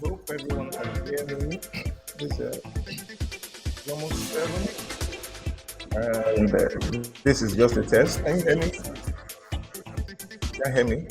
Hope everyone can hear me. This is almost 7. And this is just a test. Can you hear me? Can you hear me?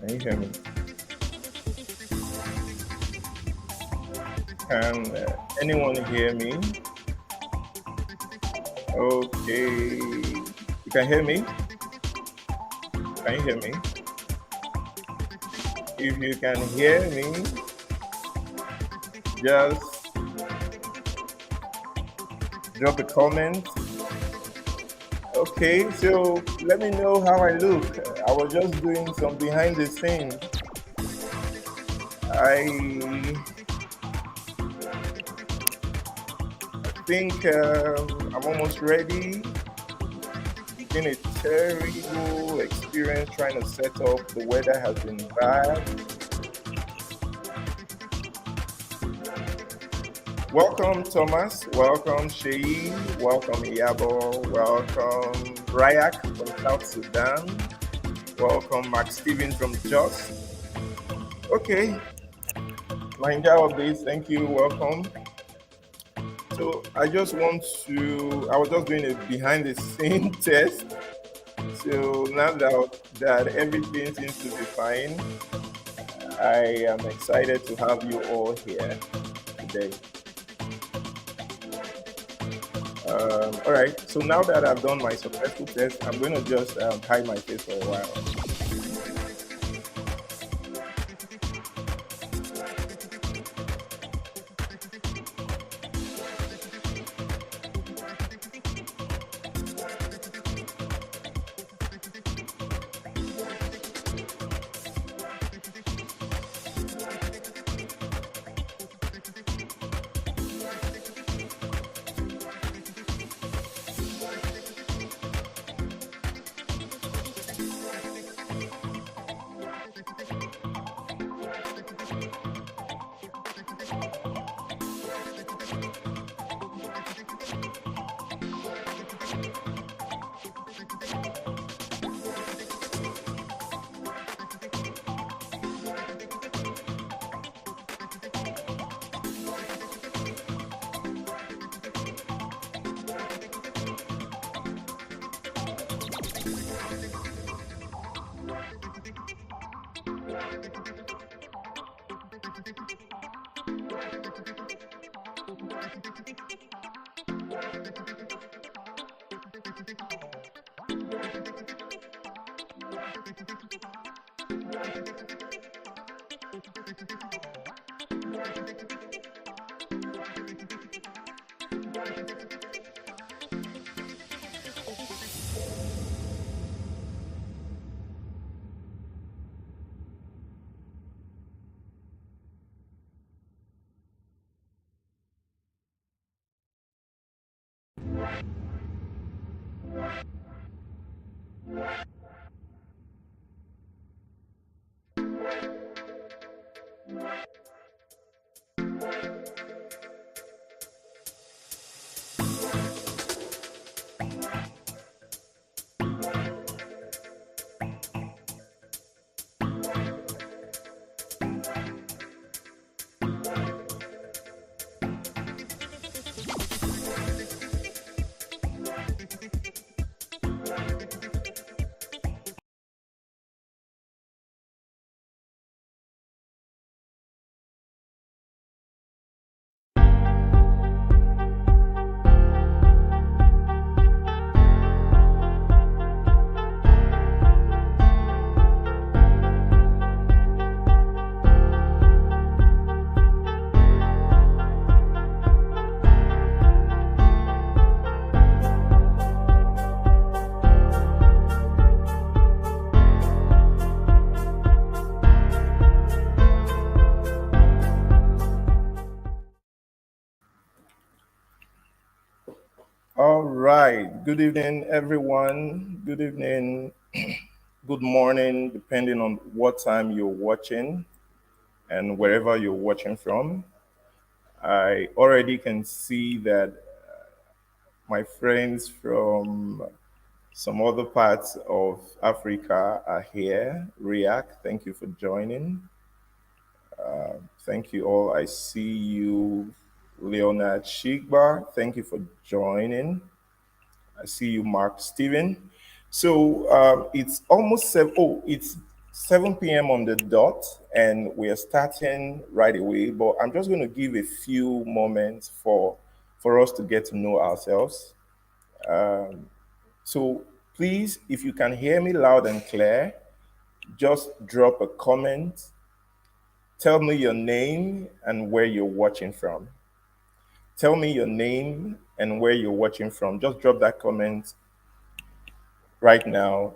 Can you hear me? Can anyone hear me? Okay. You can hear me? Can you hear me? If you can hear me, just drop a comment. Okay, so let me know how I look. I was just doing some behind the scenes. I think I'm almost ready. It's been a terrible experience trying to set up. The weather has been bad. Welcome, Thomas. Welcome, Sheyi. Welcome, Iyabo. Welcome, Rayak from South Sudan. Welcome, Mark Stevens from Jos. Okay, Mahindra updates. Thank you. Welcome. So I was just doing a behind the scene test. So now that everything seems to be fine, I am excited to have you all here today. All right, so now that I've done my successful test, I'm going to just hide my face for a while. All right. Good evening, everyone. Good evening, good morning, depending on what time you're watching and wherever you're watching from. I already can see that my friends from some other parts of Africa are here. React, thank you for joining. Thank you all. I see you, Leonard Shigbar. Thank you for joining. I see you, Mark Steven. So it's almost seven. Oh, it's 7 p.m. on the dot, and we are starting right away. But I'm just going to give a few moments for us to get to know ourselves. So please, if you can hear me loud and clear, just drop a comment. Tell me your name and where you're watching from. Tell me your name and where you're watching from. Just drop that comment right now.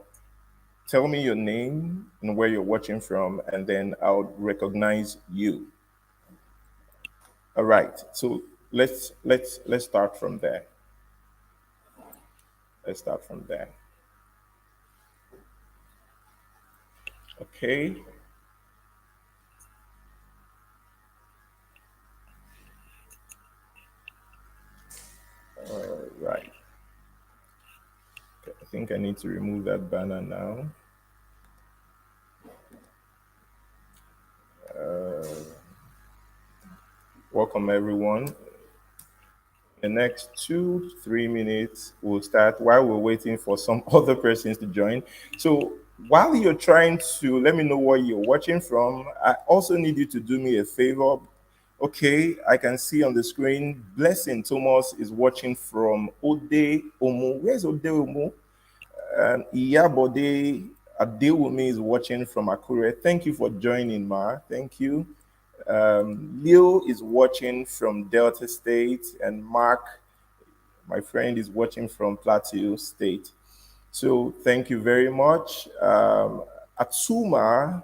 Tell me your name and where you're watching from, and then I'll recognize you. All right. So let's start from there. Let's start from there. Okay. All right. Okay, I think I need to remove that banner now. Welcome everyone. The next 2 3 minutes will start while we're waiting for some other persons to join. So while you're trying to let me know where you're watching from, I also need you to do me a favor. Okay, I can see on the screen Blessing Thomas is watching from Ode Omo. Where's Ode Omo? Iyabode Adewumi is watching from Akure. Thank you for joining, Ma. Thank you. Leo is watching from Delta State, and Mark, my friend, is watching from Plateau State. So thank you very much. Atsuma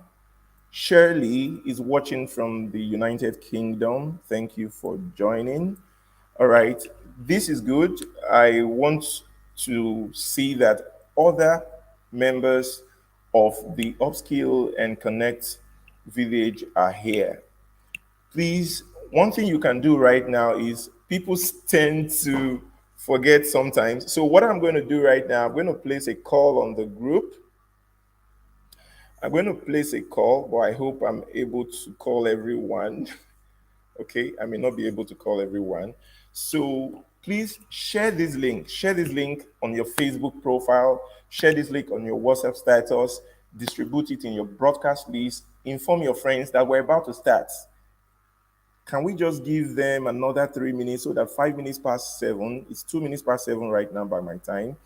Shirley is watching from the United Kingdom. Thank you for joining. All right, this is good. I want to see that other members of the Upskill and Connect village are here. Please, one thing you can do right now is people tend to forget sometimes. So, what I'm going to do right now, I'm going to place a call on the group. I'm going to place a call, but I hope I'm able to call everyone. Okay, I may not be able to call everyone. So please share this link. Share this link on your Facebook profile. Share this link on your WhatsApp status. Distribute it in your broadcast list. Inform your friends that we're about to start. Can we just give them another 3 minutes so that 5 minutes past 7? It's 2 minutes past 7 right now by my time.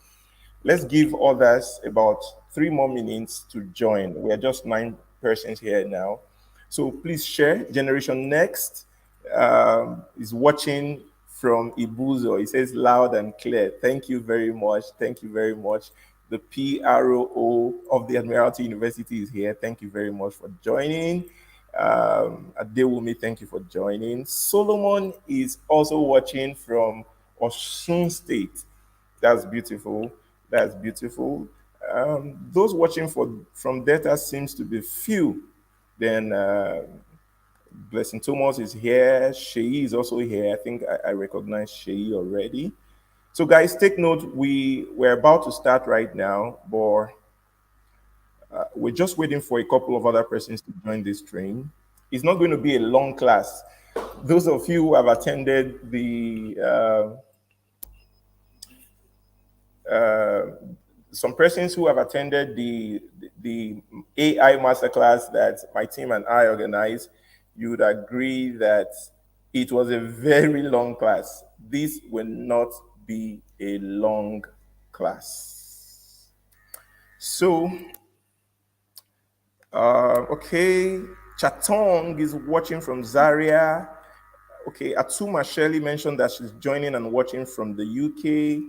Let's give others about 3 more minutes to join. We are just 9 persons here now. So please share. Generation Next is watching from Ibuzo. It says loud and clear. Thank you very much. Thank you very much. The PRO of the Admiralty University is here. Thank you very much for joining. Adewumi, thank you for joining. Solomon is also watching from Osun State. That's beautiful. That's beautiful. Those watching from Delta seems to be few. Then Blessing Thomas is here. Shei is also here. I think I recognize Shei already. So guys, take note. We're about to start right now, but we're just waiting for a couple of other persons to join this train. It's not going to be a long class. Those of you who have attended some persons who have attended the AI masterclass that my team and I organized, you would agree that it was a very long class. This will not be a long class. So, okay, Chatong is watching from Zaria. Okay, Atuma Shirley mentioned that she's joining and watching from the UK.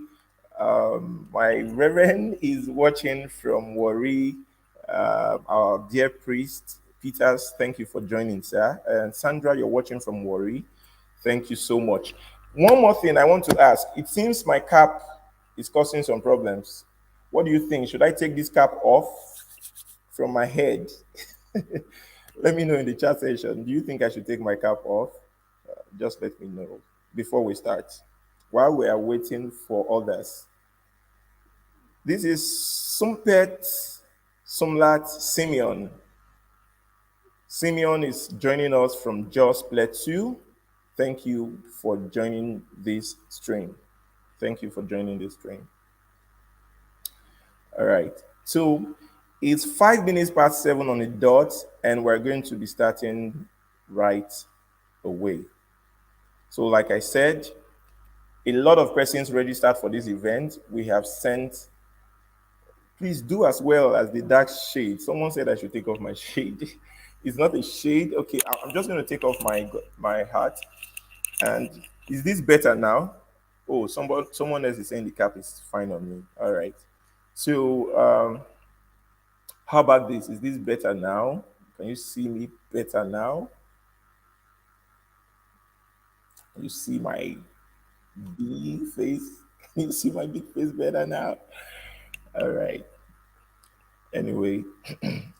My Reverend is watching from Warri. Our dear priest, Peters, thank you for joining, sir. And Sandra, you're watching from Warri. Thank you so much. One more thing I want to ask. It seems my cap is causing some problems. What do you think? Should I take this cap off from my head? Let me know in the chat section. Do you think I should take my cap off? Just let me know before we start. While we are waiting for others, this is Sumpet Sumlat Simeon. Simeon is joining us from Jos Plateau. Thank you for joining this stream. Thank you for joining this stream. All right. So it's 5 minutes past 7 on the dot, and we're going to be starting right away. So, like I said, a lot of persons registered for this event. We have sent. Please do as well as the dark shade. Someone said I should take off my shade. It's not a shade. Okay, I'm just going to take off my hat. And is this better now? Oh, someone else is saying the cap is fine on me. All right. So, how about this? Is this better now? Can you see me better now? Can you see my big face? Can you see my big face better now? All right. Anyway,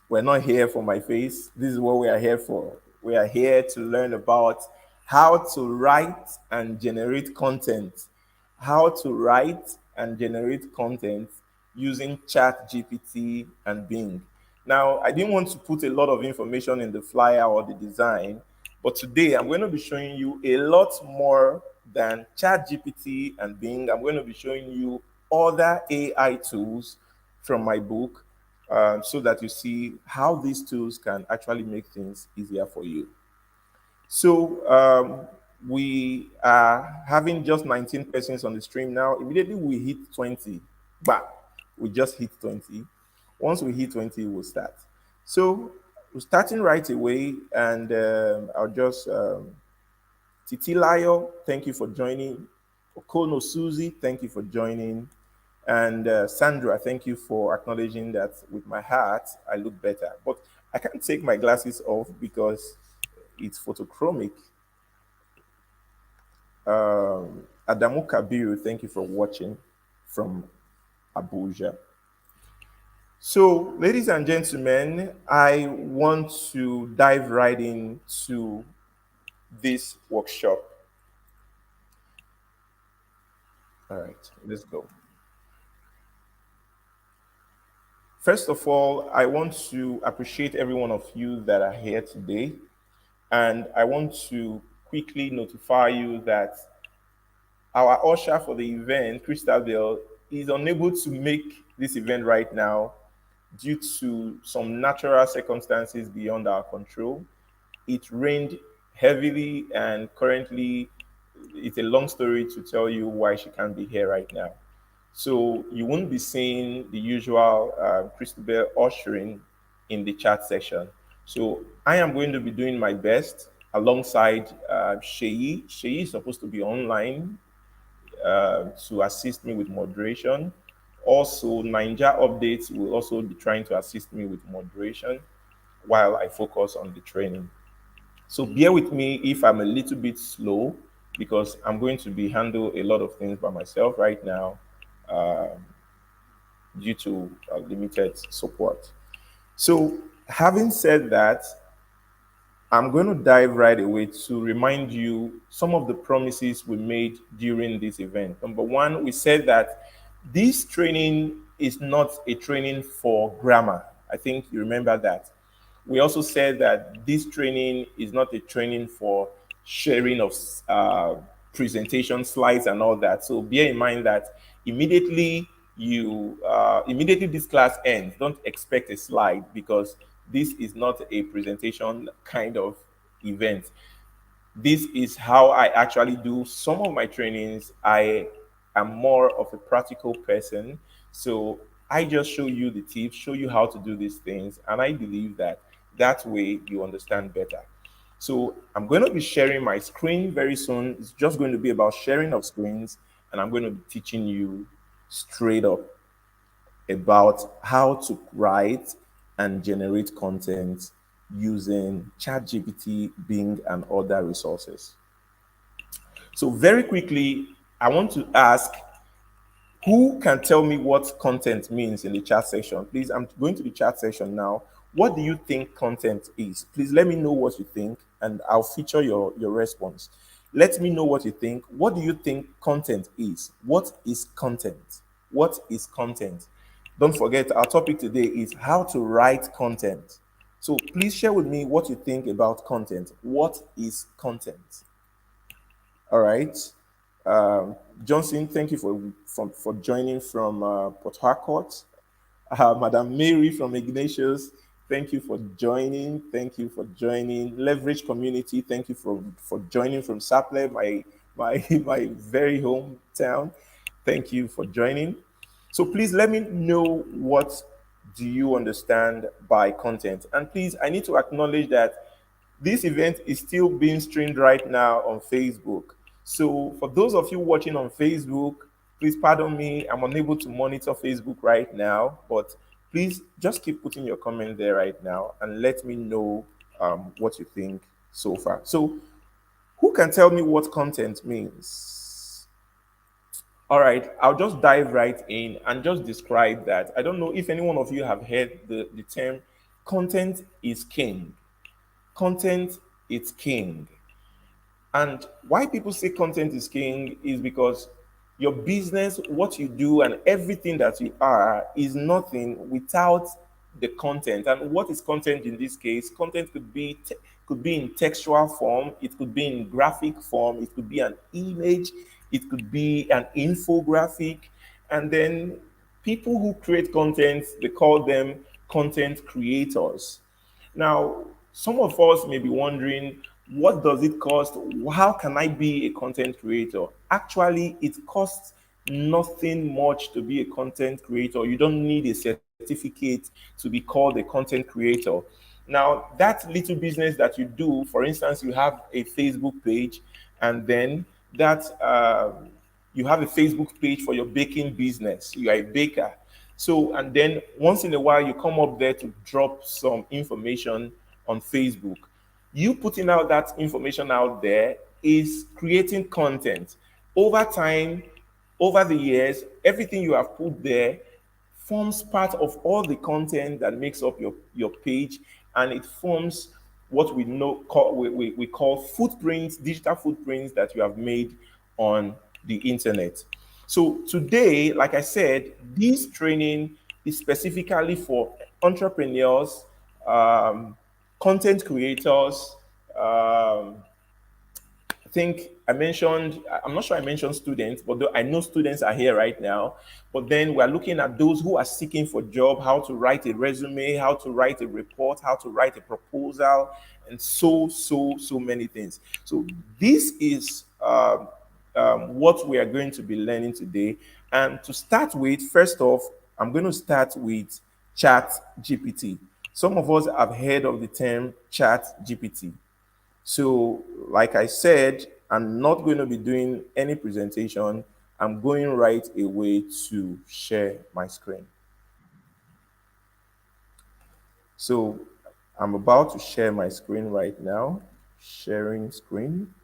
we're not here for my face. This is what we are here for. We are here to learn about how to write and generate content. How to write and generate content using ChatGPT and Bing. Now, I didn't want to put a lot of information in the flyer or the design, but today I'm going to be showing you a lot more than ChatGPT and Bing. I'm going to be showing you other AI tools from my book so that you see how these tools can actually make things easier for you. So we are having just 19 persons on the stream now. Immediately we hit 20, but we just hit 20. Once we hit 20, we'll start. So we're starting right away, and I'll just Titilayo, thank you for joining. Okono Susie, thank you for joining. And Sandra, thank you for acknowledging that with my hat, I look better. But I can't take my glasses off because it's photochromic. Adamu Kabiru, thank you for watching from Abuja. So, ladies and gentlemen, I want to dive right into this workshop. All right, let's go. First of all, I want to appreciate every one of you that are here today. And I want to quickly notify you that our usher for the event, Christabel, is unable to make this event right now due to some natural circumstances beyond our control. It rained heavily, and currently, it's a long story to tell you why she can't be here right now. So you won't be seeing the usual Christabel ushering in the chat section. So I am going to be doing my best alongside Sheyi. Sheyi is supposed to be online to assist me with moderation. Also, Ninja Updates will also be trying to assist me with moderation while I focus on the training. So bear with me if I'm a little bit slow because I'm going to be handle a lot of things by myself right now due to limited support. So having said that, I'm going to dive right away to remind you some of the promises we made during this event. Number one, we said that this training is not a training for grammar. I think you remember that. We also said that this training is not a training for sharing of presentation slides and all that. So bear in mind that immediately this class ends, don't expect a slide because this is not a presentation kind of event. This is how I actually do some of my trainings. I am more of a practical person. So I just show you the tips, show you how to do these things. And I believe that way you understand better. So I'm going to be sharing my screen very soon. It's just going to be about sharing of screens. And I'm going to be teaching you straight up about how to write and generate content using ChatGPT, Bing, and other resources. So very quickly, I want to ask, who can tell me what content means in the chat section? Please, I'm going to the chat section now. What do you think content is? Please let me know what you think, and I'll feature your response. Let me know what you think. What do you think content is? What is content? What is content? Don't forget, our topic today is how to write content. So please share with me what you think about content. What is content? All right. Um, Johnson, thank you for joining from Port Harcourt. Madam Mary from Ignatius, thank you for joining. Thank you for joining. Leverage Community, thank you for joining from Saple, my my very hometown. Thank you for joining. So please let me know, what do you understand by content? And please, I need to acknowledge that this event is still being streamed right now on Facebook. So for those of you watching on Facebook, please pardon me, I'm unable to monitor Facebook right now, but please just keep putting your comment there right now and let me know what you think so far. So who can tell me what content means? All right, I'll just dive right in and just describe that. I don't know if any one of you have heard the term content is king. Content is king. And why people say content is king is because your business, what you do, and everything that you are is nothing without the content. And what is content in this case? Content could be in textual form, it could be in graphic form, it could be an image, it could be an infographic, and then people who create content, they call them content creators. Now, some of us may be wondering, what does it cost? How can I be a content creator? Actually, it costs nothing much to be a content creator. You don't need a certificate to be called a content creator. Now, that little business that you do, for instance, you have a Facebook page, and then that you have a Facebook page for your baking business. You are a baker. So, and then once in a while, you come up there to drop some information on Facebook. You putting out that information out there is creating content. Over time, over the years, everything you have put there forms part of all the content that makes up your page, and it forms what we call footprints, digital footprints that you have made on the internet. So today, like I said, this training is specifically for entrepreneurs, content creators, I think I mentioned, I'm not sure I mentioned students, but I know students are here right now. But then we're looking at those who are seeking for job, how to write a resume, how to write a report, how to write a proposal, and so many things. So this is what we are going to be learning today. And to start with, first off, I'm going to start with Chat GPT. Some of us have heard of the term Chat GPT. So, like I said, I'm not going to be doing any presentation. I'm going right away to share my screen. So, I'm about to share my screen right now. Sharing screen.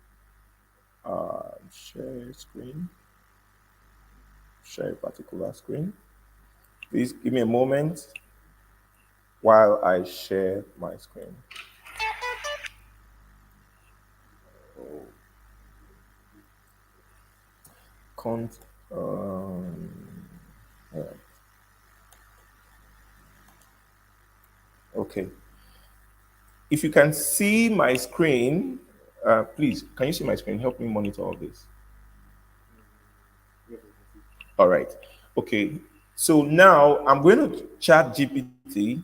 Share screen. Share a particular screen. Please give me a moment while I share my screen. Cont- all right. Okay. If you can see my screen, please, can you see my screen? Help me monitor all this. All right. Okay. So now I'm going to chat GPT.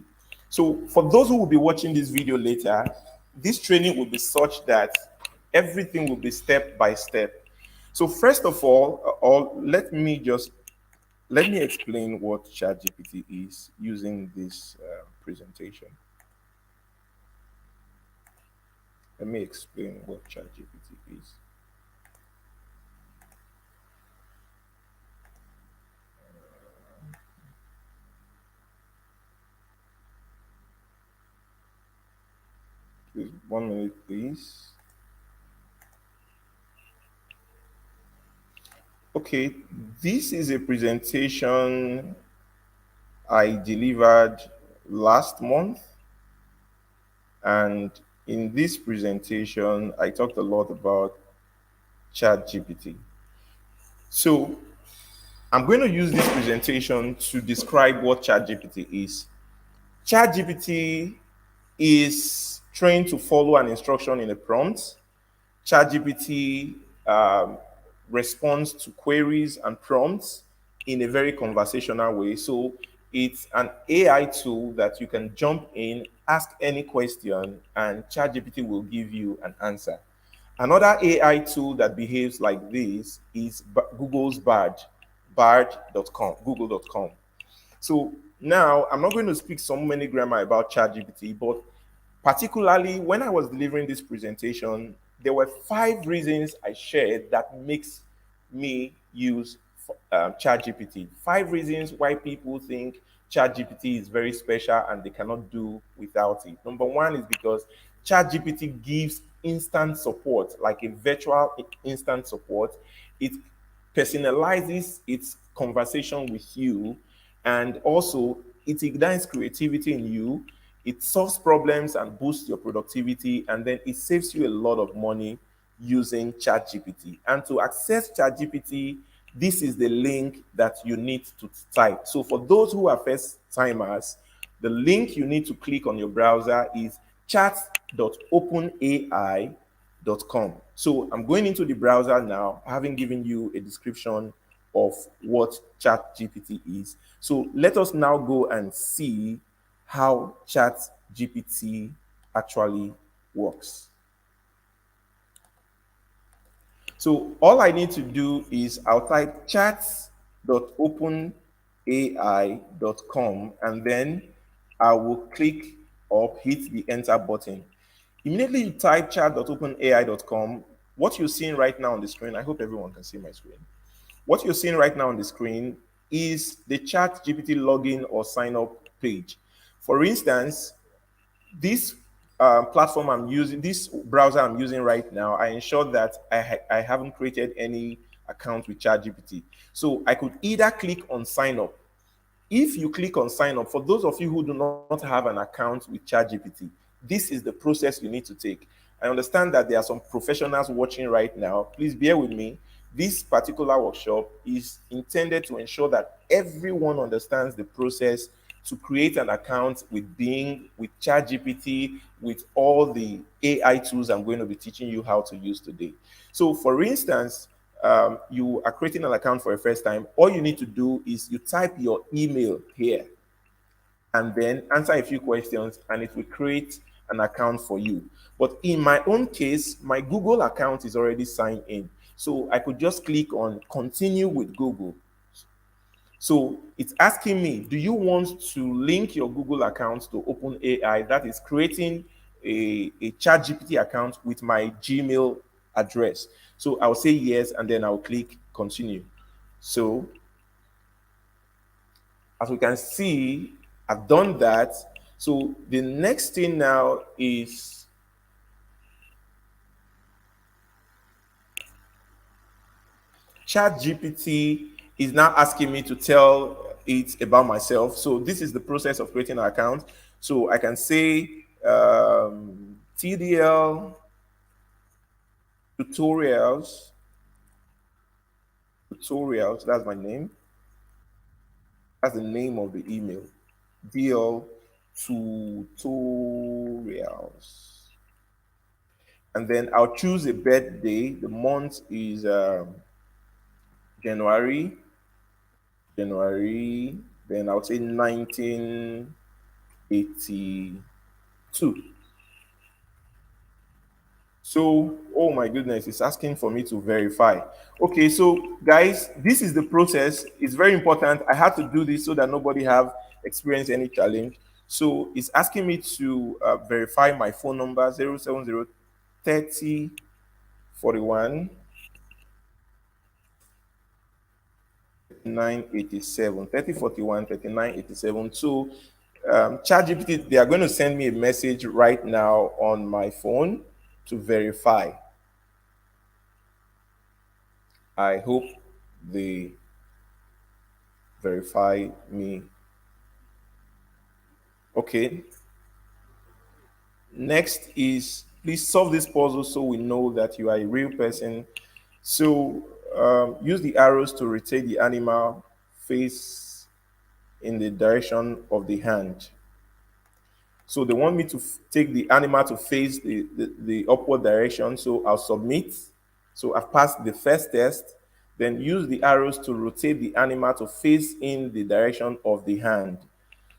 So for those who will be watching this video later, this training will be such that everything will be step by step. So first of all, let me explain what ChatGPT is using this presentation. Let me explain what ChatGPT is. Please, 1 minute, please. Okay, this is a presentation I delivered last month, and in this presentation, I talked a lot about ChatGPT. So I'm going to use this presentation to describe what ChatGPT is. ChatGPT is trained to follow an instruction in a prompt. ChatGPT responds to queries and prompts in a very conversational way. So it's an AI tool that you can jump in, ask any question, and ChatGPT will give you an answer. Another AI tool that behaves like this is Google's bard.com, google.com. So now I'm not going to speak so many grammar about ChatGPT, but particularly when I was delivering this presentation, there were 5 reasons I shared that makes me use ChatGPT. 5 reasons why people think ChatGPT is very special and they cannot do without it. Number one is because ChatGPT gives instant support, like a virtual instant support. It personalizes its conversation with you, and also it ignites creativity in you. It solves problems and boosts your productivity, and then it saves you a lot of money using ChatGPT. And to access ChatGPT, this is the link that you need to type. So for those who are first timers, the link you need to click on your browser is chat.openai.com. So I'm going into the browser now, having given you a description of what ChatGPT is. So let us now go and see how ChatGPT actually works. So all I need to do is I'll type chats.openai.com, and then I will click or hit the enter button. Immediately you type chat.openai.com, what you're seeing right now on the screen, I hope everyone can see my screen. What you're seeing right now on the screen is the ChatGPT login or sign up page. For instance, this platform I'm using, this browser I'm using right now, I ensure that I haven't created any account with ChatGPT. So I could either click on sign up. If you click on sign up, for those of you who do not have an account with ChatGPT, this is the process you need to take. I understand that there are some professionals watching right now. Please bear with me. This particular workshop is intended to ensure that everyone understands the process to create an account with Bing, with ChatGPT, with all the AI tools I'm going to be teaching you how to use today. So, for instance, you are creating an account for the first time. All you need to do is you type your email here and then answer a few questions, and it will create an account for you. But in my own case, my Google account is already signed in. So I could just click on continue with Google. So it's asking me, do you want to link your Google account to OpenAI? That is creating a ChatGPT account with my Gmail address. So I'll say yes, and then I'll click continue. So as we can see, I've done that. So the next thing now is ChatGPT is now asking me to tell it about myself. So this is the process of creating an account. So I can say TDL tutorials, that's my name. That's the name of the email. DL tutorials. And then I'll choose a birthday. The month is January. Then I'll say 1982. So, oh my goodness, it's asking for me to verify. Okay, so guys, this is the process. It's very important. I had to do this so that nobody have experienced any challenge. So it's asking me to verify my phone number 070 30 41 3987 3041 3987. So ChatGPT, they are going to send me a message right now on my phone to verify. I hope the verify me. Okay. Next is please solve this puzzle so we know that you are a real person. So use the arrows to rotate the animal face in the direction of the hand. So they want me to take the animal to face the upward direction. So I'll submit. So I've passed the first test. Then use the arrows to rotate the animal to face in the direction of the hand.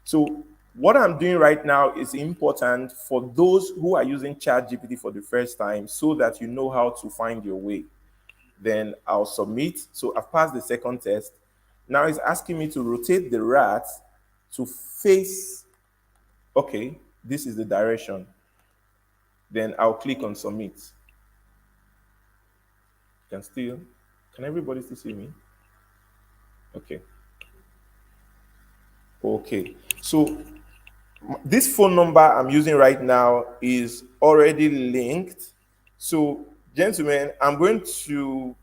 So what I'm doing right now is important for those who are using ChatGPT for the first time so that you know how to find your way. Then I'll submit. So I've passed the second test. Now it's asking me to rotate the rat to face, okay, this is the direction. Then I'll click on submit. Can everybody still see me? Okay. Okay. So this phone number I'm using right now is already linked. So, gentlemen, I'm going to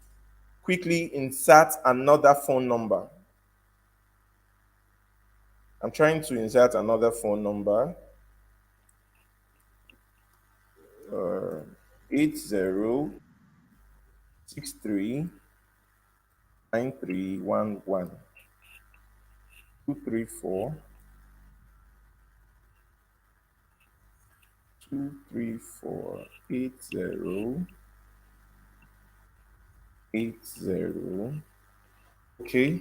quickly insert another phone number. I'm trying to insert another phone number. 80639311 234 2348080. Okay.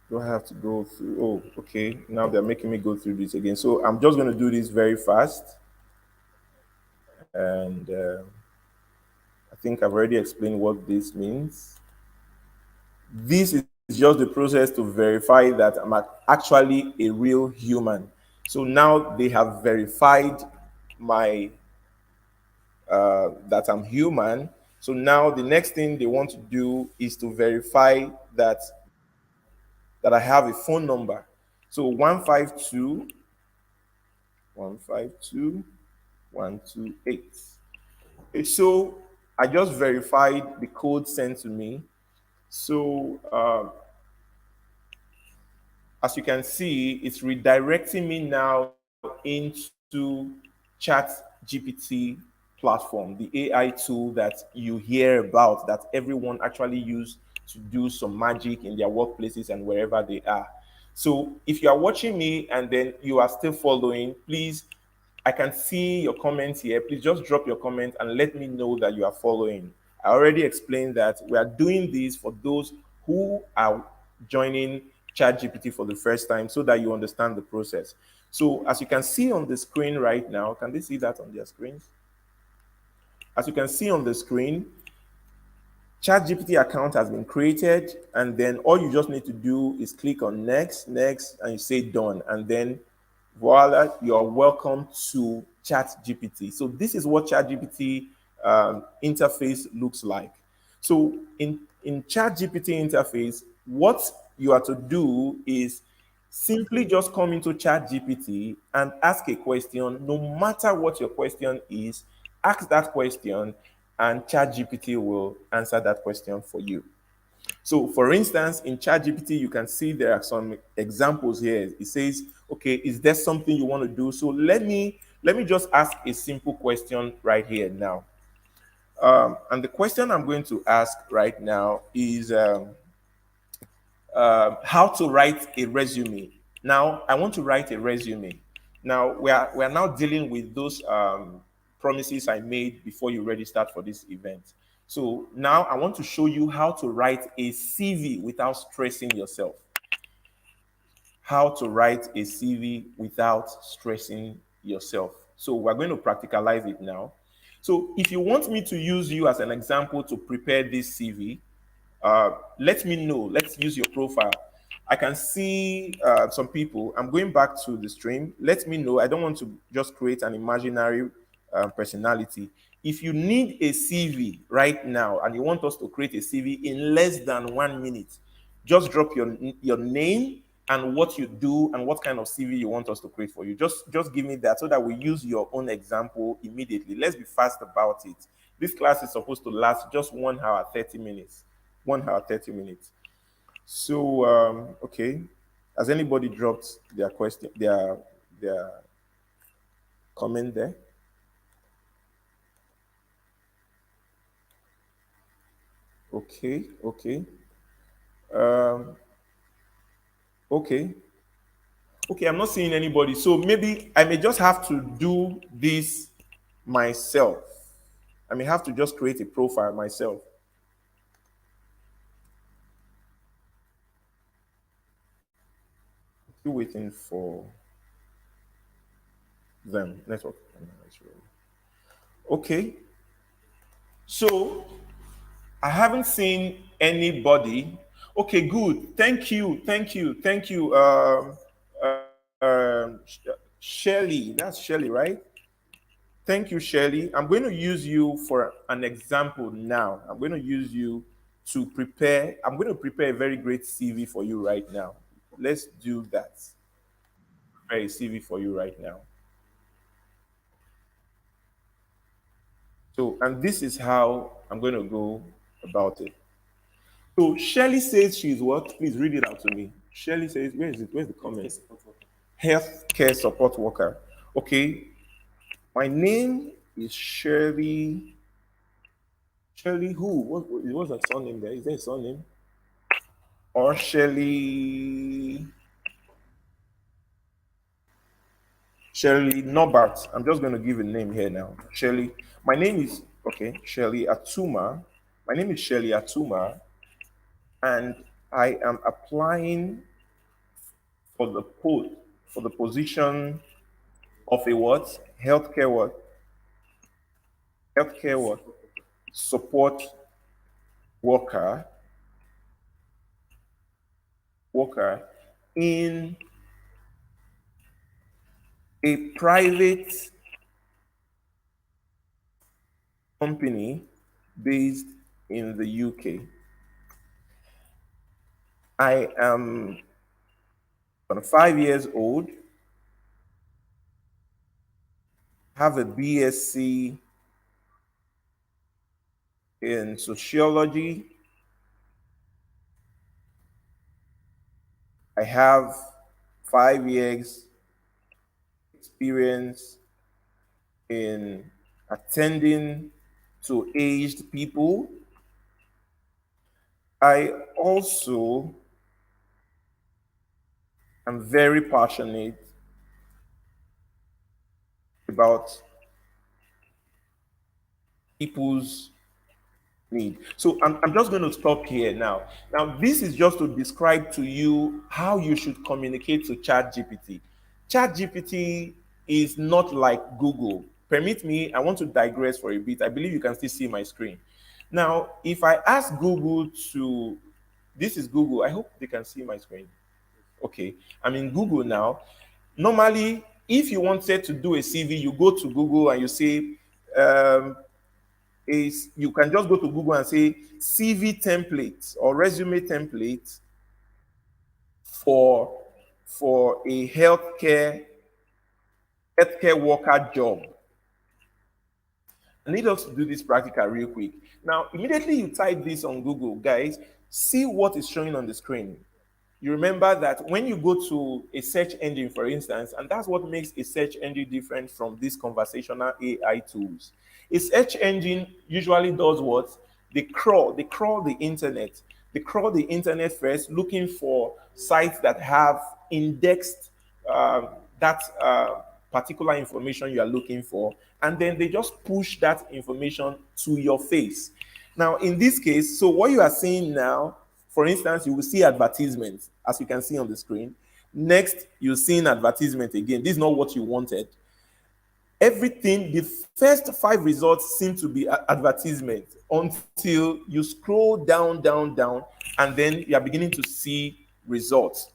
Do I have to go through? Oh, okay. Now they're making me go through this again. So I'm just going to do this very fast. And I think I've already explained what this means. This is just the process to verify that I'm actually a real human. So now they have verified my that I'm human. So now the next thing they want to do is to verify that I have a phone number. So 152 152 128. So I just verified the code sent to me. So as you can see, it's redirecting me now into ChatGPT platform, the AI tool that you hear about, that everyone actually use to do some magic in their workplaces and wherever they are. So if you are watching me and then you are still following, please, I can see your comments here. Please just drop your comment and let me know that you are following. I already explained that we are doing this for those who are joining ChatGPT for the first time so that you understand the process. So as you can see on the screen right now, can they see that on their screens? As you can see on the screen, ChatGPT account has been created, and then all you just need to do is click on next, next, and you say done, and then voila, you're welcome to ChatGPT. So this is what ChatGPT interface looks like. So in ChatGPT interface, what you are to do is simply just come into ChatGPT and ask a question. No matter what your question is, ask that question, and ChatGPT will answer that question for you. So, for instance, in ChatGPT, you can see there are some examples here. It says, "Okay, is there something you want to do?" So let me just ask a simple question right here now. And the question I'm going to ask right now is how to write a resume. Now, I want to write a resume. Now, we are now dealing with those promises I made before you registered for this event. So now I want to show you how to write a CV without stressing yourself. How to write a CV without stressing yourself. So we're going to practicalize it now. So if you want me to use you as an example to prepare this CV, let me know. Let's use your profile. I can see some people. I'm going back to the stream. Let me know. I don't want to just create an imaginary personality. If you need a CV right now and you want us to create a CV in less than 1 minute, just drop your name and what you do and what kind of CV you want us to create for you. Just give me that so that we use your own example immediately. Let's be fast about it. This class is supposed to last just 1 hour, 30 minutes. 1 hour, 30 minutes. So, okay. Has anybody dropped their question, their comment there? Okay, okay. Um, okay. Okay, I'm not seeing anybody. So maybe I may just have to do this myself. I may have to just create a profile myself. Still waiting for them. Network. Okay. So I haven't seen anybody. Okay, good. Thank you. Thank you. Thank you. Shelley. That's Shelley, right? Thank you, Shirley. I'm going to use you for an example now. I'm going to use you to prepare. I'm going to prepare a very great CV for you right now. Let's do that. Prepare a CV for you right now. So, and this is how I'm going to go about it. So, Shirley says she's what? Please read it out to me. Shirley says, where is it? Where's the comment? Healthcare support worker. Okay. My name is Shirley. Shirley who? What's her surname there? Is there a surname? Or Shirley Norbert. I'm just going to give a name here now. Shirley. My name is okay. Shirley Atuma. My name is Shirley Atuma, and I am applying for the position of a what? Healthcare what? Healthcare what? Support worker. Worker in a private company based in the UK. I am 5 years old, have a BSc in sociology. I have 5 years experience in attending to aged people. I also am very passionate about people's need. So I'm just going to stop here now. Now, this is just to describe to you how you should communicate to ChatGPT. ChatGPT is not like Google. Permit me, I want to digress for a bit. I believe you can still see my screen. Now, if I ask Google to, this is Google. I hope they can see my screen. Okay, I'm in Google now. Normally, if you wanted to do a CV, you go to Google and you say, you can just go to Google and say CV template or resume template for a healthcare worker job. I need us to do this practical real quick. Now, immediately you type this on Google, guys, see what is showing on the screen. You remember that when you go to a search engine, for instance, and that's what makes a search engine different from these conversational AI tools. A search engine usually does what? They crawl the internet. They crawl the internet first, looking for sites that have indexed that particular information you are looking for, and then they just push that information to your face. Now, in this case, so what you are seeing now, for instance, you will see advertisements, as you can see on the screen. Next, you're seeing advertisement again. This is not what you wanted. Everything, the first 5 results seem to be advertisement until you scroll down, down, down, and then you are beginning to see results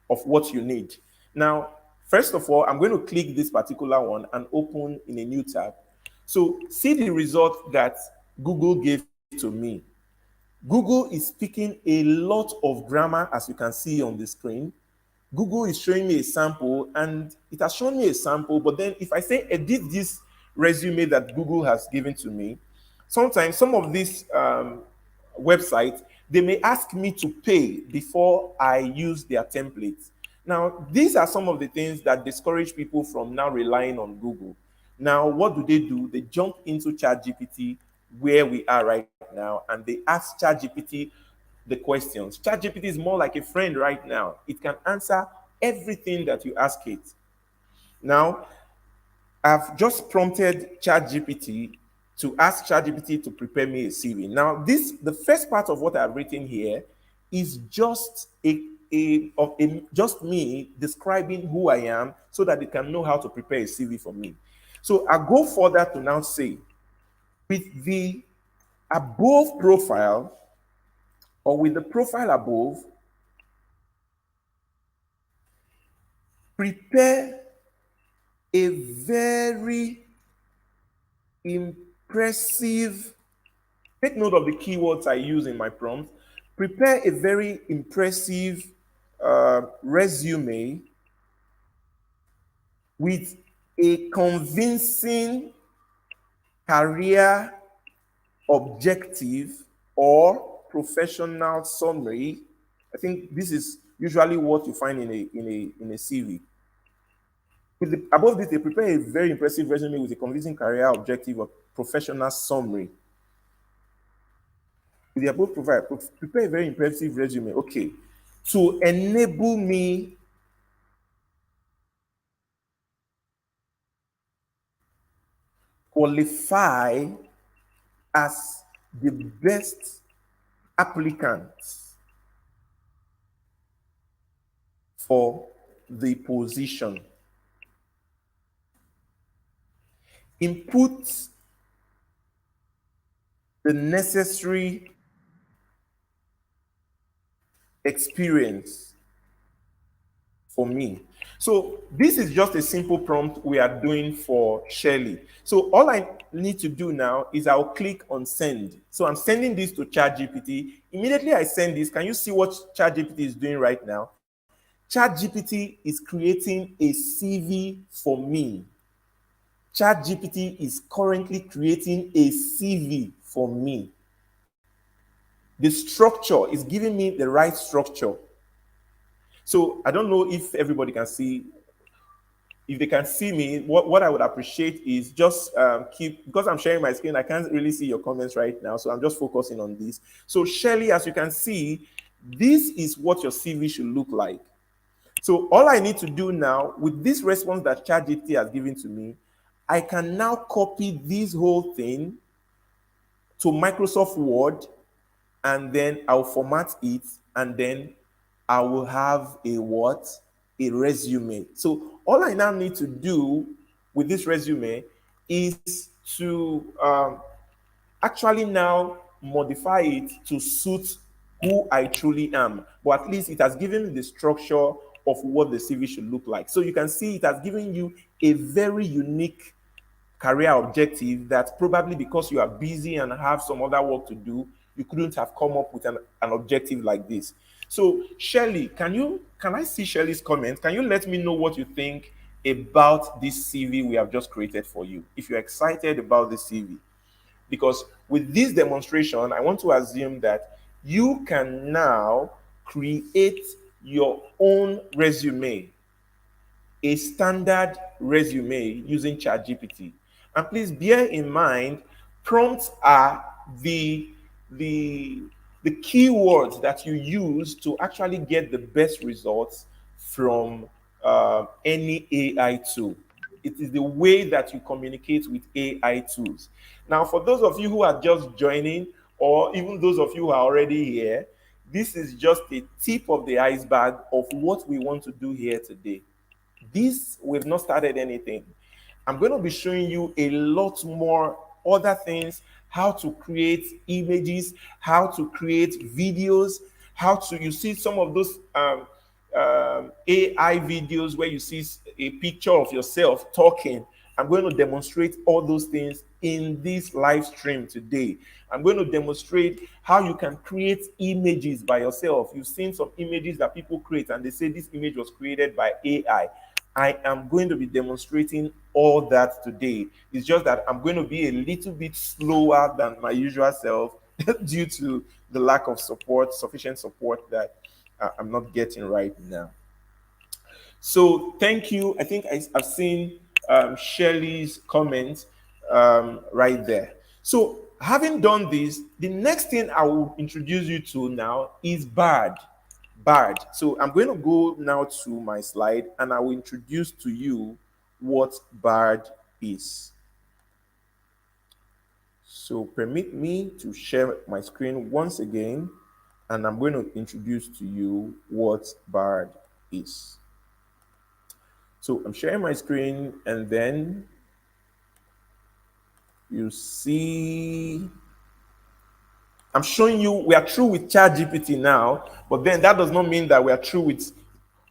of what you need. Now, first of all, I'm going to click this particular one and open in a new tab. So see the result that Google gave to me. Google is speaking a lot of grammar, as you can see on the screen. Google is showing me a sample, and it has shown me a sample, but then if I say edit this resume that Google has given to me, Sometimes some of these websites, they may ask me to pay before I use their templates. Now, these are some of the things that discourage people from now relying on Google. Now, what do? They jump into ChatGPT, where we are right now, and they ask ChatGPT the questions. ChatGPT is more like a friend right now. It can answer everything that you ask it. Now, I've just prompted ChatGPT to ask ChatGPT to prepare me a CV. Now, the first part of what I've written here is just just me describing who I am so that they can know how to prepare a CV for me. So I go further to now say, with the above profile, or with the profile above, prepare a very impressive, take note of the keywords I use in my prompt, prepare a very impressive resume with a convincing career objective or professional summary. I think this is usually what you find in a CV. With above this, they prepare a very impressive resume with a convincing career objective or professional summary. With the above provide, prepare a very impressive resume. Okay. To enable me qualify as the best applicant for the position. Input the necessary experience for me. So this is just a simple prompt we are doing for Shirley. So all I need to do now is I'll click on send. So I'm sending this to ChatGPT. Immediately I send this, can you see what ChatGPT is doing right now? ChatGPT is creating a CV for me. ChatGPT is currently creating a CV for me. The structure is giving me the right structure. So I don't know if everybody can see. If they can see me, what I would appreciate is just because I'm sharing my screen, I can't really see your comments right now. So I'm just focusing on this. So Shirley, as you can see, this is what your CV should look like. So all I need to do now with this response that ChatGPT has given to me, I can now copy this whole thing to Microsoft Word, and then I'll format it, and then I will have a what? A resume. So all I now need to do with this resume is to actually now modify it to suit who I truly am. But at least it has given me the structure of what the CV should look like. So you can see it has given you a very unique career objective that probably because you are busy and have some other work to do, you couldn't have come up with an objective like this. So Shirley, can I see Shirley's comment? Can you let me know what you think about this CV we have just created for you? If you're excited about the CV. Because with this demonstration, I want to assume that you can now create your own resume, a standard resume using ChatGPT. And please bear in mind, prompts are the the keywords that you use to actually get the best results from any AI tool. It is the way that you communicate with AI tools. Now, for those of you who are just joining, or even those of you who are already here, this is just a tip of the iceberg of what we want to do here today. We've not started anything. I'm going to be showing you a lot more other things, how to create images, how to create videos, you see some of those AI videos where you see a picture of yourself talking. I'm going to demonstrate all those things in this live stream today. I'm going to demonstrate how you can create images by yourself. You've seen some images that people create and they say this image was created by AI. I am going to be demonstrating all that today. It's just that I'm going to be a little bit slower than my usual self due to the lack of support, sufficient support that I'm not getting right now. So thank you. I think I've seen Shirley's comment right there. So having done this, the next thing I will introduce you to now is BARD. BARD. So I'm going to go now to my slide and I will introduce to you what BARD is. So permit me to share my screen once again, and I'm going to introduce to you what BARD is. So I'm sharing my screen, and then you see, I'm showing you we are through with ChatGPT now, but then that does not mean that we are through with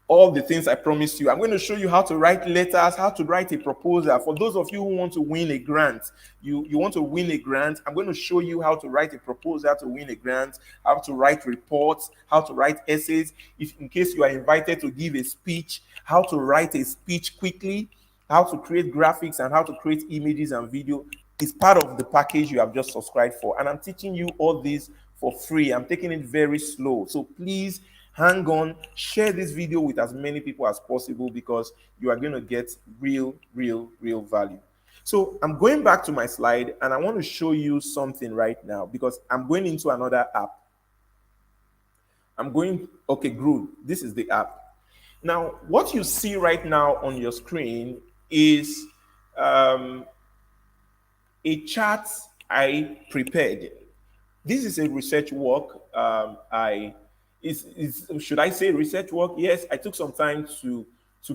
all the things I promised you. I'm going to show you how to write letters, how to write a proposal. For those of you who want to win a grant, you want to win a grant, I'm going to show you how to write a proposal to win a grant, how to write reports, how to write essays. If in case you are invited to give a speech, how to write a speech quickly, how to create graphics and how to create images and video is part of the package you have just subscribed for. And I'm teaching you all this for free. I'm taking it very slow. So please hang on, share this video with as many people as possible because you are going to get real value. So I'm going back to my slide and I want to show you something right now because I'm going into another app. Okay, good. This is the app. Now, what you see right now on your screen is a chart I prepared. This is a research work. Should I say research work? Yes, I took some time to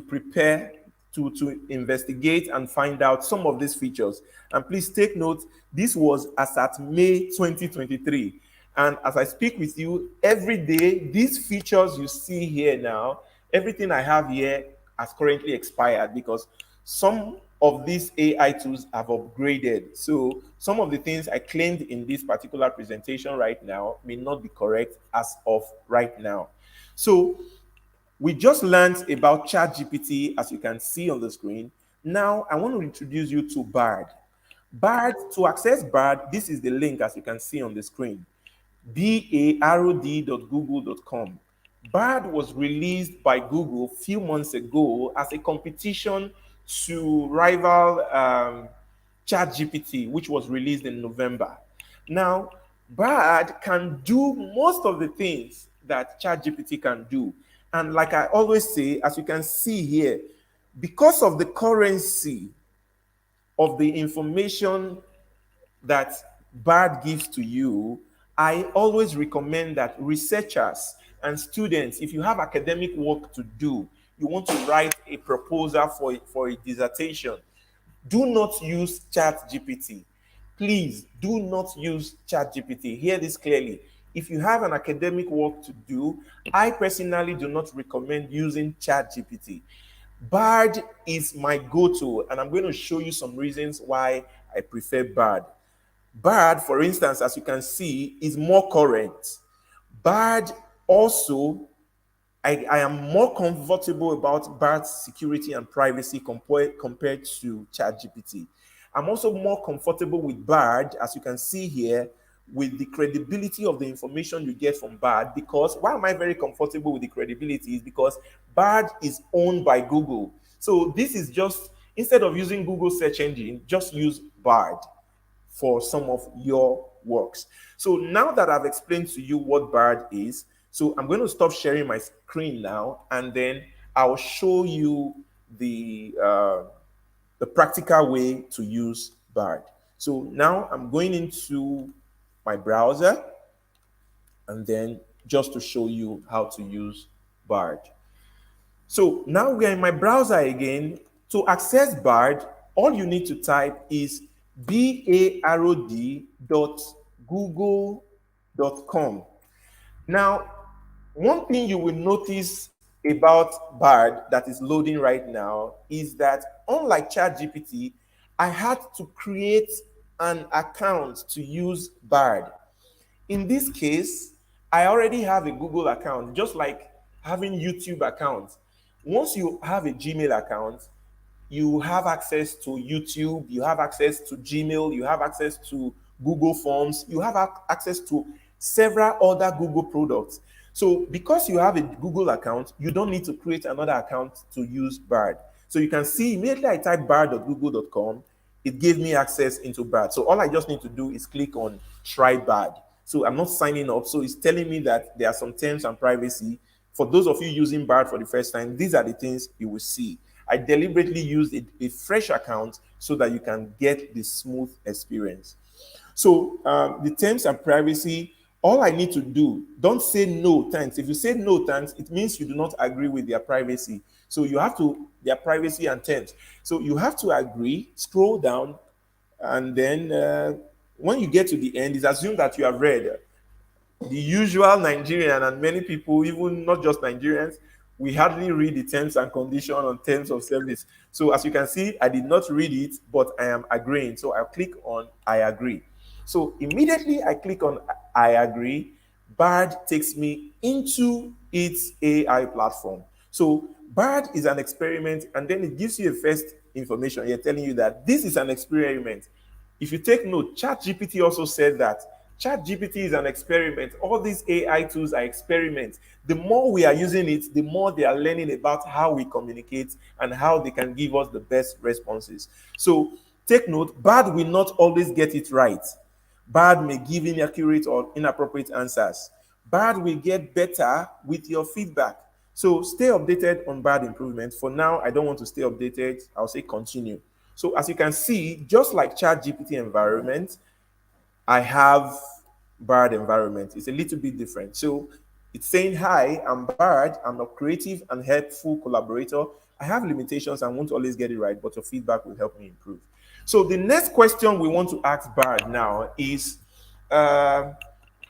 prepare, to investigate and find out some of these features. And please take note, this was as at May 2023. And as I speak with you, every day, these features you see here now, everything I have here has currently expired because some of these AI tools have upgraded. So some of the things I claimed in this particular presentation right now may not be correct as of right now. So we just learned about ChatGPT, as you can see on the screen. Now I want to introduce you to BARD. BARD, to access BARD, this is the link as you can see on the screen, bard.google.com. BARD was released by Google a few months ago as a competition to rival ChatGPT, which was released in November. Now, BARD can do most of the things that ChatGPT can do. And like I always say, as you can see here, because of the currency of the information that BARD gives to you, I always recommend that researchers and students, if you have academic work to do, you want to write a proposal for a dissertation, do not use ChatGPT. Please do not use ChatGPT. Hear this clearly. If you have an academic work to do, I personally do not recommend using ChatGPT. BARD is my go-to, and I'm going to show you some reasons why I prefer BARD. BARD, for instance, as you can see, is more current. BARD also, I am more comfortable about BARD's security and privacy compared to ChatGPT. I'm also more comfortable with BARD, as you can see here, with the credibility of the information you get from BARD, because why am I very comfortable with the credibility is because BARD is owned by Google. So this is just, instead of using Google search engine, just use BARD for some of your works. So now that I've explained to you what BARD is, so I'm going to stop sharing my screen now, and then I'll show you the practical way to use BARD. So now I'm going into my browser, and then just to show you how to use BARD. So now we're in my browser again. To access BARD, all you need to type is bard.google.com. Now, one thing you will notice about BARD that is loading right now is that unlike ChatGPT, I had to create an account to use BARD. In this case, I already have a Google account, just like having YouTube account. Once you have a Gmail account, you have access to YouTube, you have access to Gmail, you have access to Google Forms, you have access to several other Google products. So because you have a Google account, you don't need to create another account to use Bard. So you can see immediately I type bard.google.com, it gave me access into Bard. So all I just need to do is click on try Bard. So I'm not signing up. So it's telling me that there are some terms and privacy. For those of you using Bard for the first time, these are the things you will see. I deliberately used a fresh account so that you can get the smooth experience. So the terms and privacy, all I need to do, don't say no thanks. If you say no thanks, it means you do not agree with their privacy. So you have to, their privacy and terms. So you have to agree, scroll down, and then when you get to the end, it's assumed that you have read. The usual Nigerian and many people, even not just Nigerians, we hardly read the terms and condition on terms of service. So as you can see, I did not read it, but I am agreeing. So I'll click on I agree. So immediately I click on I agree, Bard takes me into its AI platform. So Bard is an experiment, and then it gives you a first information. You're telling you that this is an experiment. If you take note, ChatGPT also said that ChatGPT is an experiment. All these AI tools are experiments. The more we are using it, the more they are learning about how we communicate and how they can give us the best responses. So take note, Bard will not always get it right. Bard may give inaccurate or inappropriate answers. Bard will get better with your feedback. So stay updated on Bard improvement. For now, I don't want to stay updated. I'll say continue. So as you can see, just like ChatGPT environment, I have Bard environment. It's a little bit different. So it's saying, hi, I'm Bard. I'm a creative and helpful collaborator. I have limitations and won't always get it right, but your feedback will help me improve. So the next question we want to ask Bard now is,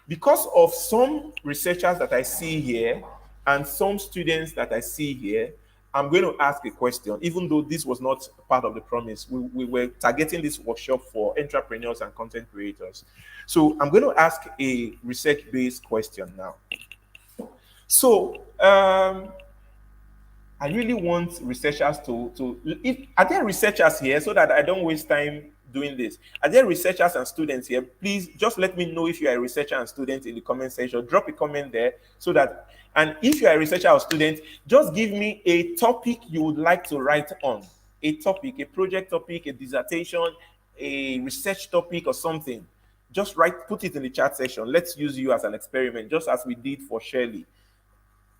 because of some researchers that I see here and some students that I see here, I'm going to ask a question, even though this was not part of the promise. We were targeting this workshop for entrepreneurs and content creators. So I'm going to ask a research-based question now. So I really want researchers are there researchers here so that I don't waste time doing this? Are there researchers and students here? Please just let me know if you are a researcher and student in the comment section. Drop a comment there so that, and if you are a researcher or student, just give me a topic you would like to write on. A topic, a project topic, a dissertation, a research topic or something. Just put it in the chat section. Let's use you as an experiment, just as we did for Shirley.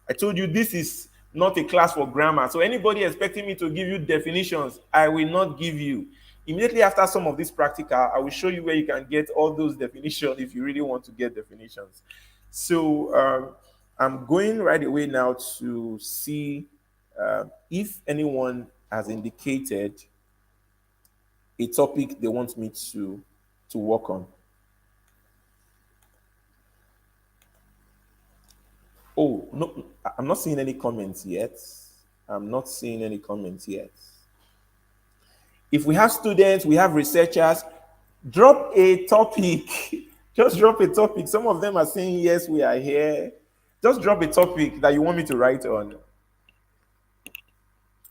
I told you this is not a class for grammar. So anybody expecting me to give you definitions, I will not give you. Immediately after some of this practical, I will show you where you can get all those definitions if you really want to get definitions. So I'm going right away now to see if anyone has indicated a topic they want me to work on. Oh, no, I'm not seeing any comments yet. I'm not seeing any comments yet. If we have students, we have researchers, drop a topic. Just drop a topic. Some of them are saying, yes, we are here. Just drop a topic that you want me to write on.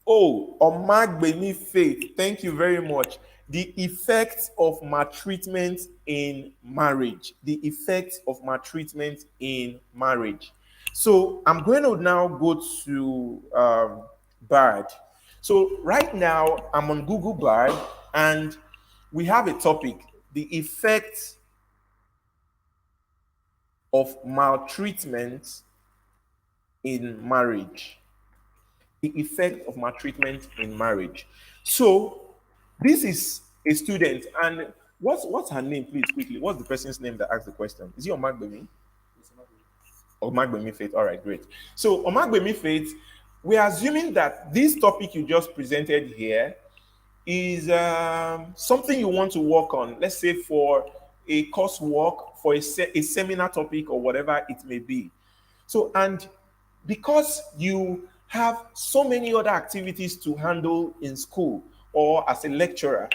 Oh, Omagbemi Faith, thank you very much. The effects of maltreatment in marriage. The effects of maltreatment in marriage. So I'm going to now go to Bard. So right now I'm on Google Bard and we have a topic, the effects of maltreatment in marriage. The effect of maltreatment in marriage. So this is a student, and what's her name, please, quickly? What's the person's name that asked the question? Is it Omagbemi? Omagbemi Faith. All right, great. So Omagbemi Faith, we are assuming that this topic you just presented here is something you want to work on. Let's say for a coursework, for a seminar topic, or whatever it may be. So, and because you have so many other activities to handle in school or as a lecturer,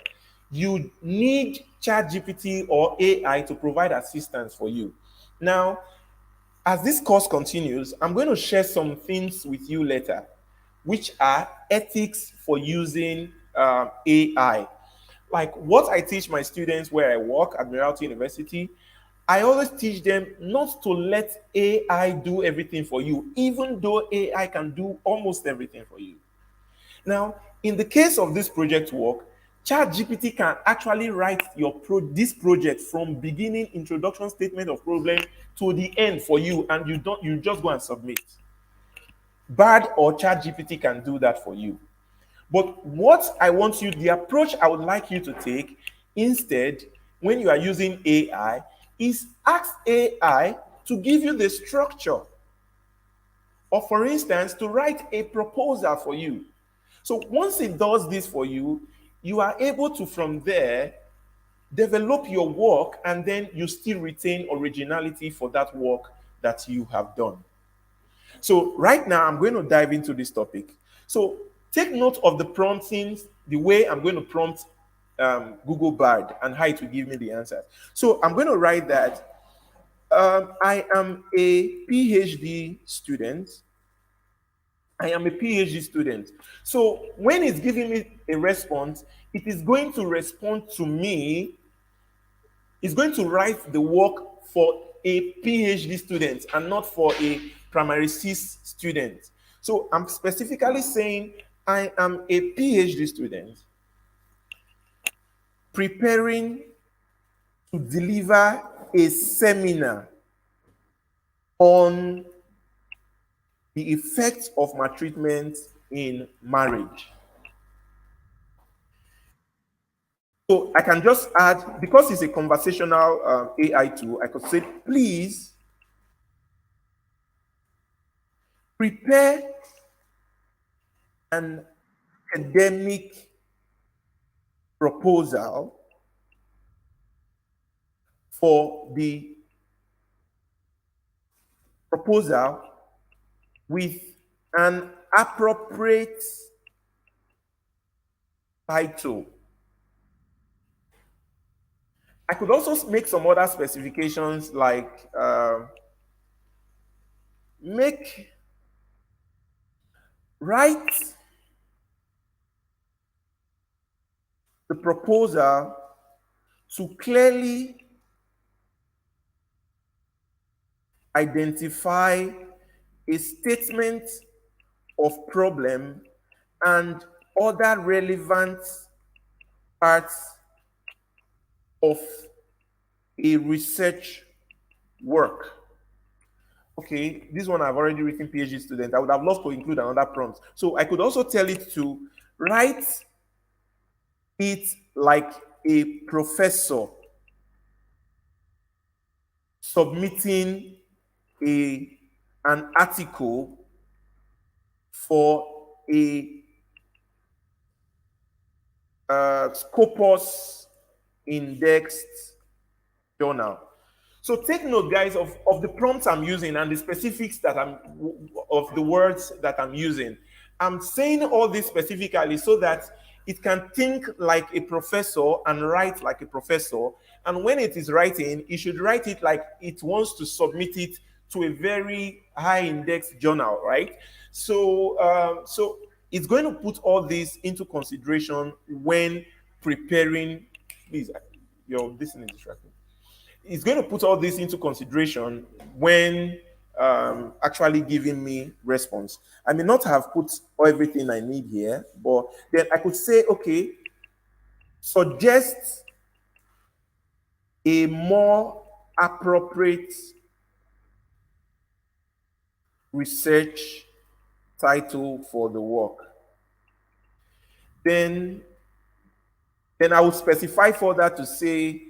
you need ChatGPT or AI to provide assistance for you. Now, as this course continues, I'm going to share some things with you later. which are ethics for using AI. Like what I teach my students where I work at Admiralty University, I always teach them not to let AI do everything for you, even though AI can do almost everything for you. Now, in the case of this project work, ChatGPT can actually write this project from beginning introduction statement of problem to the end for you, and you just go and submit. Bard or ChatGPT can do that for you. But what I want you, the approach I would like you to take instead, when you are using AI, is ask AI to give you the structure, or for instance, to write a proposal for you. So once it does this for you, you are able to, from there, develop your work, and then you still retain originality for that work that you have done. So right now, I'm going to dive into this topic. So take note of the prompting, the way I'm going to prompt Google Bard and how it will give me the answers. So I'm going to write that I am a PhD student. I am a PhD student. So when it's giving me a response, it is going to respond to me. It's going to write the work for a PhD student and not for a primary six student. So I'm specifically saying I am a PhD student preparing to deliver a seminar on the effects of maltreatment in marriage. So I can just add, because it's a conversational AI tool, I could say, please prepare an academic proposal for the proposal with an appropriate title. I could also make some other specifications like write the proposal to clearly identify a statement of problem and other relevant parts of a research work. Okay, this one I've already written PhD student. I would have loved to include another prompt. So I could also tell it to write it like a professor submitting an article for a Scopus indexed journal. So take note, guys, of the prompts I'm using and the specifics of the words that I'm using. I'm saying all this specifically so that it can think like a professor and write like a professor. And when it is writing, it should write it like it wants to submit it to a very high index journal, right? So it's going to put all this into consideration when preparing. Please, this is distracting. It's going to put all this into consideration when actually giving me response. I may not have put everything I need here, but then I could say, okay, suggest a more appropriate research title for the work. Then I would specify further to say,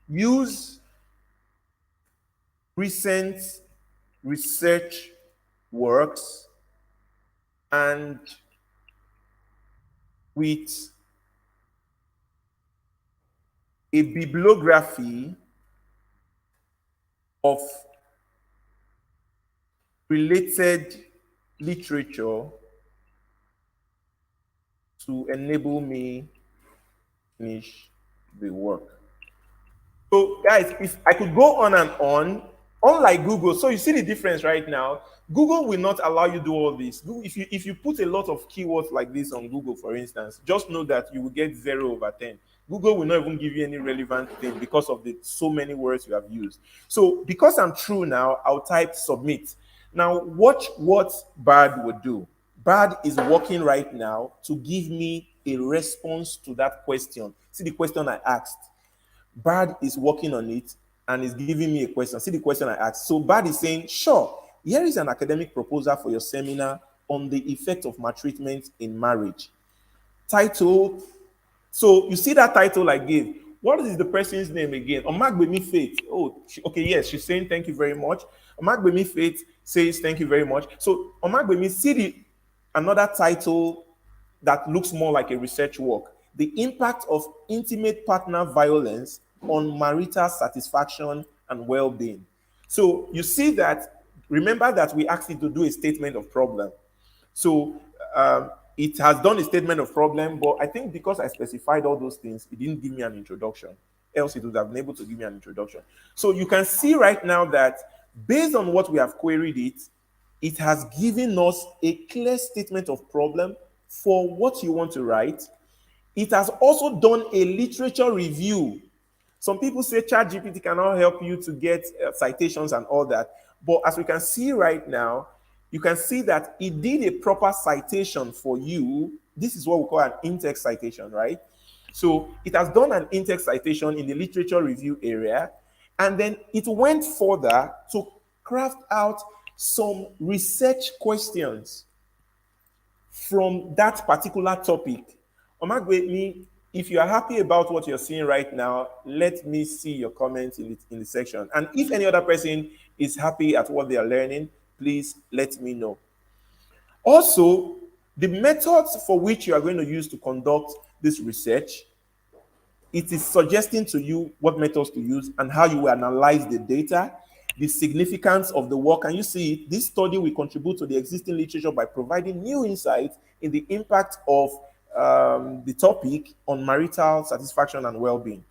use recent research works and with a bibliography of related literature to enable me finish the work. So guys, if I could go on and on, Unlike Google, so you see the difference right now. Google will not allow you to do all this. If you put a lot of keywords like this on Google, for instance, just know that you will get 0/10. Google will not even give you any relevant thing because of the so many words you have used. So because I'm true now, I'll type submit. Now watch what Bard would do. Bard is working right now to give me a response to that question. See the question I asked. Bard is working on it and is giving me a question. See the question I asked. So Bard is saying, sure, here is an academic proposal for your seminar on the effect of maltreatment in marriage. Title. So you see that title I gave. What is the person's name again? Omagbemi Faith. Oh, okay, yes, she's saying thank you very much. Omagbemi Faith says thank you very much. So Omagbemi, see another title that looks more like a research work. The impact of intimate partner violence on marital satisfaction and well-being. So you see that, remember that we asked it to do a statement of problem. So it has done a statement of problem, but I think because I specified all those things, it didn't give me an introduction. Else it would have been able to give me an introduction. So you can see right now that based on what we have queried it, it has given us a clear statement of problem for what you want to write. It has also done a literature review. Some people say ChatGPT cannot help you to get citations and all that. But as we can see right now, you can see that it did a proper citation for you. This is what we call an in-text citation, right? So it has done an in-text citation in the literature review area, and then it went further to craft out some research questions from that particular topic. Omagbemi, if you are happy about what you're seeing right now, let me see your comments in the section. And if any other person is happy at what they are learning, please let me know. Also, the methods for which you are going to use to conduct this research, it is suggesting to you what methods to use and how you will analyze the data, the significance of the work. And you see, this study will contribute to the existing literature by providing new insights in the impact of the topic on marital satisfaction and well-being.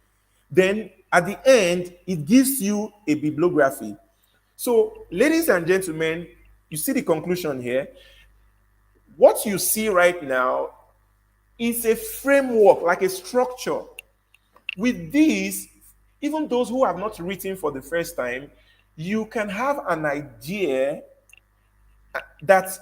Then at the end, it gives you a bibliography. So, ladies and gentlemen, you see the conclusion here. What you see right now is a framework, like a structure. With this, even those who have not written for the first time, you can have an idea that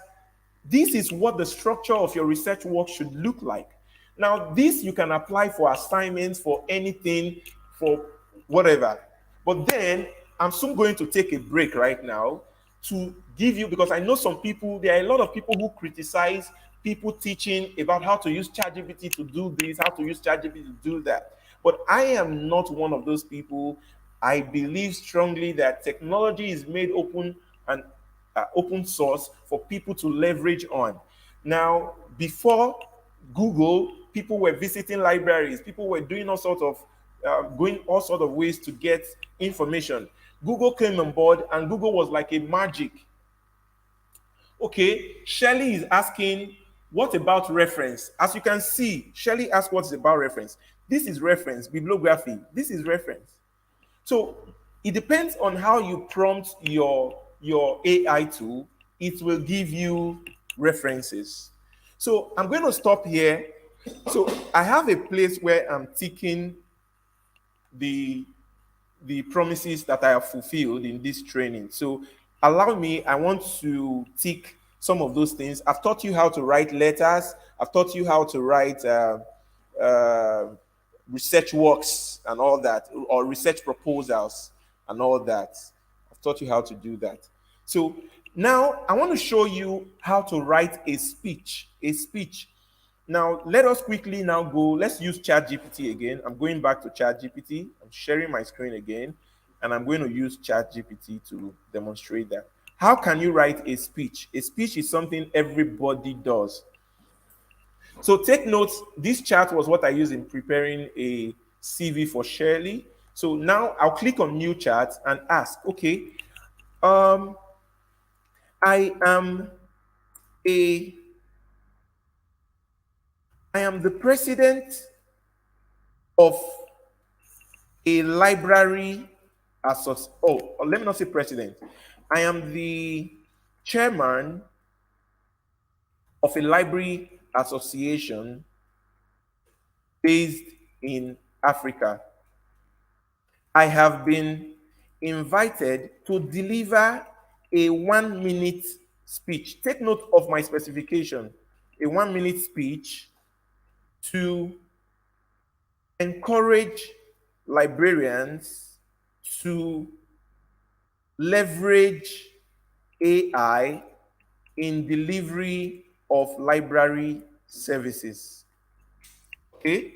this is what the structure of your research work should look like. Now, this you can apply for assignments, for anything, for whatever. But then, I'm soon going to take a break right now to give you, because I know some people, there are a lot of people who criticize people teaching about how to use ChatGPT to do this, how to use ChatGPT to do that. But I am not one of those people. I believe strongly that technology is made open and open source for people to leverage on. Now, before Google, people were visiting libraries, people were doing all sorts of going all sorts of ways to get information. Google came on board, and Google was like a magic. Okay, Shelley is asking, what about reference? As you can see, Shelley asked what's about reference. This is reference, bibliography. This is reference. So it depends on how you prompt your AI tool. It will give you references. So I'm going to stop here. So I have a place where I'm ticking the promises that I have fulfilled in this training. So allow me, I want to tick some of those things. I've taught you how to write letters. I've taught you how to write research works and all that, or research proposals and all that. I've taught you how to do that. So now I want to show you how to write a speech. A speech. Now let us quickly now go. Let's use ChatGPT again. I'm going back to ChatGPT. I'm sharing my screen again, and I'm going to use ChatGPT to demonstrate that. How can you write a speech? A speech is something everybody does. So take notes. This chart was what I used in preparing a CV for Shirley. So now I'll click on new chart and ask, okay, I am the president of a library let me not say president. I am the chairman of a library association based in Africa. I have been invited to deliver a 1 minute speech. Take note of my specification. A 1 minute speech to encourage librarians to leverage AI in delivery of library services. Okay?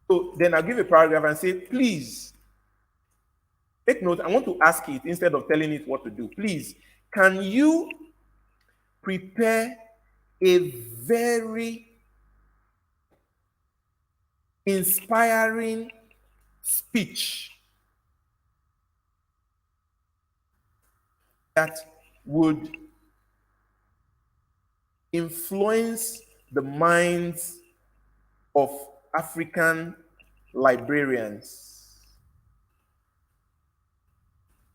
So then I'll give a paragraph and say, please, take note. I want to ask it instead of telling it what to do. Please, can you prepare a very inspiring speech that would influence the minds of African librarians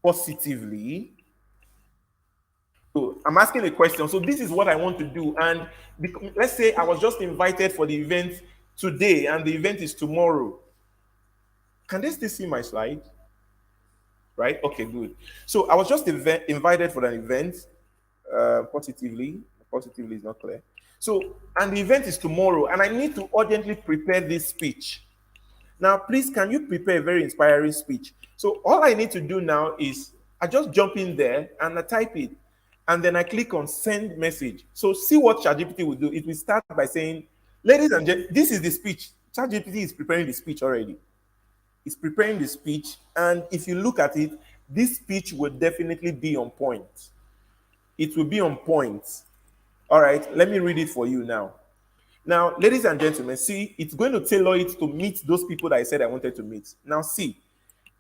positively? So I'm asking a question. So this is what I want to do. And let's say I was just invited for the event today and the event is tomorrow. Can they still see my slide? Right? Okay, good. So I was just invited for an event positively. Positively is not clear. So, and the event is tomorrow, and I need to urgently prepare this speech. Now, please, can you prepare a very inspiring speech? So all I need to do now is I just jump in there and I type it, and then I click on send message. So see what ChatGPT will do. It will start by saying, ladies and gentlemen, this is the speech. ChatGPT is preparing the speech already. It's preparing the speech, and if you look at it, this speech will definitely be on point. It will be on point. All right, let me read it for you now. Now, ladies and gentlemen, see, it's going to tailor it to meet those people that I said I wanted to meet. Now, see,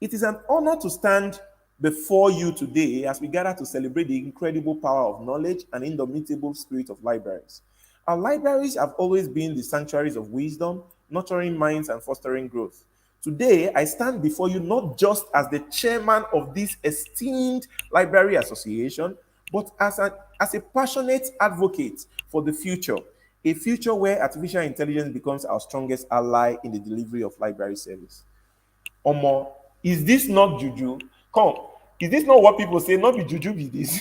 it is an honor to stand before you today as we gather to celebrate the incredible power of knowledge and indomitable spirit of libraries. Our libraries have always been the sanctuaries of wisdom, nurturing minds and fostering growth. Today, I stand before you not just as the chairman of this esteemed library association, but as a passionate advocate for the future, a future where artificial intelligence becomes our strongest ally in the delivery of library service. Omo, is this not juju? Come, is this not what people say? Not be juju, be this.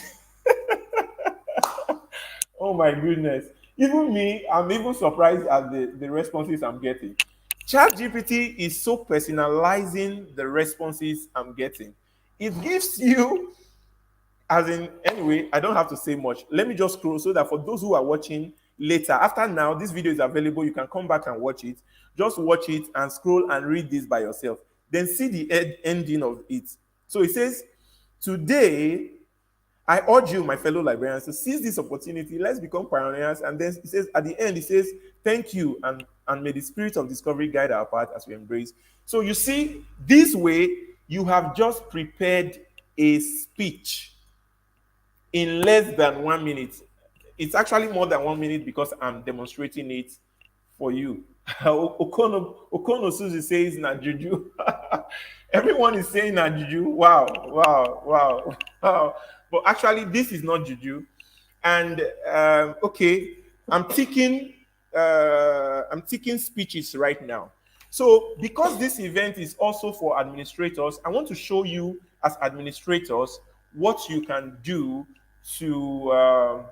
Oh my goodness. Even me, I'm even surprised at the responses I'm getting. ChatGPT is so personalizing the responses I'm getting. It gives you, as in, anyway, I don't have to say much. Let me just scroll so that for those who are watching later, after now, this video is available. You can come back and watch it. Just watch it and scroll and read this by yourself. Then see the ending of it. So it says, today, I urge you, my fellow librarians, to seize this opportunity. Let's become pioneers. And then it says, at the end, it says, thank you, and may the spirit of discovery guide our path as we embrace. So you see, this way, you have just prepared a speech in less than 1 minute. It's actually more than 1 minute because I'm demonstrating it for you. Okono Suzy says na juju. Everyone is saying na juju. Wow, wow, wow, wow. But actually, this is not juju. And okay, I'm taking speeches right now. So because this event is also for administrators, I want to show you as administrators what you can do to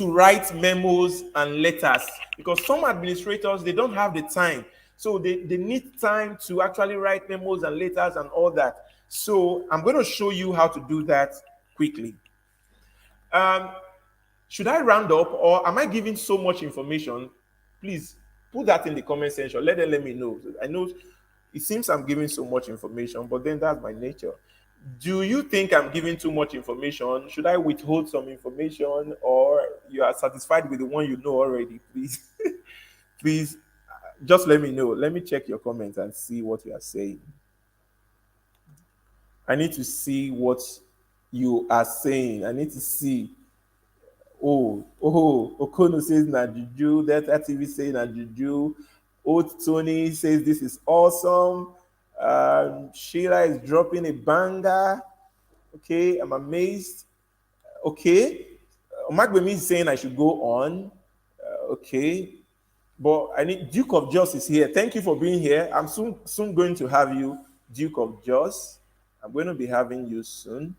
write memos and letters, because some administrators, they don't have the time, so they need time to actually write memos and letters and all that. So I'm going to show you how to do that quickly. Should I round up, or am I giving so much information? Please put that in the comment section. Let me know. I know it seems I'm giving so much information, but then that's my nature. Do you think I'm giving too much information? Should I withhold some information, or you are satisfied with the one you know already? Please, please, just let me know. Let me check your comments and see what you are saying. I need to see what you are saying. I need to see. Oh, Okono says na juju. Delta TV says na juju. Old Tony says this is awesome. Sheila is dropping a banger. Okay, I'm amazed. Okay, Omagbemi is saying I should go on. Okay, but I need Duke of Joss is here. Thank you for being here. I'm soon going to have you, Duke of Joss. I'm going to be having you soon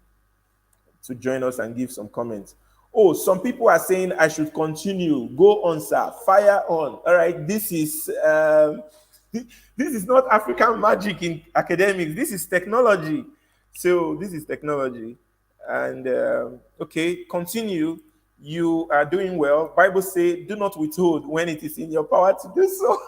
to join us and give some comments. Oh, some people are saying I should continue. Go on, sir. Fire on. All right. This is not African magic in academics. This is technology. So this is technology. And okay, continue. You are doing well. Bible say, do not withhold when it is in your power to do so.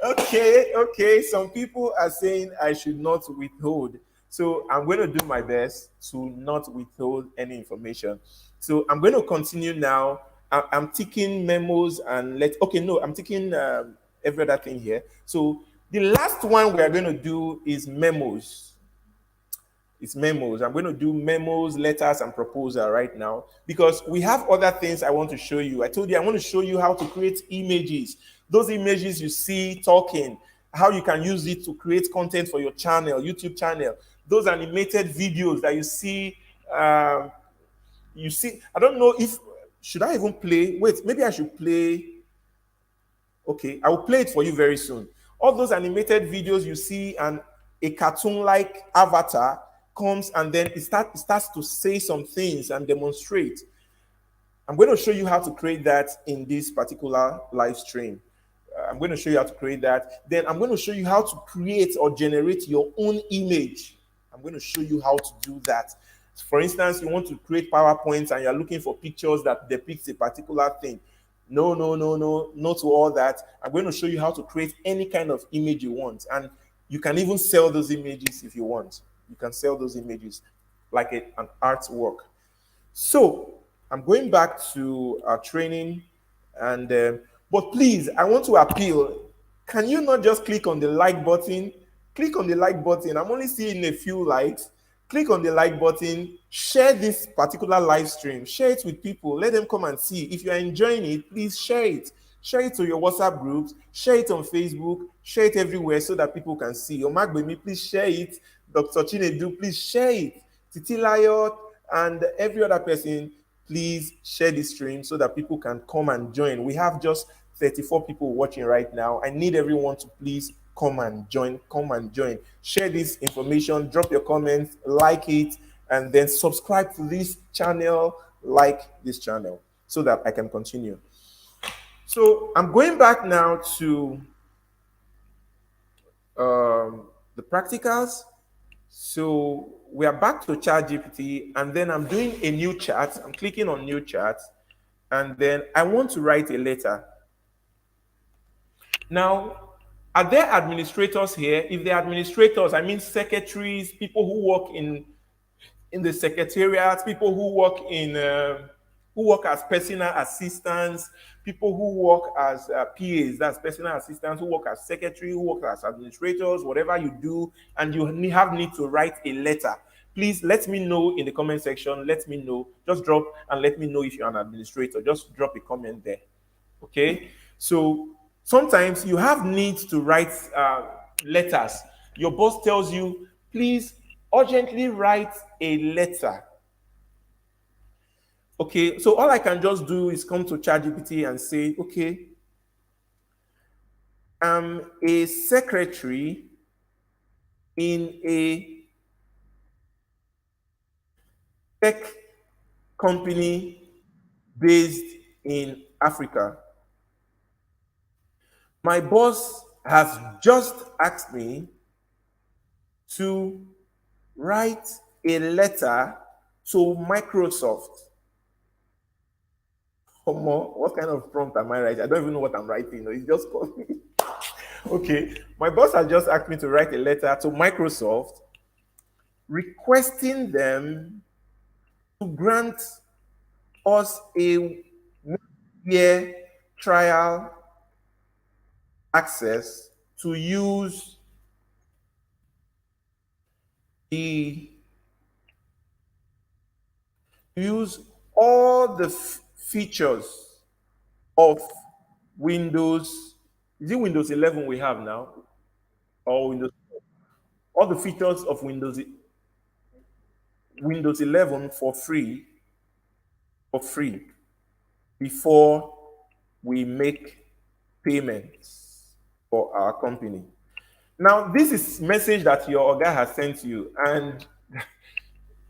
Okay. Some people are saying I should not withhold. So I'm going to do my best to not withhold any information. So I'm going to continue now. I'm taking memos and okay, no, I'm taking every other thing here. So the last one we are going to do is memos. It's memos. I'm going to do memos, letters, and proposal right now because we have other things I want to show you. I told you I want to show you how to create images. Those images you see talking, how you can use it to create content for your channel, YouTube channel. Those animated videos that you see. I don't know if should I even play. Wait, maybe I should play. Okay, I will play it for you very soon. All those animated videos you see and a cartoon-like avatar comes and then it starts to say some things and demonstrate. I'm going to show you how to create that in this particular live stream. I'm going to show you how to create that. Then I'm going to show you how to create or generate your own image. I'm going to show you how to do that. For instance, you want to create PowerPoints and you're looking for pictures that depicts a particular thing. No, no to all that. I'm going to show you how to create any kind of image you want. And you can even sell those images if you want. You can sell those images like an artwork. So I'm going back to our training, and but please, I want to appeal. Can you not just click on the like button? Click on the like button. I'm only seeing a few likes. Click on the like button. Share this particular live stream. Share it with people. Let them come and see. If you are enjoying it, please share it. Share it to your WhatsApp groups. Share it on Facebook. Share it everywhere so that people can see. Omagbemi, please share it. Dr. Chinedu, please share it. Titi Layot and every other person, please share this stream so that people can come and join. We have just 34 people watching right now. I need everyone to please come and join. Share this information, drop your comments, like it, and then subscribe to this channel, like this channel, so that I can continue. So I'm going back now to the practicals. So we are back to ChatGPT, and then I'm doing a new chat. I'm clicking on new chat, and then I want to write a letter. Now, are there administrators here? If they're administrators, I mean secretaries, people who work in the secretariat, people who work as personal assistants, people who work as PAs, that's personal assistants, who work as secretary, who work as administrators, whatever you do, and you need to write a letter. Please let me know in the comment section. Let me know. Just drop and let me know if you're an administrator. Just drop a comment there. Okay? So sometimes you have needs to write letters. Your boss tells you, please urgently write a letter. Okay, so all I can just do is come to ChatGPT and say, okay, I'm a secretary in a tech company based in Africa. My boss has just asked me to write a letter to Microsoft. What kind of prompt am I writing? I don't even know what I'm writing. It's just called me. Okay, my boss has just asked me to write a letter to Microsoft requesting them to grant us a 1-year trial access to use all the features of Windows. Is it Windows 11 we have now? or Windows, all the features of Windows 11 for free before we make payments for our company. Now, this is message that your Oga has sent you, and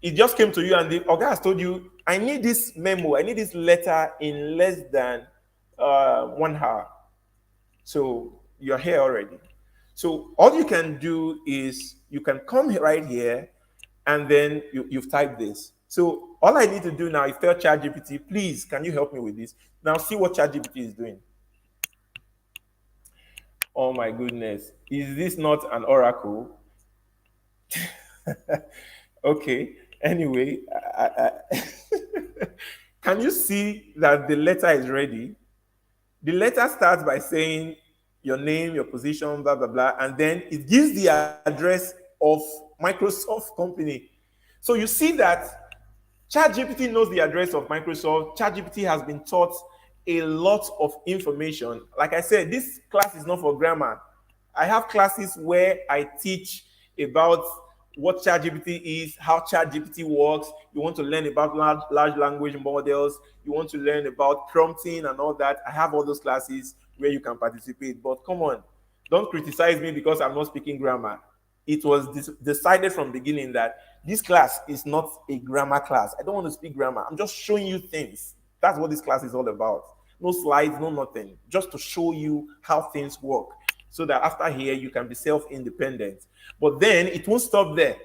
it just came to you, and the Oga has told you, I need this memo, I need this letter in less than 1 hour. So you're here already. So all you can do is you can come right here, and then you've typed this. So all I need to do now is tell ChatGPT, please, can you help me with this? Now see what ChatGPT is doing. Oh my goodness. Is this not an oracle? Okay. Anyway, can you see that the letter is ready? The letter starts by saying your name, your position, blah, blah, blah, and then it gives the address of Microsoft company. So you see that ChatGPT knows the address of Microsoft. ChatGPT has been taught a lot of information. Like I said, this class is not for grammar. I have classes where I teach about what ChatGPT is, how ChatGPT works. You want to learn about large language models. You want to learn about prompting and all that. I have all those classes where you can participate. But come on, don't criticize me because I'm not speaking grammar. It was decided from the beginning that this class is not a grammar class. I don't want to speak grammar. I'm just showing you things. That's what this class is all about. No slides, no nothing. Just to show you how things work, so that after here you can be self-independent. But then it won't stop there.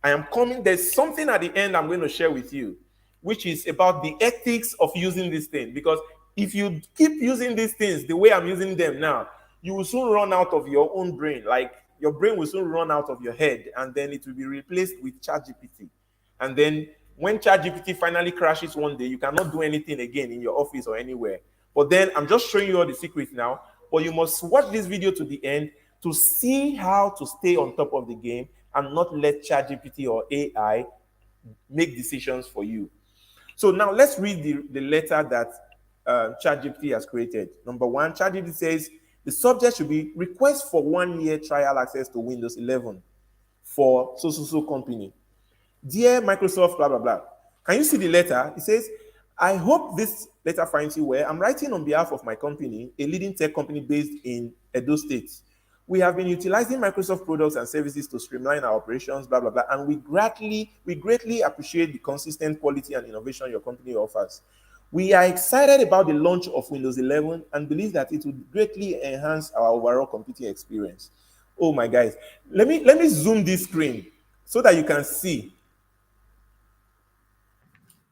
I am coming. There's something at the end I'm going to share with you, which is about the ethics of using this thing. Because if you keep using these things the way I'm using them now, you will soon run out of your own brain. Like your brain will soon run out of your head, and then it will be replaced with ChatGPT. And then when ChatGPT finally crashes one day, you cannot do anything again in your office or anywhere. But then I'm just showing you all the secrets now. But you must watch this video to the end to see how to stay on top of the game and not let ChatGPT or AI make decisions for you. So now let's read the letter that ChatGPT has created. Number one, ChatGPT says the subject should be request for 1 year trial access to Windows 11 for so company. Dear Microsoft, blah, blah, blah. Can you see the letter? It says, I hope this letter finds you well. I'm writing on behalf of my company, a leading tech company based in Edo State. We have been utilizing Microsoft products and services to streamline our operations, blah, blah, blah. And we greatly appreciate the consistent quality and innovation your company offers. We are excited about the launch of Windows 11 and believe that it will greatly enhance our overall computing experience. Oh my guys, let me zoom this screen so that you can see.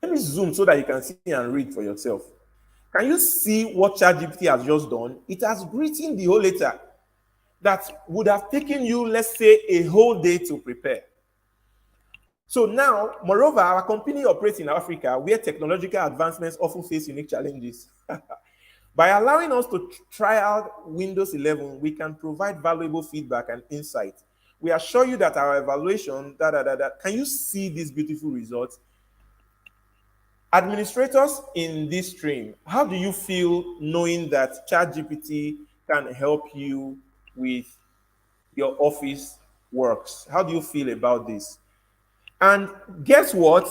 Let me zoom so that you can see and read for yourself. Can you see what ChatGPT has just done? It has written the whole letter that would have taken you, let's say, a whole day to prepare. So now, moreover, our company operates in Africa where technological advancements often face unique challenges. By allowing us to try out Windows 11, we can provide valuable feedback and insight. We assure you that our evaluation, can you see these beautiful results? Administrators in this stream, how do you feel knowing that ChatGPT can help you with your office works? How do you feel about this? And guess what?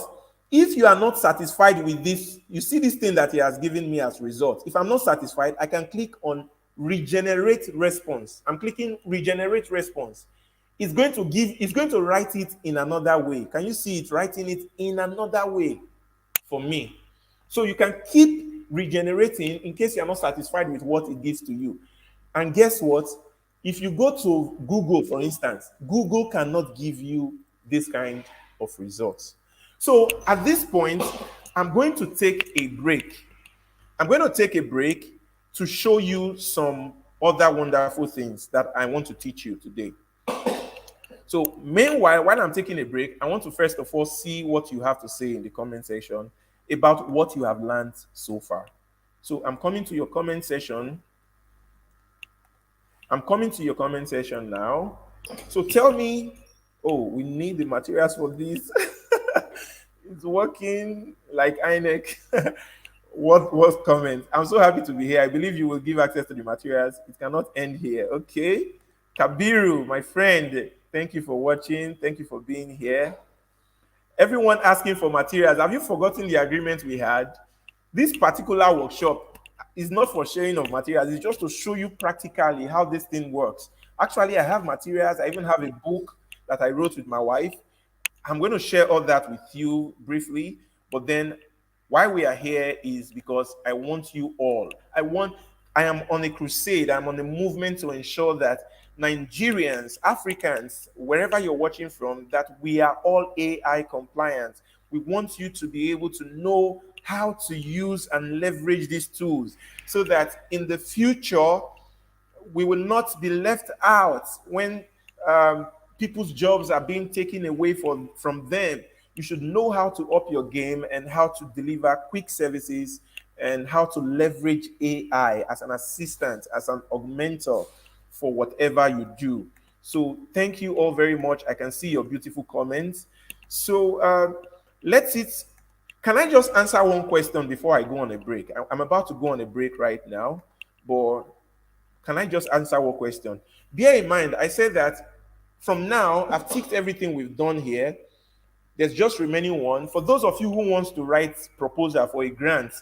If you are not satisfied with this, you see this thing that he has given me as result. If I'm not satisfied, I can click on regenerate response. I'm clicking regenerate response. It's going to write it in another way. Can you see it writing it in another way for me? So you can keep regenerating in case you're not satisfied with what it gives to you. And guess what? If you go to Google, for instance, Google cannot give you this kind of results. So at this point, I'm going to take a break. I'm going to take a break to show you some other wonderful things that I want to teach you today. So meanwhile, while I'm taking a break, I want to first of all see what you have to say in the comment section about what you have learned so far. So I'm coming to your comment section. I'm coming to your comment section now. So tell me, oh, we need the materials for this. It's working like INEC. What was comment? I'm so happy to be here. I believe you will give access to the materials. It cannot end here. Okay. Kabiru, my friend, thank you for watching. Thank you for being here. Everyone asking for materials. Have you forgotten the agreement we had? This particular workshop is not for sharing of materials, it's just to show you practically how this thing works. Actually, I have materials. I even have a book that I wrote with my wife. I'm going to share all that with you briefly, but then why we are here is because I want you all. I am on a crusade. I'm on a movement to ensure that Nigerians, Africans, wherever you're watching from, that we are all AI compliant. We want you to be able to know how to use and leverage these tools so that in the future we will not be left out when um, people's jobs are being taken away from them. You should know how to up your game and how to deliver quick services and how to leverage AI as an assistant, as an augmenter for whatever you do. So thank you all very much. I can see your beautiful comments. So let's it. Can I just answer one question before I go on a break? I'm about to go on a break right now, but can I just answer one question? Bear in mind, I said that from now, I've ticked everything we've done here. There's just remaining one. For those of you who wants to write proposal for a grant,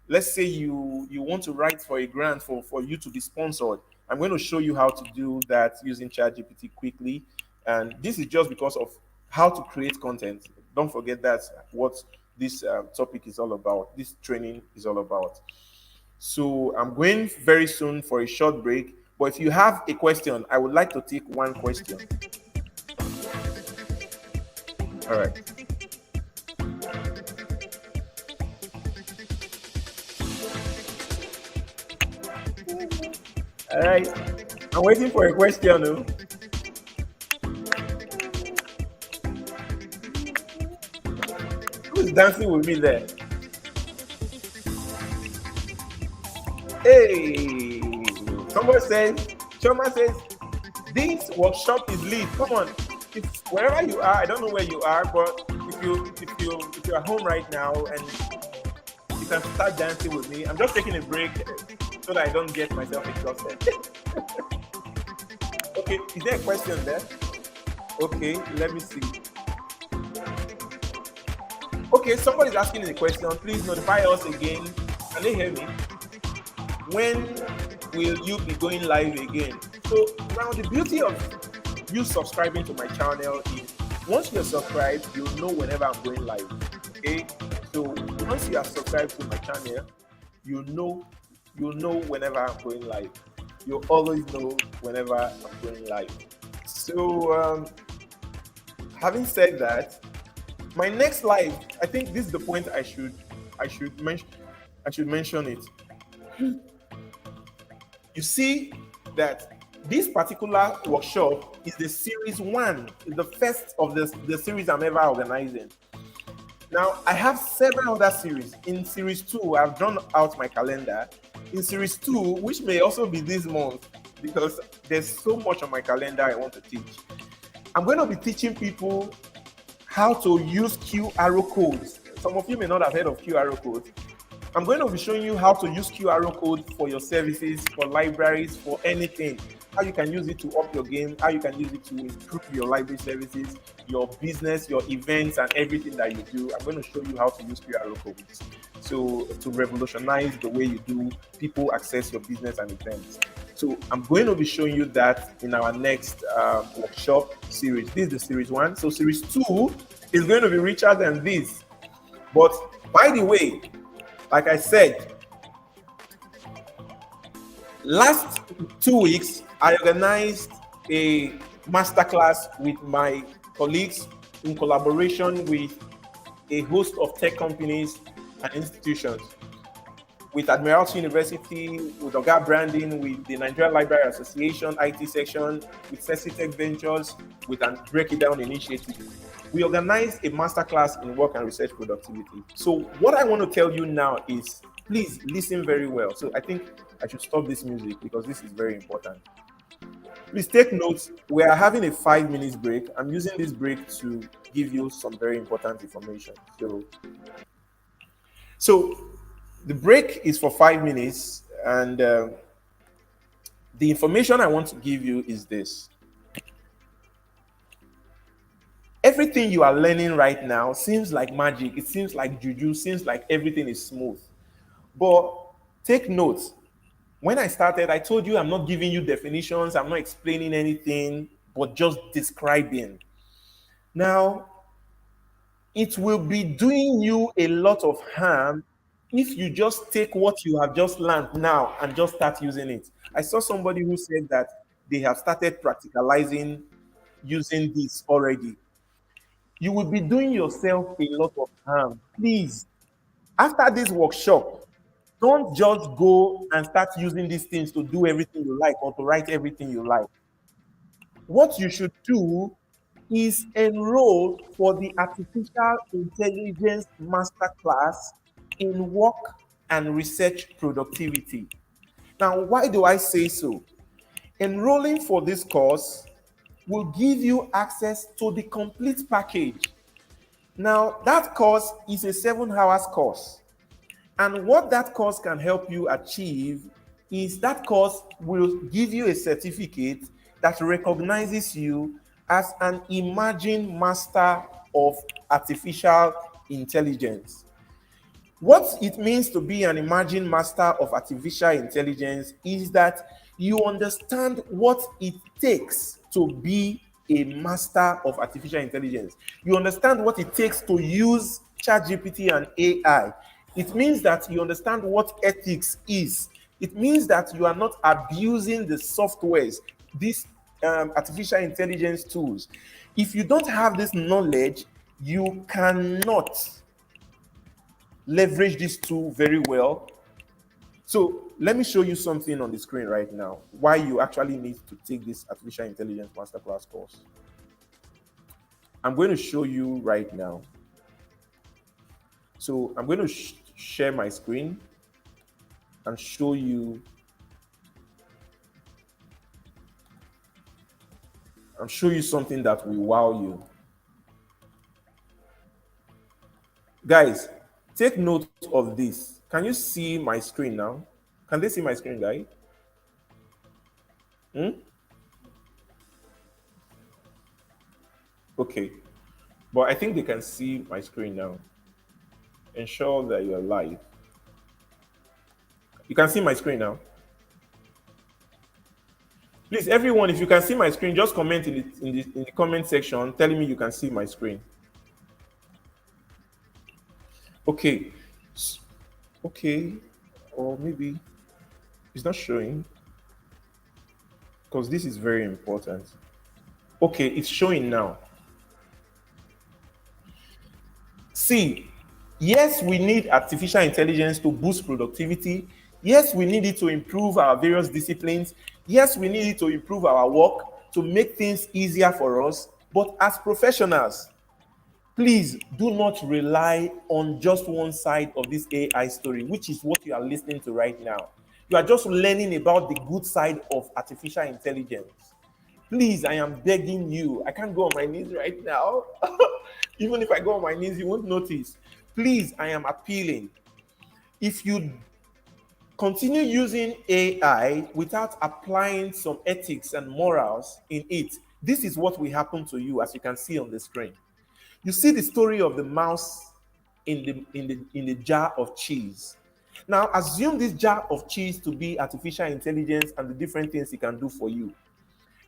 let's say you want to write for a grant for you to be sponsored. I'm going to show you how to do that using ChatGPT quickly. And this is just because of how to create content. Don't forget that's what this topic is all about. This training is all about. So I'm going very soon for a short break. But if you have a question, I would like to take one question. All right. All right. I'm waiting for a question. Oh. Who's dancing with me there? Hey, someone says, Choma says, this workshop is lit. Come on, if wherever you are, I don't know where you are, but if you're at home right now and you can start dancing with me. I'm just taking a break so that I don't get myself exhausted. Okay, is there a question there? Okay, let me see. Okay, somebody's asking a question. Please notify us again. Can they hear me? When will you be going live again? So now the beauty of you subscribing to my channel is once you're subscribed, you'll know whenever I'm going live. Okay. So once you are subscribed to my channel, you'll know whenever I'm going live. You'll always know whenever I'm going live. So having said that, my next live, I think this is the point I should mention it. You see that this particular workshop is the series one, the first of the series I'm ever organizing. Now, I have several other series. In series two, I've drawn out my calendar. In series two, which may also be this month, because there's so much on my calendar I want to teach. I'm going to be teaching people how to use QR codes. Some of you may not have heard of QR codes. I'm going to be showing you how to use QR code for your services, for libraries, for anything. How you can use it to up your game, how you can use it to improve your library services, your business, your events, and everything that you do. I'm going to show you how to use QR codes to revolutionize the way you do people access your business and events. So I'm going to be showing you that in our next workshop series. This is the series one. So series two is going to be richer than this. But by the way, like I said, last 2 weeks, I organized a masterclass with my colleagues in collaboration with a host of tech companies and institutions, with Admiralty University, with Oga Branding, with the Nigeria Library Association, IT section, with Ceci Tech Ventures, with a Break It Down initiative. We organized a masterclass in work and research productivity. So what I want to tell you now is, please listen very well. So I think I should stop this music because this is very important. Please take notes. We are having a 5 minutes break. I'm using this break to give you some very important information. So the break is for 5 minutes, and The information I want to give you is this. Everything you are learning right now seems like magic. It seems like juju, seems like everything is smooth. But take note, when I started, I told you I'm not giving you definitions, I'm not explaining anything, but just describing. Now, it will be doing you a lot of harm if you just take what you have just learned now and just start using it. I saw somebody who said that they have started practicalizing using this already. You will be doing yourself a lot of harm. Please, after this workshop, don't just go and start using these things to do everything you like or to write everything you like. What you should do is enroll for the Artificial Intelligence Masterclass in Work and Research Productivity. Now, why do I say so? Enrolling for this course will give you access to the complete package. Now, that course is a 7 hours course. And what that course can help you achieve is that course will give you a certificate that recognizes you as an emerging master of artificial intelligence. What it means to be an emerging master of artificial intelligence is that you understand what it takes to be a master of artificial intelligence. You understand what it takes to use ChatGPT and AI. It means that you understand what ethics is. It means that you are not abusing the softwares, these artificial intelligence tools. If you don't have this knowledge, you cannot leverage this tool very well. So let me show you something on the screen right now, why you actually need to take this artificial intelligence masterclass course. I'm going to show you right now. So I'm going to share my screen and show you. I'll show you something that will wow you. Guys, take note of this. Can you see my screen now? Can they see my screen, guys? Okay. But I think they can see my screen now. Ensure that you are live. You can see my screen now. Please, everyone, if you can see my screen, just comment in the comment section telling me you can see my screen. Okay. Okay. Or maybe it's not showing because this is very important. Okay, it's showing now. See, yes, we need artificial intelligence to boost productivity. Yes, we need it to improve our various disciplines. Yes, we need it to improve our work, to make things easier for us. But as professionals, please do not rely on just one side of this AI story, which is what you are listening to right now. You are just learning about the good side of artificial intelligence. Please, I am begging you. I can't go on my knees right now. Even if I go on my knees, you won't notice. Please, I am appealing. If you continue using AI without applying some ethics and morals in it, this is what will happen to you, as you can see on the screen. You see the story of the mouse in the jar of cheese. Now, assume this jar of cheese to be artificial intelligence and the different things it can do for you.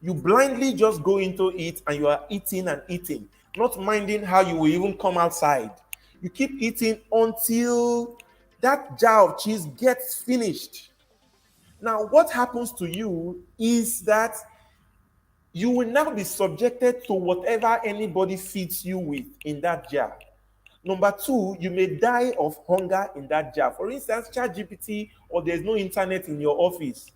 You blindly just go into it and you are eating and eating, not minding how you will even come outside. You keep eating until that jar of cheese gets finished. Now, what happens to you is that you will now be subjected to whatever anybody feeds you with in that jar. Number two, you may die of hunger in that jar. For instance, ChatGPT, or there's no internet in your office,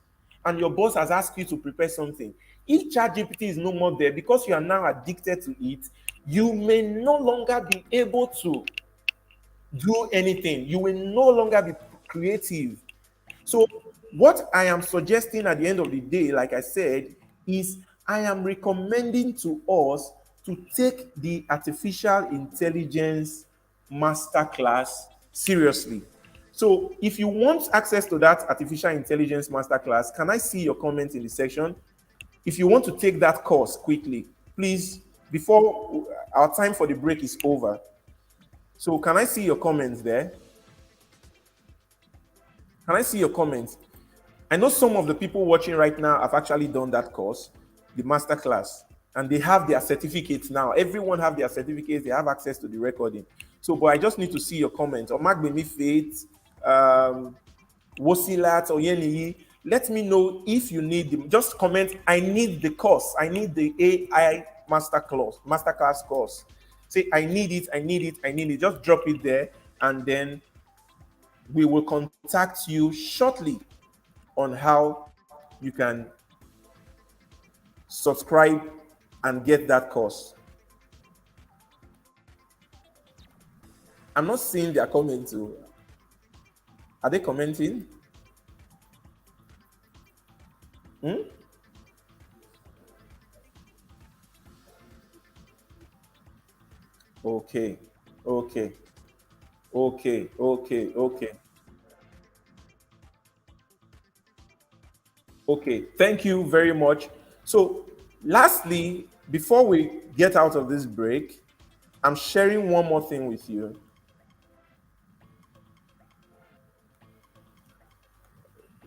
and your boss has asked you to prepare something. If ChatGPT is no more there, because you are now addicted to it, you may no longer be able to do anything. You will no longer be creative. So, what I am suggesting at the end of the day, like I said, is I am recommending to us to take the artificial intelligence masterclass seriously. So if you want access to that artificial intelligence masterclass, can I see your comment in the section? If you want to take that course quickly, please, before our time for the break is over. So can I see your comments there? Can I see your comments? I know some of the people watching right now have actually done that course, the master class, and they have their certificates now. Everyone have their certificates. They have access to the recording. So, but I just need to see your comments. Or Magbemi Faith, Wosilat, or Yeniyi. Let me know if you need them. Just comment, I need the course. I need the AI masterclass course. Say, I need it, I need it, I need it. Just drop it there, and then we will contact you shortly on how you can subscribe and get that course. I'm not seeing their comments. Are they commenting? Hmm? Okay, okay, okay. Okay, thank you very much. So, lastly, before we get out of this break, I'm sharing one more thing with you.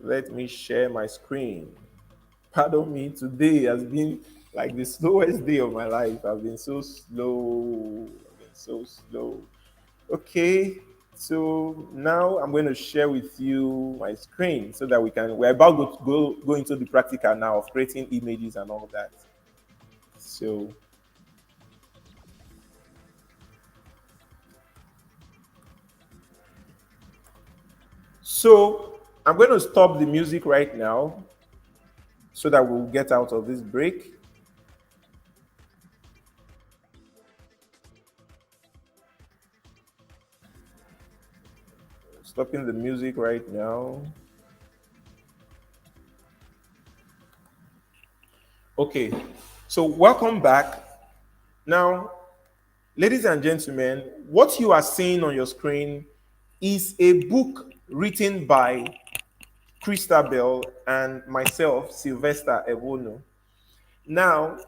Let me share my screen. Pardon me, today has been like the slowest day of my life. I've been so slow. I've been so slow. Okay, so now I'm going to share with you my screen so that we're about to go into the practical now of creating images and all that. So, so I'm going to stop the music right now so that we'll get out of this break. Stopping the music right now. Okay, so welcome back. Now, ladies and gentlemen, what you are seeing on your screen is a book written by Christabel and myself, sylvesterebhonu. Now,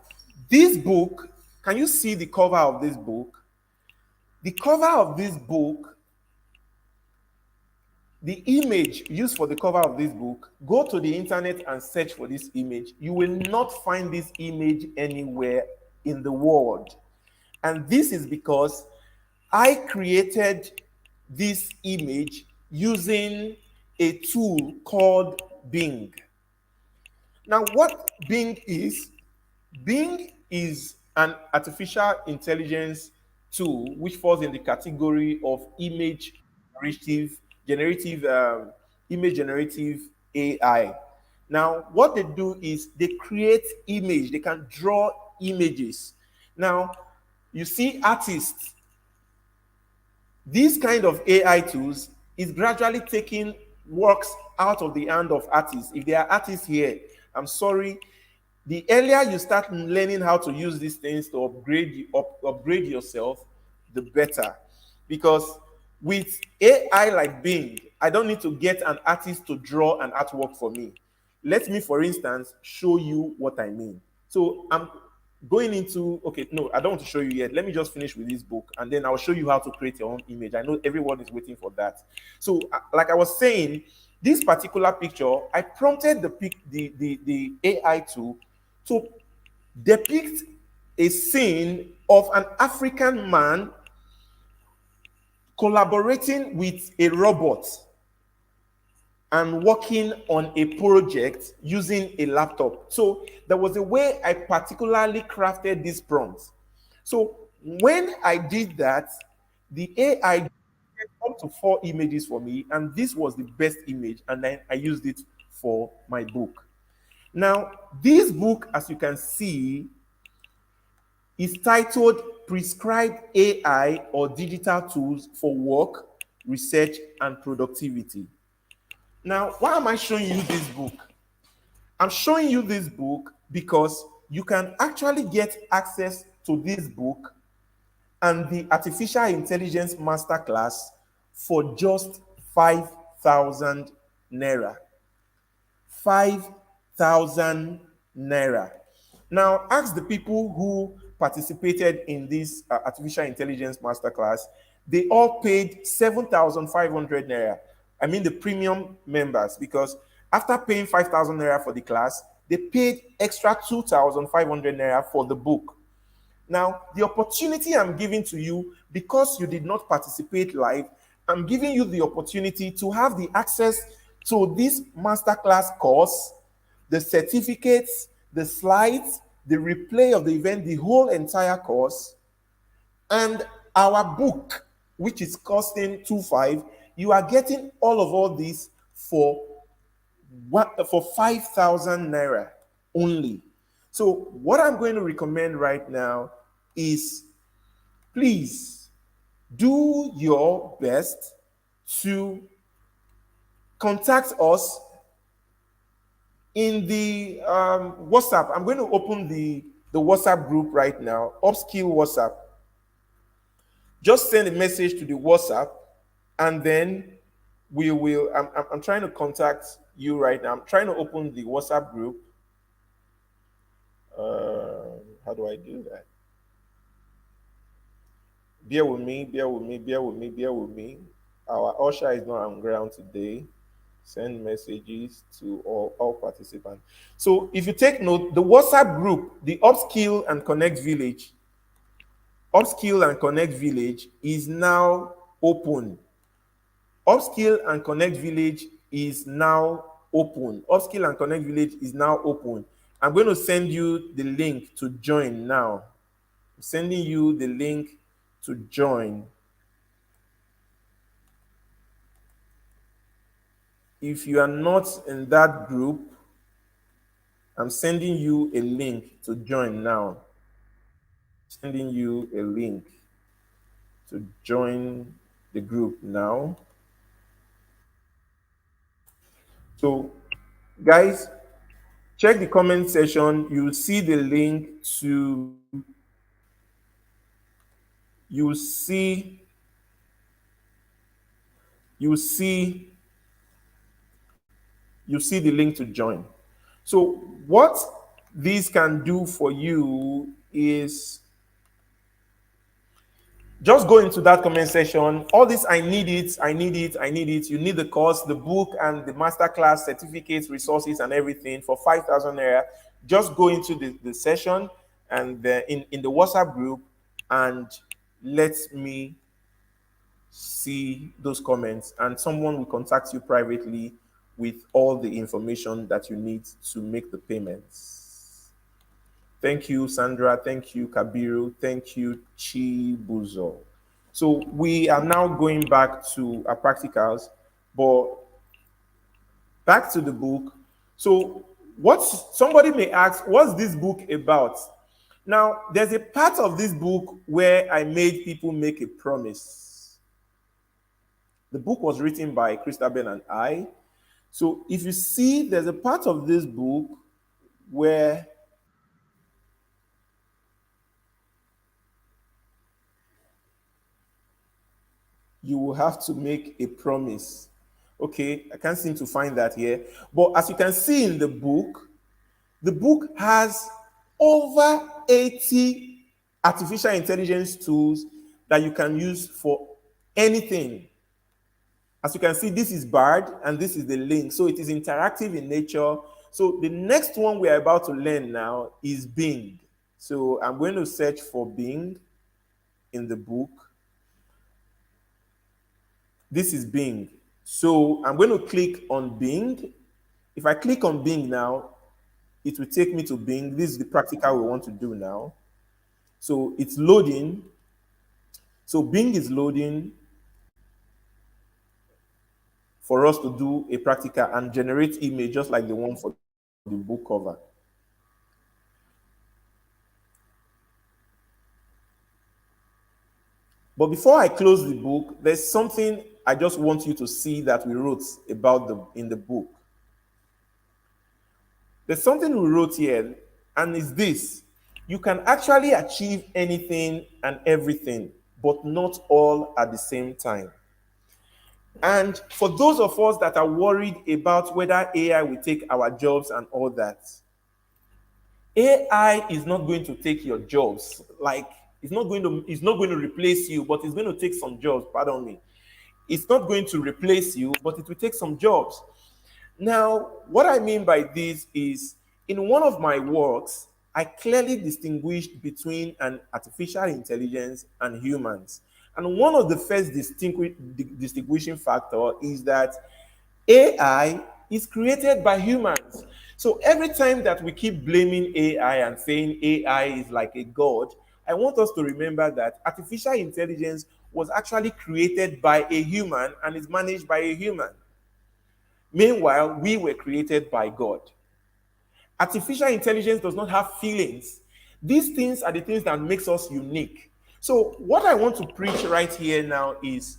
this book, can you see the cover of this book? The cover of this book, the image used for the cover of this book, go to the internet and search for this image. You will not find this image anywhere in the world. And this is because I created this image using a tool called Bing. Now, what Bing is an artificial intelligence tool which falls in the category of generative, image generative AI. Now, what they do is they create image. They can draw images. Now, you see artists, these kind of AI tools is gradually taking works out of the hand of artists. If there are artists here, I'm sorry. The earlier you start learning how to use these things to upgrade yourself, the better. Because with AI like Bing, I don't need to get an artist to draw an artwork for me. Let me, for instance, show you what I mean. So I'm going into, okay, no, I don't want to show you yet. Let me just finish with this book and then I'll show you how to create your own image. I know everyone is waiting for that. So, like I was saying, this particular picture, I prompted the AI to depict a scene of an African man collaborating with a robot and working on a project using a laptop. So there was a way I particularly crafted this prompt. So when I did that, the AI generated up to 4 images for me, and this was the best image, and then I used it for my book. Now, this book, as you can see, is titled Prescribed AI or Digital Tools for Work, Research, and Productivity. Now, why am I showing you this book? I'm showing you this book because you can actually get access to this book and the Artificial Intelligence Masterclass for just 5,000 naira. 5,000 naira. Now, ask the people who participated in this artificial intelligence masterclass. They all paid 7,500 naira. I mean, the premium members, because after paying 5,000 naira for the class, they paid extra 2,500 naira for the book. Now, the opportunity I'm giving to you, because you did not participate live, I'm giving you the opportunity to have the access to this masterclass course, the certificates, the slides, the replay of the event, the whole entire course, and our book, which is costing 2.5. You are getting all this for what, for 5,000 naira only. So what I'm going to recommend right now is, please do your best to contact us in the WhatsApp. I'm going to open the WhatsApp group right now, Upskill WhatsApp. Just send a message to the WhatsApp, and then we will. I'm trying to contact you right now. I'm trying to open the WhatsApp group. How do I do that? Bear with me, bear with me, bear with me, bear with me. Our usher is not on ground today. Send messages to all participants. So if you take note, the WhatsApp group, the Upskill and Connect Village, Upskill and Connect Village is now open. Upskill and Connect Village is now open. Upskill and Connect Village is now open. I'm going to send you the link to join now. I'm sending you the link to join. If you are not in that group, I'm sending you a link to join now. Sending you a link to join the group now. So, guys, check the comment section. You'll see the link to, you'll see the link to join. So what these can do for you is just go into that comment section. All this, I need it, I need it, I need it. You need the course, the book, and the masterclass certificates, resources, and everything for 5,000 naira. Just go into the session and in the WhatsApp group, and let me see those comments, and someone will contact you privately with all the information that you need to make the payments. Thank you, Sandra. Thank you, Kabiru. Thank you, Chibuzo. So we are now going back to our practicals, but back to the book. So somebody may ask, what's this book about? Now, there's a part of this book where I made people make a promise. The book was written by Christabel and I. So if you see, there's a part of this book where you will have to make a promise. Okay, I can't seem to find that here. But as you can see in the book has over 80 artificial intelligence tools that you can use for anything. As you can see, this is Bard and this is the link. So it is interactive in nature. So the next one we are about to learn now is Bing. So I'm going to search for Bing in the book. This is Bing. So I'm going to click on Bing. If I click on Bing now, it will take me to Bing. This is the practical we want to do now. So it's loading. So Bing is loading for us to do a practical and generate image just like the one for the book cover. But before I close the book, there's something I just want you to see that we wrote about in the book. There's something we wrote here, and it's this: you can actually achieve anything and everything, but not all at the same time. And for those of us that are worried about whether AI will take our jobs and all that, AI is not going to take your jobs. Like it's not going to replace you, but it's going to take some jobs. Pardon me. It's not going to replace you, but it will take some jobs. Now, what I mean by this is in one of my works, I clearly distinguished between an artificial intelligence and humans. And one of the first distinguishing factor is that AI is created by humans. So every time that we keep blaming AI and saying AI is like a god, I want us to remember that artificial intelligence was actually created by a human and is managed by a human. Meanwhile, we were created by God. Artificial intelligence does not have feelings. These things are the things that makes us unique. So what I want to preach right here now is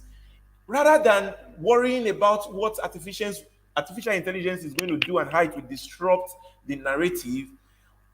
rather than worrying about what artificial intelligence is going to do and how it will disrupt the narrative,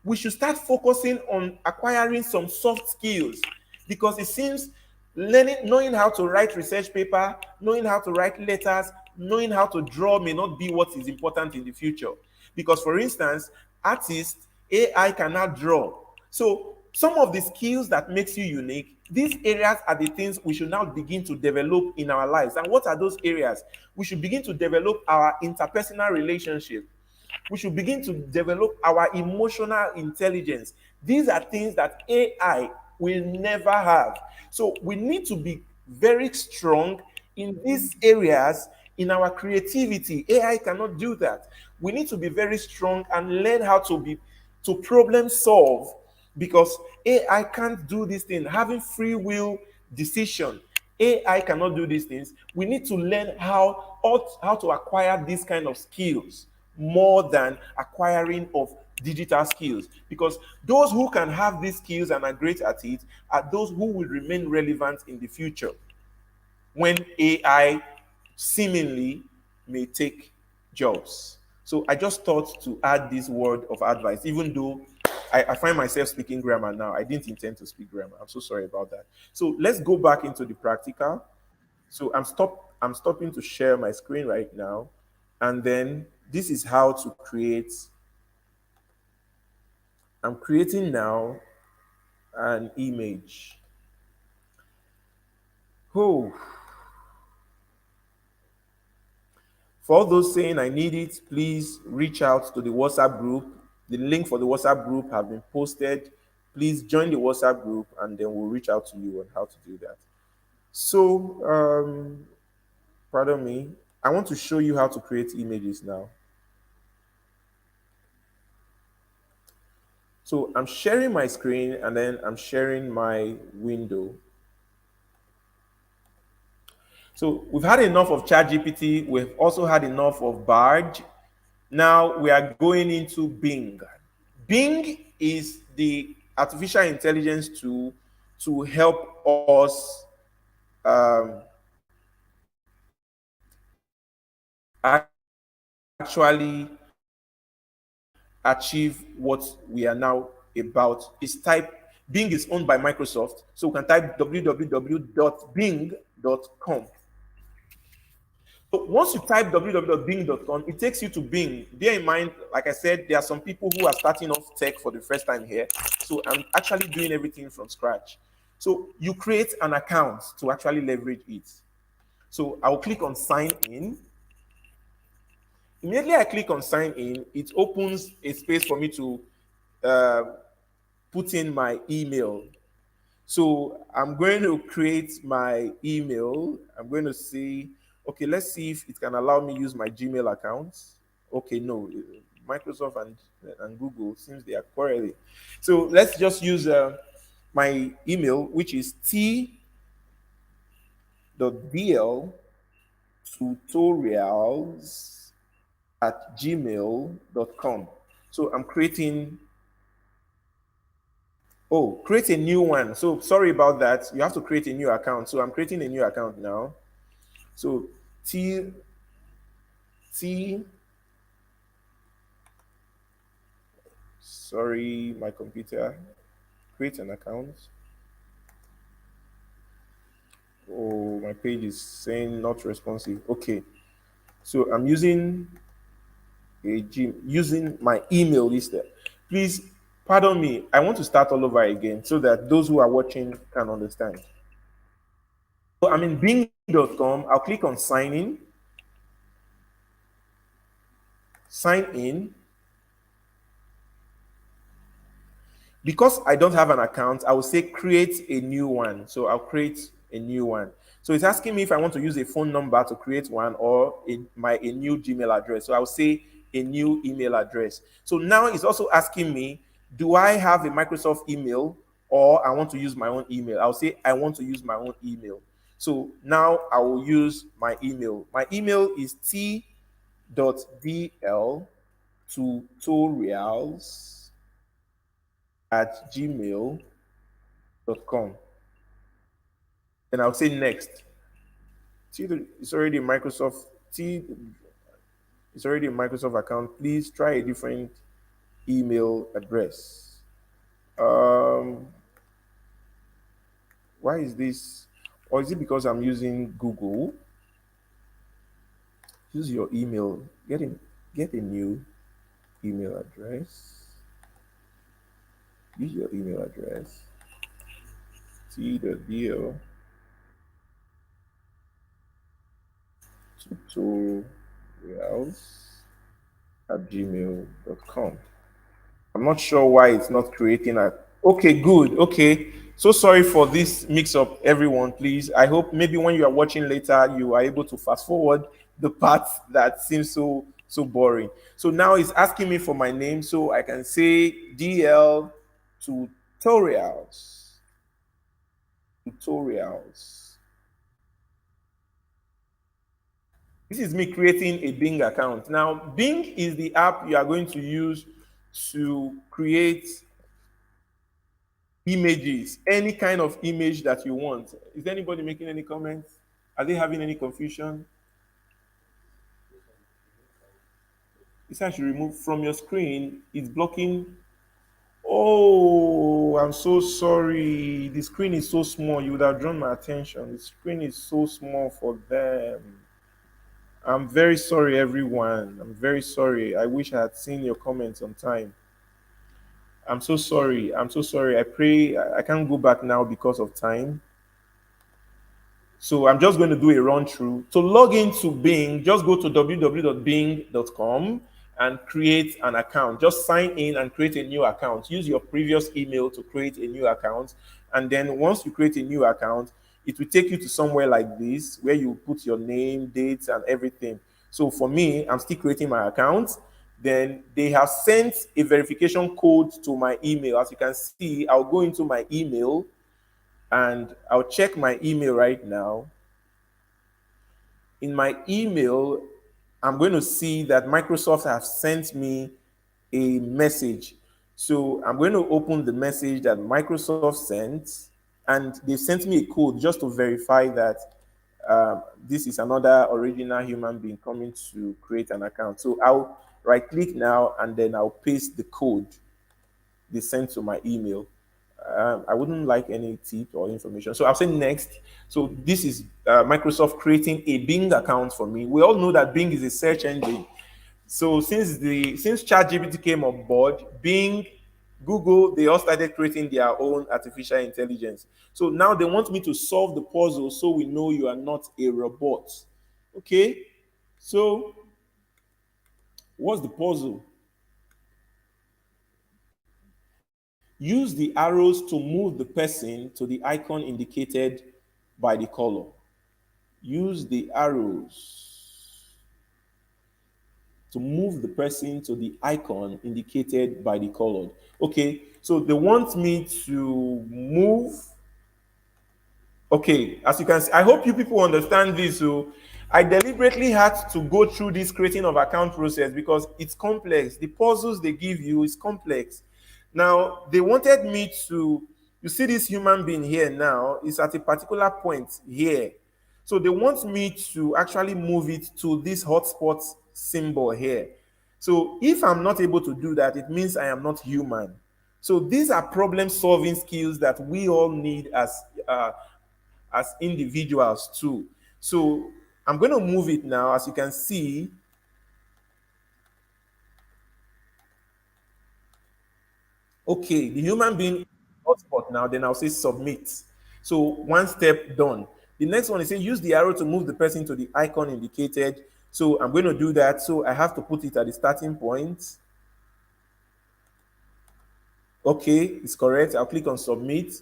we should start focusing on acquiring some soft skills, because it seems knowing how to write research paper, knowing how to write letters, knowing how to draw may not be what is important in the future. Because for instance, artists, AI cannot draw. So some of the skills that makes you unique, these areas are the things we should now begin to develop in our lives. And what are those areas? We should begin to develop our interpersonal relationship. We should begin to develop our emotional intelligence. These are things that AI will never have. So we need to be very strong in these areas in our creativity. AI cannot do that. We need to be very strong and learn how to problem solve, because AI can't do this thing. Having free will decision, AI cannot do these things. We need to learn how to acquire these kind of skills more than acquiring of digital skills, because those who can have these skills and are great at it are those who will remain relevant in the future when AI seemingly may take jobs. So I just thought to add this word of advice, even though I find myself speaking grammar now. I didn't intend to speak grammar. I'm so sorry about that. So let's go back into the practical. So I'm stopping to share my screen right now. And then this is how to create. I'm creating now an image. Oh, for all those saying I need it, please reach out to the WhatsApp group. The link for the WhatsApp group have been posted. Please join the WhatsApp group and then we'll reach out to you on how to do that. So, pardon me, I want to show you how to create images now. So I'm sharing my screen and then I'm sharing my window. So we've had enough of ChatGPT. We've also had enough of Bard. Now we are going into Bing. Bing is the artificial intelligence tool to help us actually achieve what we are now about. Is type Bing is owned by Microsoft, so we can type www.bing.com. So once you type www.bing.com, it takes you to Bing. Bear in mind, like I said, there are some people who are starting off tech for the first time here. So I'm actually doing everything from scratch. So you create an account to actually leverage it. So I'll click on sign in. Immediately I click on sign in, it opens a space for me to uh, put in my email. So I'm going to create my email. I'm going to say, okay, let's see if it can allow me use my Gmail account. Okay, no, Microsoft and Google seems they are quarreling. So let's just use my email, which is t.dltutorials@gmail.com. So I'm creating, oh, create a new one. So sorry about that. You have to create a new account. So I'm creating a new account now. So T T sorry, my computer. Create an account. Oh my page is saying not responsive. Okay, so I'm using using my email list. Please pardon me. I want to start all over again so that those who are watching can understand. So I'm in bing.com. I'll click on sign in. Sign in. Because I don't have an account, I will say create a new one. So I'll create a new one. So it's asking me if I want to use a phone number to create one or a new Gmail address. So I'll say a new email address. So now it's also asking me, do I have a Microsoft email or I want to use my own email? I'll say I want to use my own email. So now I will use my email. My email is t.dl tutorials@gmail.com. And I'll say next. It's already a Microsoft T. It's already a Microsoft account. Please try a different email address. Why is this? Or is it because I'm using Google? Use your email. Get a new email address. Use your email address. T.dl tutorials@gmail.com. I'm not sure why it's not creating a. Okay, good. Okay. So sorry for this mix up, everyone. Please. I hope maybe when you are watching later, you are able to fast forward the part that seems so boring. So now it's asking me for my name, so I can say DL tutorials. Tutorials. This is me creating a Bing account. Now, Bing is the app you are going to use to create images, any kind of image that you want. Is anybody making any comments? Are they having any confusion? It says you remove from your screen. It's blocking. Oh, I'm so sorry. The screen is so small. You would have drawn my attention. The screen is so small for them. I'm very sorry, everyone. I'm very sorry. I wish I had seen your comments on time. I'm so sorry. I'm so sorry. I pray I can't go back now because of time. So I'm just going to do a run through. To log into Bing, just go to www.bing.com and create an account. Just sign in and create a new account. Use your previous email to create a new account. And then once you create a new account, it will take you to somewhere like this where you put your name, dates, and everything. So for me, I'm still creating my account. Then they have sent a verification code to my email. As you can see, I'll go into my email and I'll check my email right now. In my email, I'm going to see that Microsoft has sent me a message. So I'm going to open the message that Microsoft sent, and they sent me a code just to verify that this is another original human being coming to create an account. So I'll right click now and then I'll paste the code they sent to my email. I wouldn't like any tip or information. So I'll say next. So this is Microsoft creating a Bing account for me. We all know that Bing is a search engine. So since ChatGPT came on board, Bing, Google, they all started creating their own artificial intelligence. So now they want me to solve the puzzle so we know you are not a robot. Okay? So what's the puzzle? Use the arrows to move the person to the icon indicated by the color. Use the arrows to move the person to the icon indicated by the color. Okay, so they want me to move. Okay, as you can see, I hope you people understand this. So I deliberately had to go through this creating of account process because it's complex. The puzzles they give you is complex. Now, they wanted me to, you see this human being here now, is at a particular point here. So they want me to actually move it to this hotspot symbol here. So if I'm not able to do that, it means I am not human. So these are problem solving skills that we all need as individuals too. So I'm going to move it now. As you can see, okay, the human being hotspot now, then I'll say submit. So one step done. The next one is say use the arrow to move the person to the icon indicated. So I'm going to do that. So I have to put it at the starting point. Okay, it's correct. I'll click on submit.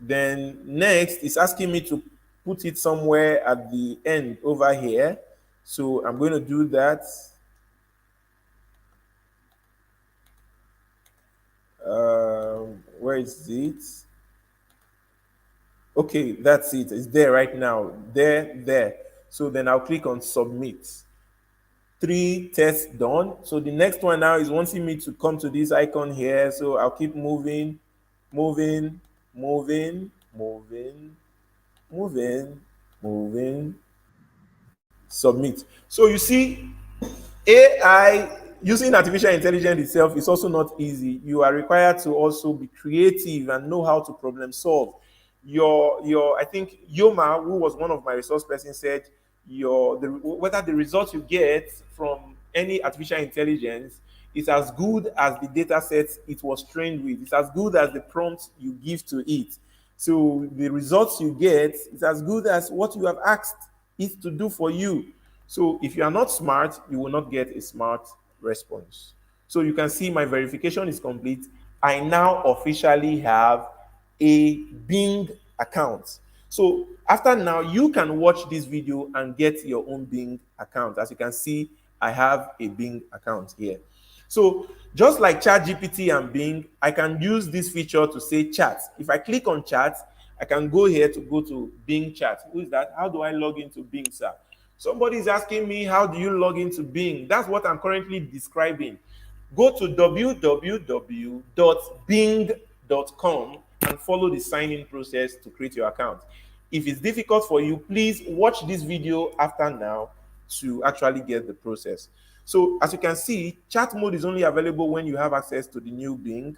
Then next, it's asking me to put it somewhere at the end over here. So I'm going to do that. Where is it? Okay, that's it. It's there right now. There. So then I'll click on submit. 3 tests done. So the next one now is wanting me to come to this icon here. So I'll keep moving, moving, moving, moving, moving, moving, submit. So you see, AI using artificial intelligence itself is also not easy. You are required to also be creative and know how to problem solve. I think Yoma, who was one of my resource persons, said whether the results you get from any artificial intelligence is as good as the data sets it was trained with. It's as good as the prompts you give to it. So the results you get is as good as what you have asked it to do for you. So if you are not smart, you will not get a smart response. So you can see my verification is complete. I now officially have a Bing account. So after now, you can watch this video and get your own Bing account. As you can see, I have a Bing account here. So just like ChatGPT and Bing, I can use this feature to say chat. If I click on chat, I can go here to go to Bing chat. Who is that? How do I log into Bing, sir? Somebody is asking me, how do you log into Bing? That's what I'm currently describing. Go to www.bing.com and follow the sign-in process to create your account. If it's difficult for you, please watch this video after now to actually get the process. So as you can see, chat mode is only available when you have access to the new Bing.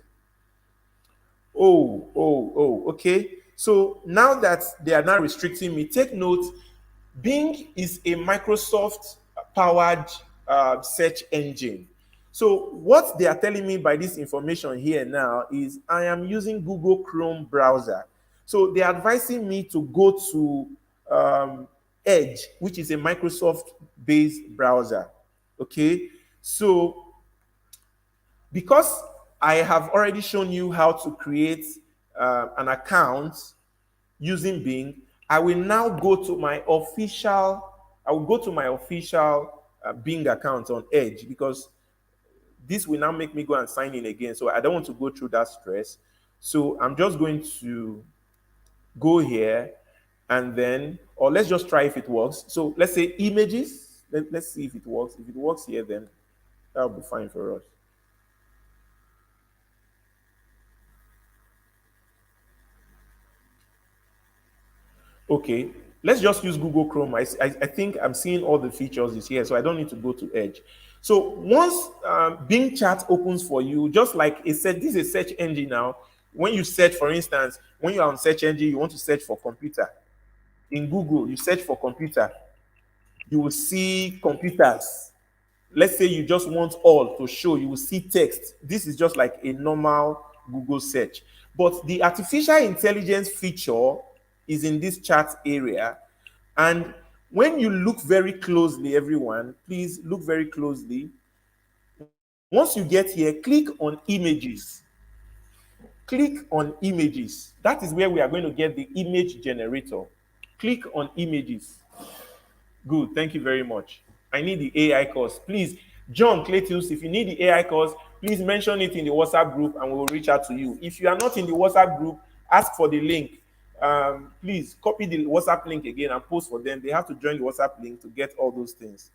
Okay. So now that they are now restricting me, take note, Bing is a Microsoft powered search engine. So what they are telling me by this information here now is I am using Google Chrome browser. So they are advising me to go to Edge, which is a Microsoft-based browser. Okay, so because I have already shown you how to create an account using Bing, I will now go to my official, Bing account on Edge, because this will now make me go and sign in again. So I don't want to go through that stress. So I'm just going to go here and then, or let's just try if it works. So let's say images. Let's see if it works. If it works here, then that'll be fine for us. Okay, let's just use Google Chrome. I think I'm seeing all the features is here, so I don't need to go to Edge. So once Bing Chat opens for you, just like it said, this is a search engine now. When you search, for instance, when you are on search engine, you want to search for computer. In Google, you search for computer. You will see computers. Let's say you just want all to show, you will see text. This is just like a normal Google search. But the artificial intelligence feature is in this chat area. And when you look very closely, everyone, please look very closely. Once you get here, click on images. Click on images. That is where we are going to get the image generator. Click on images. Good, thank you very much. I need the AI course. Please, John Cletus, if you need the AI course, please mention it in the WhatsApp group and we will reach out to you. If you are not in the WhatsApp group, ask for the link. Please copy the WhatsApp link again and post for them. They have to join the WhatsApp link to get all those things.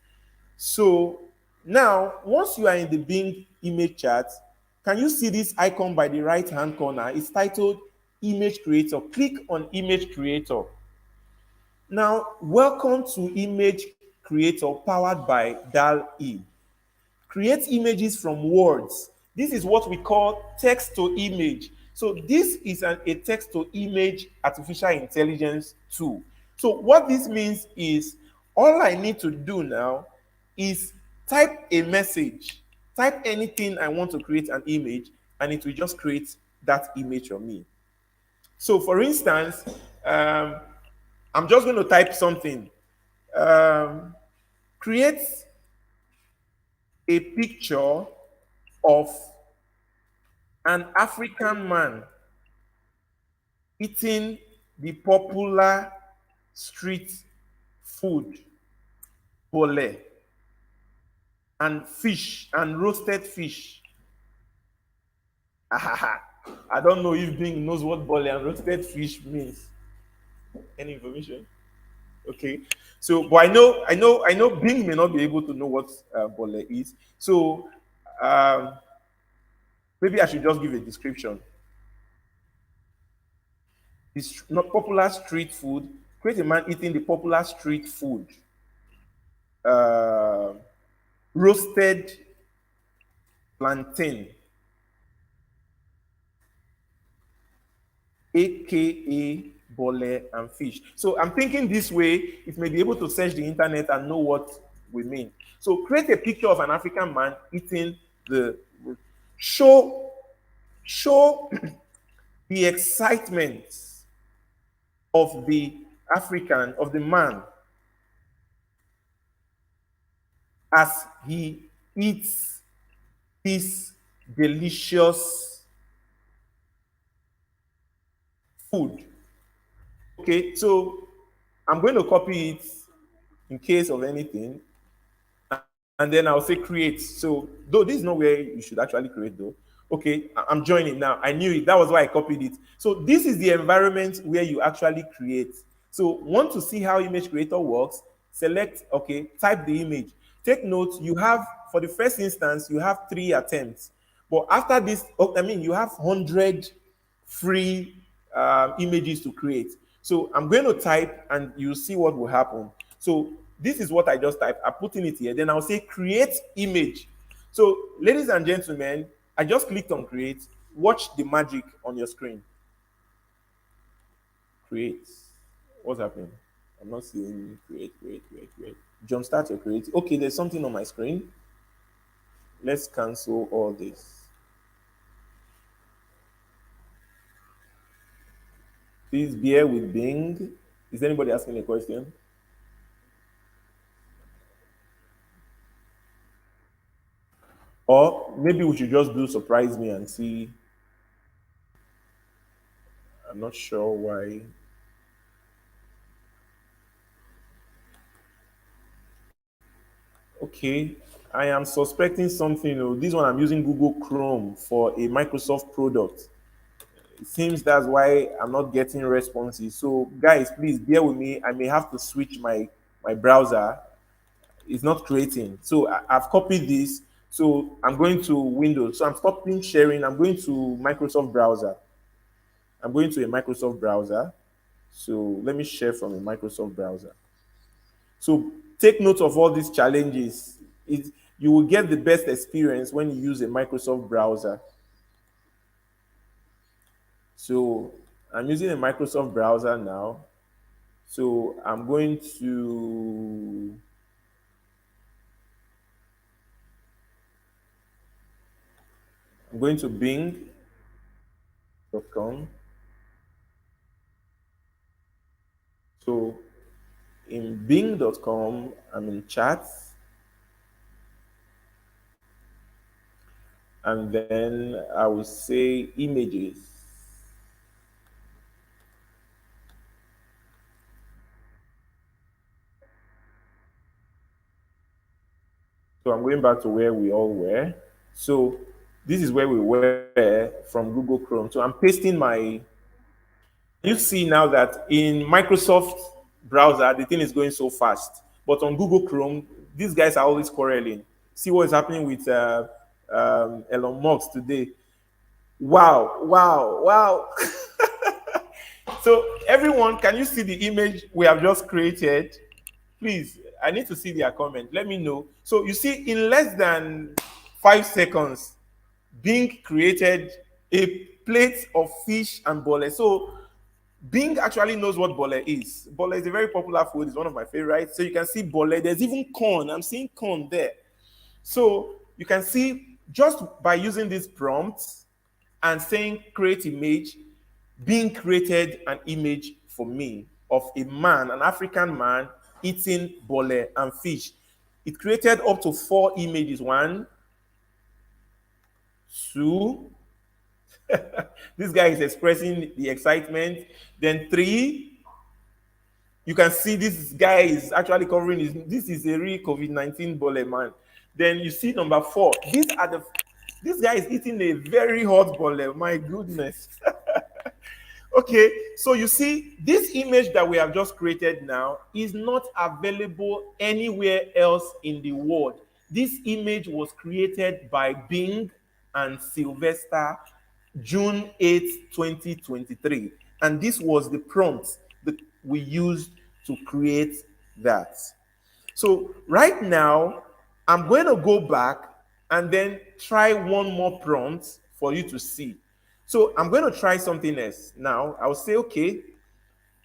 So now, once you are in the Bing image chat, can you see this icon by the right-hand corner? It's titled Image Creator. Click on Image Creator. Now, welcome to Image Creator powered by DAL-E. Create images from words. This is what we call text to image. So this is a text to image artificial intelligence tool. So what this means is all I need to do now is type a message, type anything I want to create an image, and it will just create that image for me. So for instance, um, I'm just going to type something. Um, Create a picture of an African man eating the popular street food, bole, and fish, and roasted fish. I don't know if Bing knows what bole and roasted fish means. Any information? Okay. So, but I know Bing may not be able to know what bole is. So, um, maybe I should just give a description. It's not popular street food. Create a man eating the popular street food. Uh, Roasted plantain, aka bole and fish. So I'm thinking this way, it may be able to search the internet and know what we mean. So create a picture of an African man eating the show show the excitement of the of the man as he eats this delicious food. Okay, so I'm going to copy it in case of anything, and then I'll say create. So, though this is not where you should actually create, though. Okay, I'm joining now. I knew it. That was why I copied it. So, this is the environment where you actually create. So, want to see how image creator works? Select, okay, type the image. Take note, you have, for the first instance, you have 3 attempts. But after this, oh, I mean, you have 100 free images to create. So I'm going to type and you'll see what will happen. So this is what I just typed. I'm putting it here. Then I'll say create image. So ladies and gentlemen, I just clicked on create. Watch the magic on your screen. Create. What's happening? I'm not seeing create. Jumpstart your create. Okay, there's something on my screen. Let's cancel all this. Please bear with Bing. Is anybody asking a question? Or maybe we should just do surprise me and see. I'm not sure why. Okay, I am suspecting something. Oh, this one I'm using Google Chrome for a Microsoft product. It seems that's why I'm not getting responses. So, guys, please bear with me. I may have to switch my browser. It's not creating. So I've copied this. So I'm going to Windows. So I'm stopping sharing. I'm going to Microsoft browser. I'm going to a Microsoft browser. So let me share from a Microsoft browser. So take note of all these challenges. You will get the best experience when you use a Microsoft browser. So I'm using a Microsoft browser now. So I'm going to bing.com. So in bing.com, I'm in chat, and then I will say images. So I'm going back to where we all were. So this is where we were from Google Chrome. So I'm pasting my. You see now that in Microsoft browser, the thing is going so fast. But on Google Chrome, these guys are always quarreling. See what is happening with Elon Musk today. Wow, wow, wow. So everyone, can you see the image we have just created? Please, I need to see their comment. Let me know. So you see, in less than 5 seconds, Bing created a plates of fish and bole. So Bing actually knows what bole is. Bole is a very popular food. It's one of my favorites. So you can see bole. There's even corn. I'm seeing corn there. So you can see just by using these prompts and saying create image, Bing created an image for me of a man, an African man, eating bole and fish. It created up to 4 images. 1, 2. This guy is expressing the excitement. Then 3, you can see this guy is actually covering his. This is a real COVID-19 bole man. Then you see number 4. This guy is eating a very hot bole. My goodness. Okay, so you see, this image that we have just created now is not available anywhere else in the world. This image was created by Bing and Sylvester June 8th, 2023. And this was the prompt that we used to create that. So right now, I'm going to go back and then try one more prompt for you to see. So I'm going to try something else. Now I'll say, okay,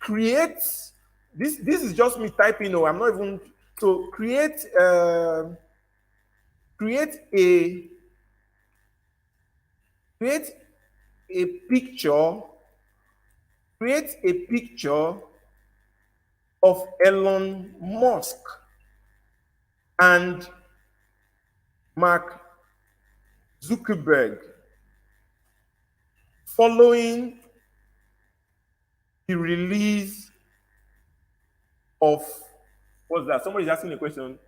create this. This is just me typing. No, I'm not even. So create a create a picture. Create a picture of Elon Musk and Mark Zuckerberg following the release of, what's that? Somebody's asking a question.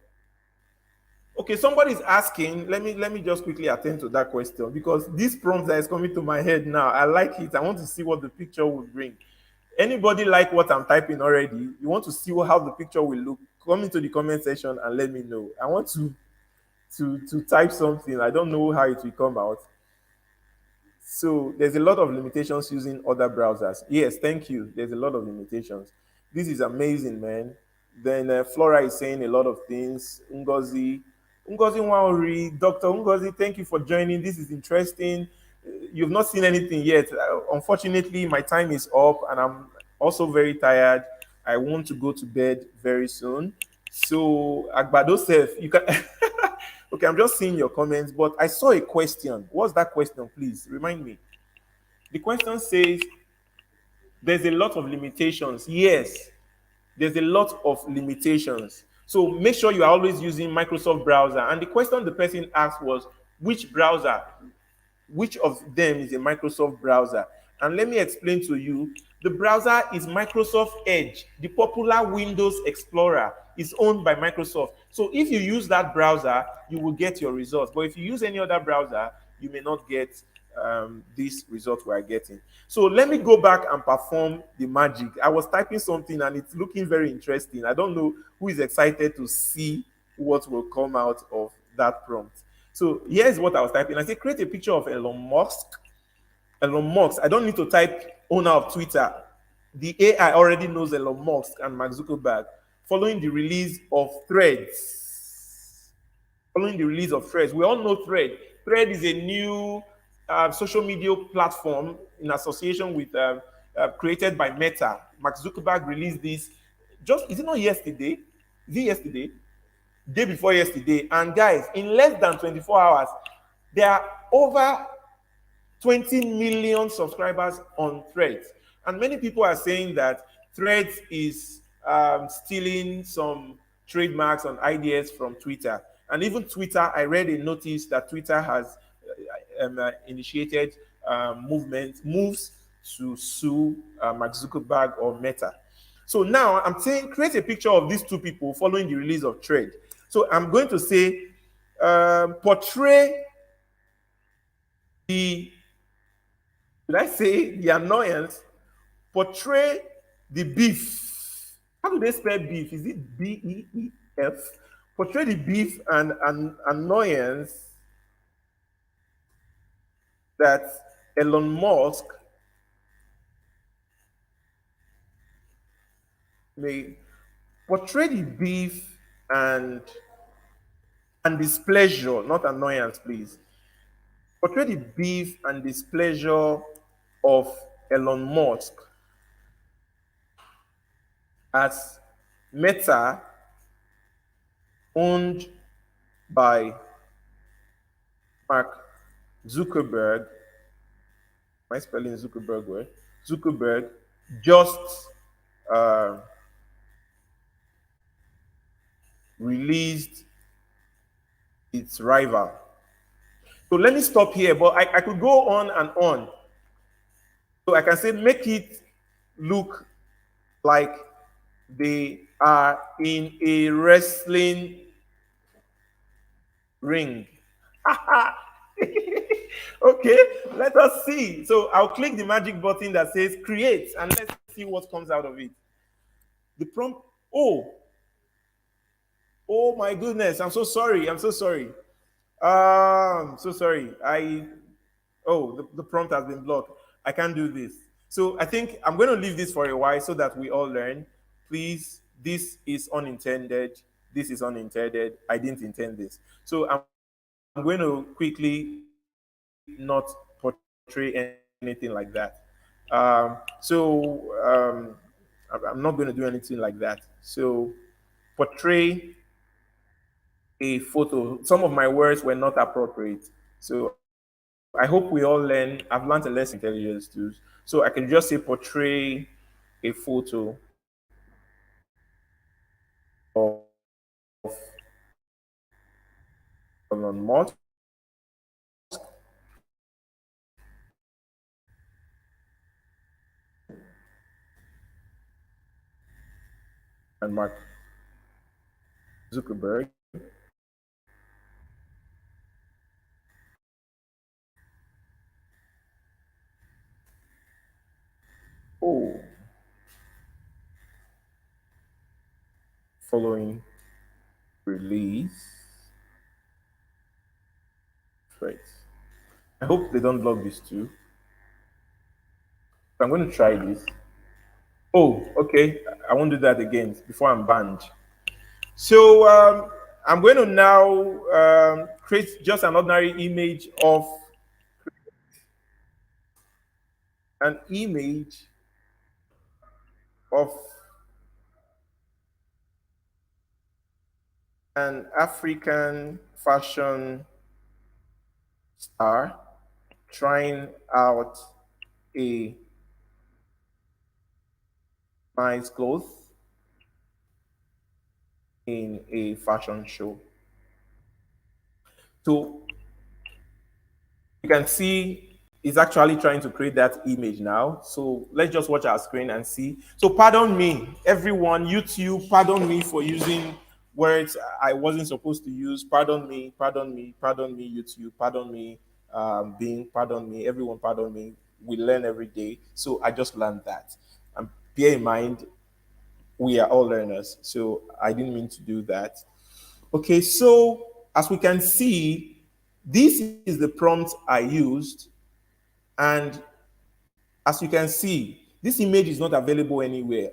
Okay, somebody's asking. Let me just quickly attend to that question, because this prompt that is coming to my head now, I like it. I want to see what the picture will bring. Anybody like what I'm typing already? You want to see how the picture will look? Come into the comment section and let me know. I want to type something. I don't know how it will come out. So there's a lot of limitations using other browsers. Yes, thank you. There's a lot of limitations. This is amazing, man. Then Flora is saying a lot of things. Ngozi Waori, Dr. Ngozi, thank you for joining. This is interesting. You've not seen anything yet. Unfortunately, my time is up and I'm also very tired. I want to go to bed very soon. So, Agbado Sef, you can. Okay, I'm just seeing your comments, but I saw a question. What's that question, please? Remind me. The question says, there's a lot of limitations. Yes, there's a lot of limitations. So make sure you are always using Microsoft browser. And the question the person asked was, which browser? Which of them is a Microsoft browser? And let me explain to you. The browser is Microsoft Edge. The popular Windows Explorer is owned by Microsoft. So if you use that browser, you will get your results. But if you use any other browser, you may not get this result we are getting. So let me go back and perform the magic. I was typing something and it's looking very interesting. I don't know who is excited to see what will come out of that prompt. So here's what I was typing. I said, create a picture of Elon Musk. Elon Musk. I don't need to type owner of Twitter. The AI already knows Elon Musk and Mark Zuckerberg following the release of Threads. Following the release of Threads. We all know Thread. Thread is a new social media platform in association with created by Meta. Mark Zuckerberg released this is it not yesterday? Is it yesterday? Day before yesterday. And guys, in less than 24 hours, there are over 20 million subscribers on Threads. And many people are saying that Threads is stealing some trademarks and ideas from Twitter. And even Twitter, I read a notice that Twitter has initiated moves to sue Mark Zuckerberg or Meta. So now I'm saying create a picture of these two people following the release of Thread. So I'm going to say portray the annoyance, portray the beef. How do they spell beef? Is it B-E-E-F? Portray the beef and annoyance that Elon Musk may portray the beef and displeasure, not annoyance, please. Portray the beef and displeasure of Elon Musk as Meta, owned by Mark Zuckerberg. Am I spelling Zuckerberg well? Zuckerberg just uh, released its rival. So let me stop here, but I could go on and on. So I can say, make it look like they are in a wrestling ring. Okay, let us see. So I'll click the magic button that says create, and let's see what comes out of it. The prompt, oh, oh my goodness, I'm so sorry. I'm so sorry. So sorry. Oh, the prompt has been blocked. I can't do this. So I think I'm going to leave this for a while so that we all learn. Please, this is unintended. This is unintended. I didn't intend this. So I'm going to quickly not portray anything like that. I'm not going to do anything like that. So portray a photo. Some of my words were not appropriate. So I hope we all learn. I've learned a lesson in intelligence too. So I can just say portray a photo of Elon Musk and Mark Zuckerberg. Oh, following release. Right. I hope they don't block this too. I'm going to try this. Oh, okay. I won't do that again before I'm banned. So I'm going to now create just an ordinary image of an image of an African fashion star trying out a nice clothes in a fashion show. So you can see it's actually trying to create that image now. So let's just watch our screen and see. So pardon me, everyone, YouTube, pardon me for using words I wasn't supposed to use. Pardon me, pardon me, pardon me, YouTube, pardon me, Bing, pardon me, everyone, pardon me. We learn every day. So I just learned that. And bear in mind, we are all learners. So I didn't mean to do that. Okay, so as we can see, this is the prompt I used. And as you can see, this image is not available anywhere.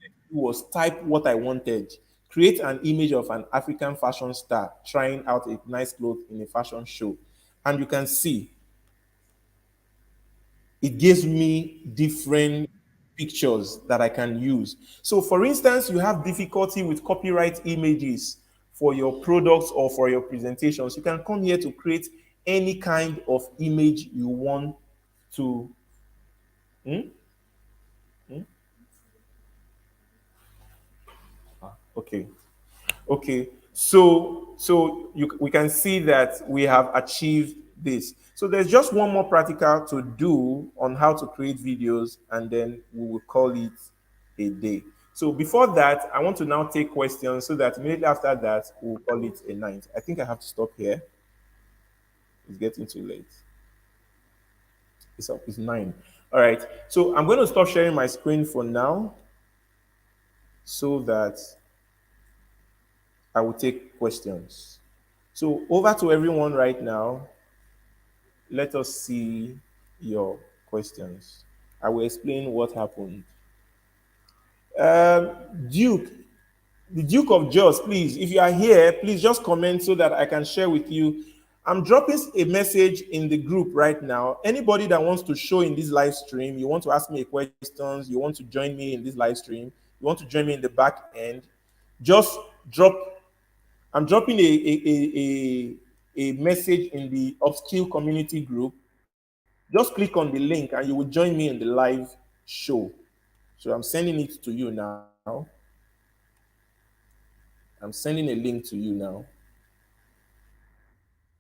It was type what I wanted. Create an image of an African fashion star trying out a nice clothes in a fashion show. And you can see it gives me different pictures that I can use. So for instance, you have difficulty with copyright images for your products or for your presentations. You can come here to create any kind of image you want to. Hmm? Okay. Okay. We can see that we have achieved this. So there's just one more practical to do on how to create videos, and then we will call it a day. So before that, I want to now take questions so that immediately after that, we'll call it a night. I think I have to stop here. It's getting too late. It's up. It's 9. All right. So I'm going to stop sharing my screen for now so that I will take questions. So over to everyone right now. Let us see your questions. I will explain what happened. Duke, the Duke of Jos, please, if you are here, please just comment so that I can share with you. I'm dropping a message in the group right now. Anybody that wants to show in this live stream, you want to ask me questions, you want to join me in this live stream, you want to join me in the back end, just drop. I'm dropping a message in the upskill community group. Just click on the link and you will join me in the live show. So I'm sending it to you now. I'm sending a link to you now.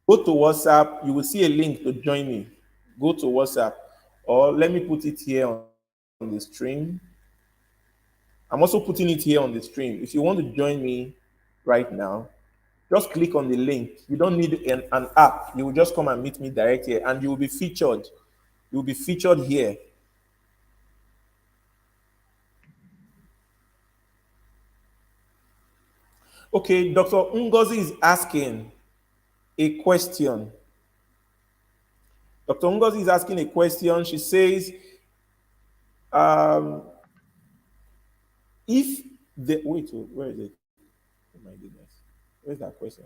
Go to WhatsApp, you will see a link to join me. Go to WhatsApp, or let me put it here on the stream. I'm also putting it here on the stream. If you want to join me right now, just click on the link. You don't need an app. You will just come and meet me direct here, and you will be featured. You will be featured here. Okay, Dr. Ngozi is asking a question. Dr. Ngozi is asking a question. She says, um, if the wait, where is it? Oh my goodness, where's that question?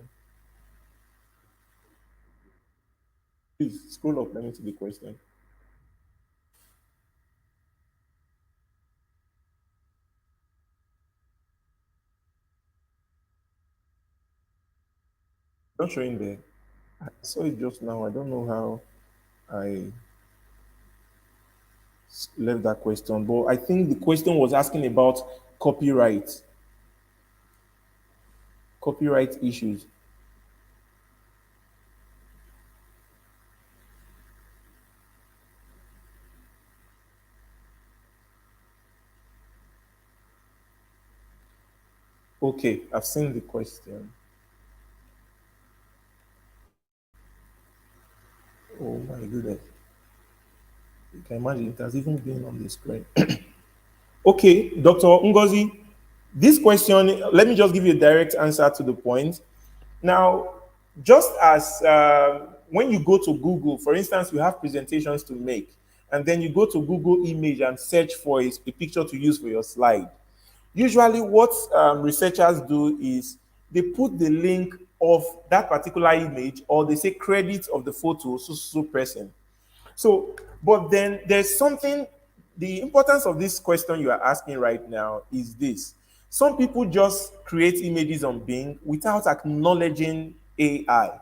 Please scroll up. Let me see the question. Not showing there. I saw it just now. I don't know how I left that question, but I think the question was asking about copyright, copyright issues. Okay, I've seen the question. Oh my goodness. You can imagine it has even been on the screen. Okay, Dr. Ngozi, this question, let me just give you a direct answer to the point. Now, just as when you go to Google, for instance, you have presentations to make, and then you go to Google Image and search for a picture to use for your slide. Usually, what researchers do is they put the link of that particular image, or they say credit of the photo, so person. So, but then there's something, the importance of this question you are asking right now is this. Some people just create images on Bing without acknowledging AI.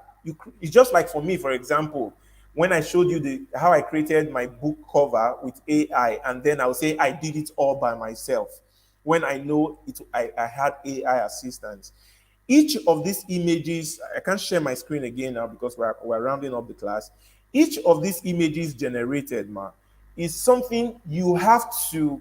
It's just like for me, for example, when I showed you how I created my book cover with AI, and then I'll say I did it all by myself when I know I had AI assistance. Each of these images, I can't share my screen again now because we're rounding up the class. Each of these images generated, is something you have to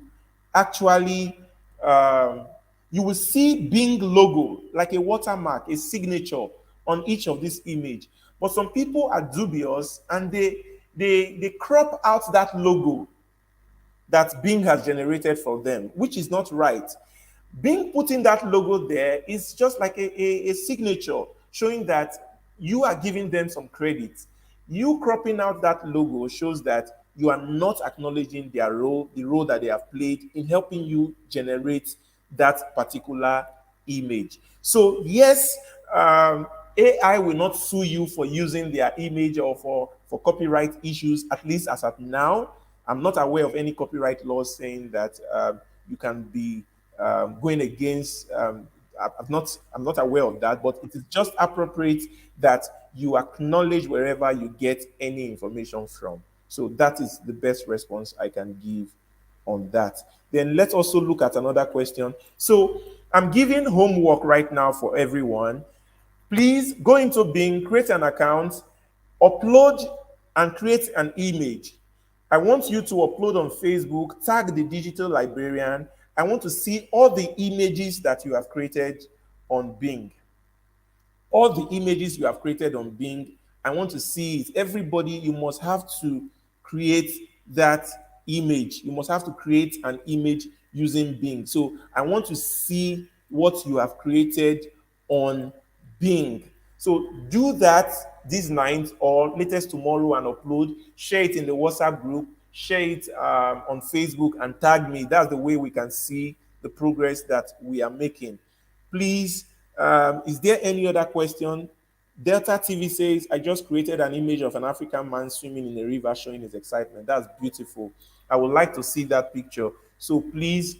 actually, um, you will see Bing logo, like a watermark, a signature on each of this image. But some people are dubious and they crop out that logo that Bing has generated for them, which is not right. Being putting that logo there is just like a signature showing that you are giving them some credit. You cropping out that logo shows that you are not acknowledging their role, the role that they have played in helping you generate that particular image. So, yes, AI will not sue you for using their image or for copyright issues, at least as of now. I'm not aware of any copyright laws saying that you can be going against. I'm not aware of that, but it is just appropriate that you acknowledge wherever you get any information from. So that is the best response I can give on that. Then let's also look at another question. So I'm giving homework right now for everyone. Please go into Bing, create an account, upload and create an image. I want you to upload on Facebook, tag the Digital Librarian. I want to see all the images that you have created on Bing. All the images you have created on Bing, I want to see it. Everybody, you must have to create that image. You must have to create an image using Bing. So I want to see what you have created on Bing. So do that this night or latest tomorrow and upload. Share it in the WhatsApp group. Share it on Facebook and tag me. That's the way we can see the progress that we are making. Please, is there any other question? Delta TV says, I just created an image of an African man swimming in a river showing his excitement. That's beautiful. I would like to see that picture. So please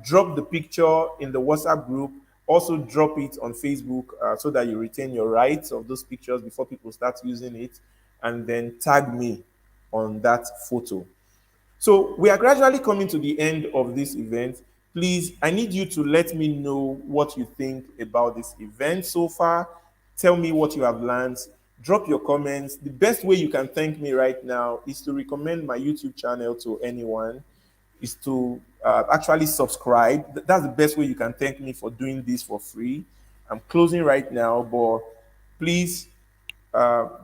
drop the picture in the WhatsApp group. Also, drop it on Facebook so that you retain your rights of those pictures before people start using it. And then tag me on that photo. So we are gradually coming to the end of this event. Please, I need you to let me know what you think about this event so far. Tell me what you have learned. Drop your comments. The best way you can thank me right now is to recommend my YouTube channel to anyone, is to actually subscribe. That's the best way you can thank me for doing this for free. I'm closing right now, but please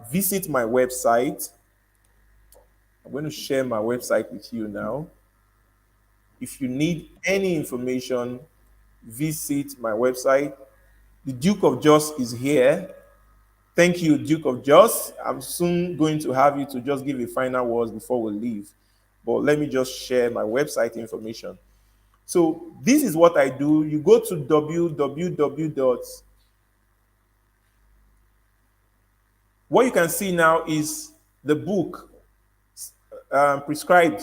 visit my website. I'm going to share my website with you now. If you need any information, visit my website. The Duke of Joss is here. Thank you, Duke of Joss. I'm soon going to have you to just give a final words before we leave. But let me just share my website information. So this is what I do. You go to www. What you can see now is the book, prescribed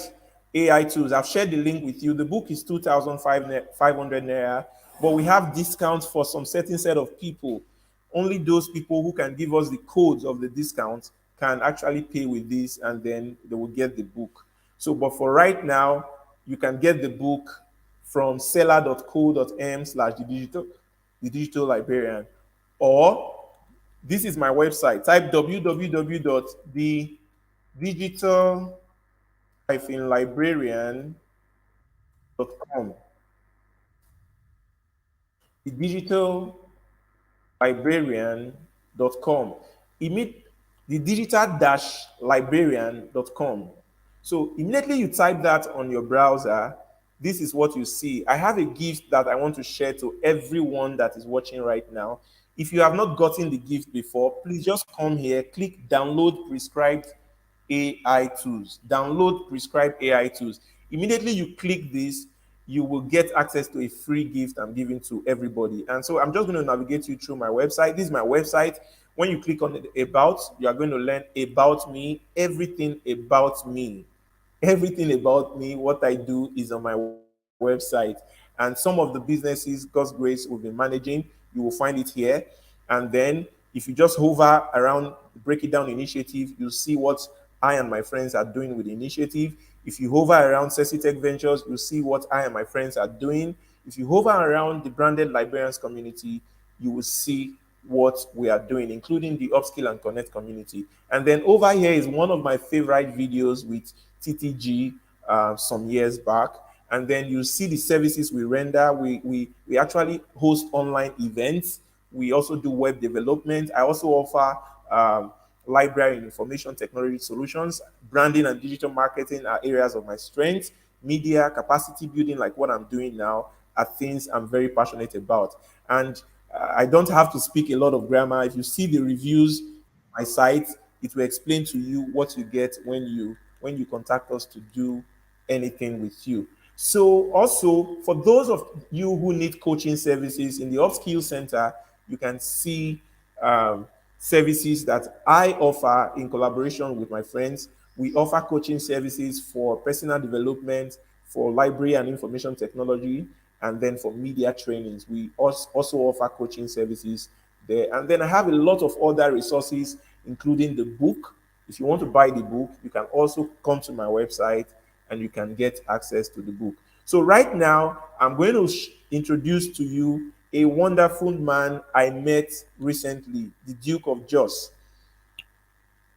AI tools. I've shared the link with you. The book is 2,500 naira, but we have discounts for some certain set of people. Only those people who can give us the codes of the discount can actually pay with this, and then they will get the book. So, but for right now, you can get the book from seller.co.m/the digital librarian, or this is my website. Type www.thedigital-librarian.com. The digital librarian.com. Emit the digital-librarian.com. So immediately you type that on your browser, this is what you see. I have a gift that I want to share to everyone that is watching right now. If you have not gotten the gift before, please just come here, click download prescribed AI tools. Download prescribed AI tools. Immediately you click this, you will get access to a free gift I'm giving to everybody. And so I'm just going to navigate you through my website. This is my website. When you click on the about, you are going to learn about me, everything about me. Everything about me, what I do is on my website. And some of the businesses, God's grace, will be managing, you will find it here. And then if you just hover around the Break It Down initiative, you'll see what I and my friends are doing with the initiative. If you hover around Ceci Tech Ventures, you'll see what I and my friends are doing. If you hover around the Branded Librarians community, you will see what we are doing, including the Upskill and Connect community. And then over here is one of my favorite videos with TTG some years back. And then you see the services we render. We actually host online events. We also do web development. I also offer library and information technology solutions. Branding and digital marketing are areas of my strength. Media, capacity building, like what I'm doing now, are things I'm very passionate about. And I don't have to speak a lot of grammar. If you see the reviews on my site, it will explain to you what you get when you contact us to do anything with you. So also, for those of you who need coaching services in the Upskill Center, you can see services that I offer in collaboration with my friends. We offer coaching services for personal development, for library and information technology, and then for media trainings. We also offer coaching services there. And then I have a lot of other resources, including the book. If you want to buy the book, you can also come to my website and you can get access to the book. So right now, I'm going to introduce to you a wonderful man I met recently, the Duke of Joss.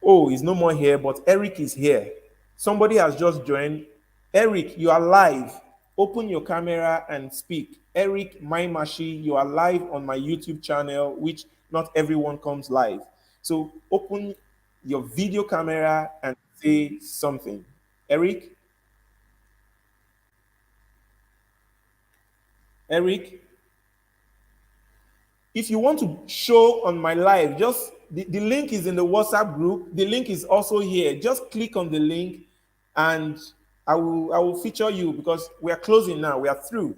Oh, he's no more here, but Eric is here. Somebody has just joined. Eric, you are live. Open your camera and speak. Eric Maimashi, you are live on my YouTube channel, which not everyone comes live. So open your video camera and say something. Eric? Eric? If you want to show on my live, just the link is in the WhatsApp group. The link is also here. Just click on the link and I will feature you because we are closing now. We are through.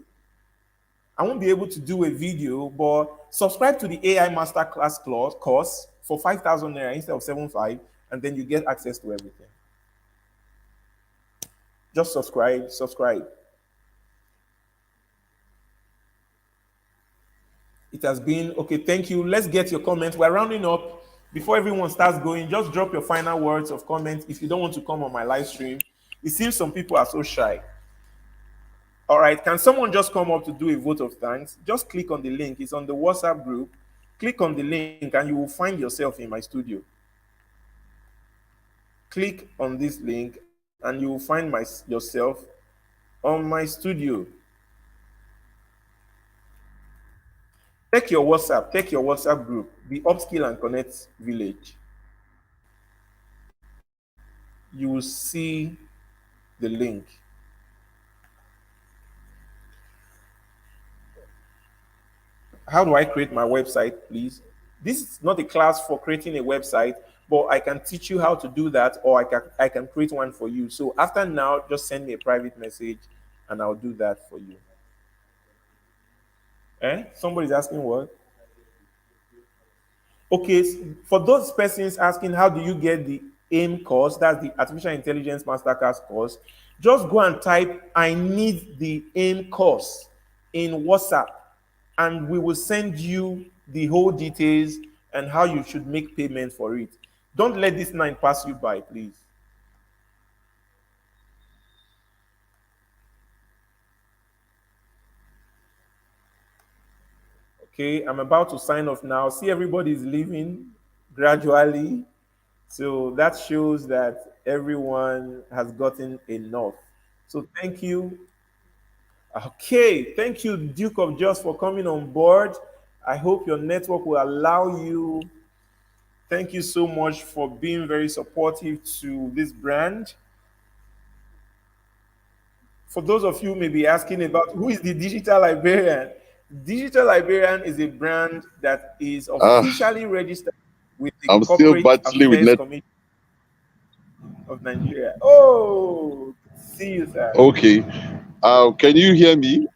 I won't be able to do a video, but subscribe to the AI Masterclass course for 5,000 naira instead of 7,500, and then you get access to everything. Just subscribe, subscribe. It has been okay. Thank you. Let's get your comments. We're rounding up. Before everyone starts going, just drop your final words of comment if you don't want to come on my live stream. It seems some people are so shy. All right, can someone just come up to do a vote of thanks? Just click on the link. It's on the WhatsApp group. Click on the link and you will find yourself in my studio. Click on this link and you will find yourself on my studio. Take your WhatsApp group, the Upskill and Connect Village. You will see the link. How do I create my website, please? This is not a class for creating a website, but I can teach you how to do that, or I can create one for you. So after now, just send me a private message and I'll do that for you. Somebody's asking what? Okay, for those persons asking how do you get the AIM course, that's the Artificial Intelligence Masterclass course, just go and type, I need the AIM course in WhatsApp, and we will send you the whole details and how you should make payment for it. Don't let this night pass you by, please. Okay, I'm about to sign off now. See, everybody's leaving gradually. So that shows that everyone has gotten enough. So thank you. Okay, thank you, Duke of Just, for coming on board. I hope your network will allow you. Thank you so much for being very supportive to this brand. For those of you who may be asking about who is the Digital Librarian, Digital Librarian is a brand that is officially registered with the I'm still Corporate battling with Affairs Committee of Nigeria. Oh, see you, sir. Okay. Can you hear me?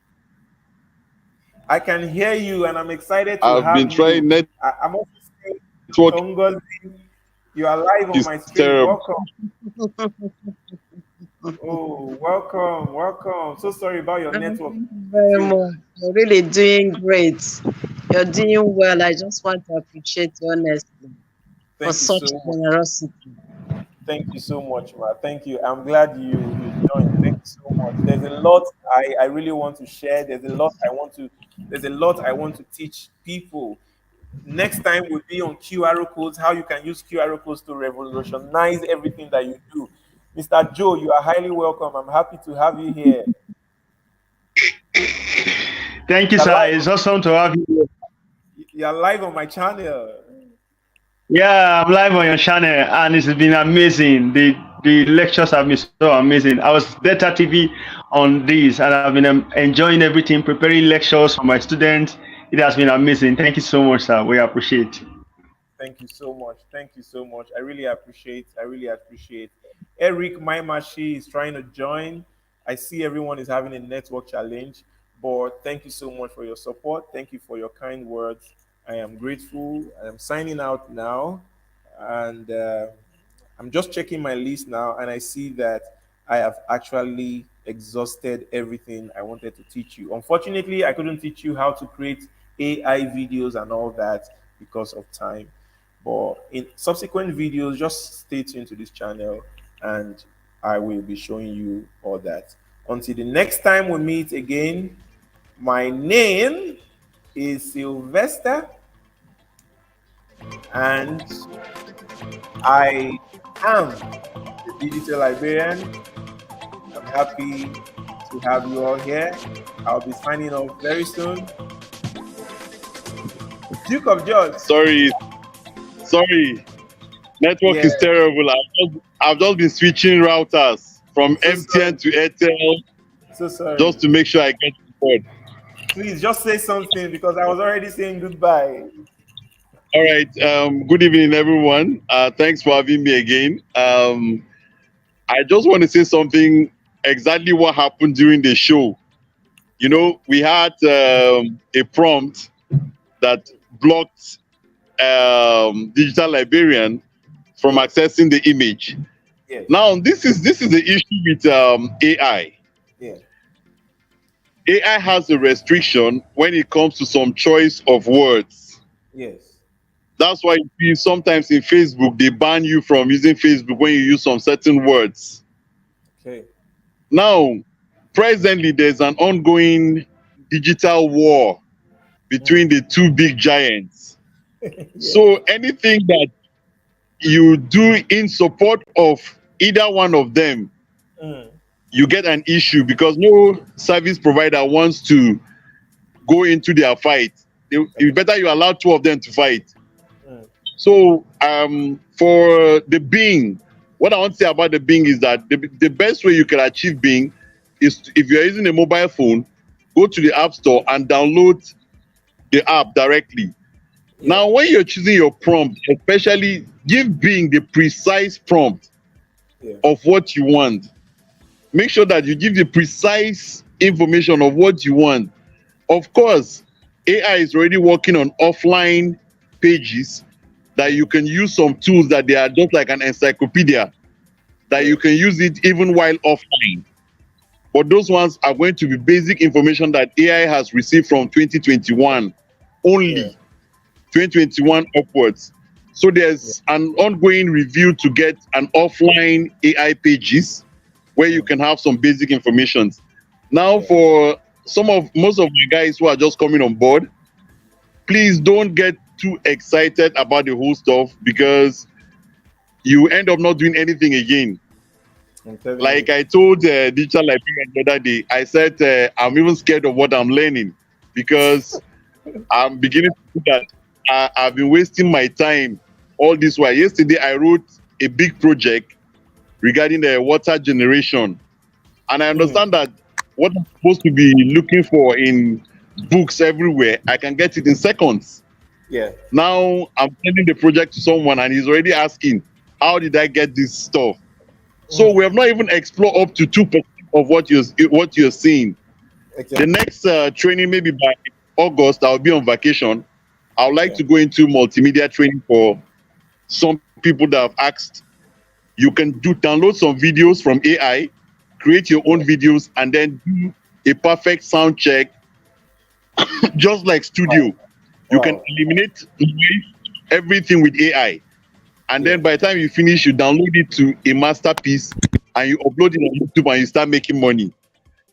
I can hear you, and I'm excited to I've been have trying you. I'm also saying, network Tongozi, you are live on is my stream. terrible. Welcome. Oh, welcome, welcome. So sorry about your network. Thank you very much. You're really doing great. You're doing well. I just want to appreciate you honestly for Thank you such so much. generosity. Thank you so much, Ma. Thank you. I'm glad you joined. Thank you so much. There's a lot I really want to share. There's a lot I want to teach people. Next time will be on QR codes, how you can use QR codes to revolutionize everything that you do. Mr. Joe, you are highly welcome. I'm happy to have you here. Thank you, sir. It's awesome to have you. You're live on my channel. Yeah, I'm live on your channel, and it's been amazing. The lectures have been so amazing. I was Data TV on this, and I've been enjoying everything, preparing lectures for my students. It has been amazing. Thank you so much, sir. We appreciate. Thank you so much. Thank you so much. I really appreciate. I really appreciate. Eric Maimashi is trying to join. I see everyone is having a network challenge, but thank you so much for your support. Thank you for your kind words. I am grateful. I am signing out now, and I'm just checking my list now, and I see that I have actually exhausted everything I wanted to teach you. Unfortunately, I couldn't teach you how to create AI videos and all that because of time. But in subsequent videos, just stay tuned to this channel and I will be showing you all that. Until the next time we meet again, my name is Sylvester and I am the Digital Librarian. I'm happy to have you all here. I'll be signing off very soon. Duke of George. Sorry. Network is terrible. I've just been switching routers from MTN to Airtel. So sorry. Just to make sure I get board. Please just say something because I was already saying goodbye. All right. Good evening, everyone. Thanks for having me again. I just want to say something exactly what happened during the show. You know, we had a prompt that blocked Digital Librarian from accessing the image. Yes. Now, this is the issue with AI. Yeah. AI has a restriction when it comes to some choice of words. Yes. That's why you see sometimes in Facebook they ban you from using Facebook when you use some certain words. Okay. Now, presently there's an ongoing digital war between the two big giants. Yeah. So anything that you do in support of either one of them, Mm. you get an issue because no service provider wants to go into their fight. It's better you allow two of them to fight. Mm. So for the Bing, what I want to say about the Bing is that the best way you can achieve Bing is if you're using a mobile phone, go to the App Store and download the app directly. Yeah. Now, when you're choosing your prompt, especially give Bing the precise prompt Yeah. of what you want. Make sure that you give the precise information of what you want. Of course, AI is already working on offline pages that you can use some tools that they are just like an encyclopedia that you can use it even while offline. But those ones are going to be basic information that AI has received from 2021 Yeah. only, 2021 upwards. So there's an ongoing review to get an offline AI pages where you can have some basic information. Now, Yeah. for most of you guys who are just coming on board, please don't get too excited about the whole stuff because you end up not doing anything again. I'm telling Like you. I told Digital Librarian the other day, I said I'm even scared of what I'm learning because I'm beginning to think that I've been wasting my time all this while. Yesterday, I wrote a big project regarding the water generation. And I Mm. understand that what I'm supposed to be looking for in books everywhere, I can get it in seconds. Yeah. Now I'm sending the project to someone and he's already asking, how did I get this stuff? So Mm. we have not even explored up to 2% of what you're seeing. The Okay. next training, maybe by August, I'll be on vacation. I would like Yeah. to go into multimedia training for some people that have asked. You can download some videos from AI, create your own Yeah. videos, and then do a perfect sound check, just like studio. Wow. You can Wow. eliminate everything with AI. And Yeah. then by the time you finish, you download it to a masterpiece and you upload it on YouTube and you start making money.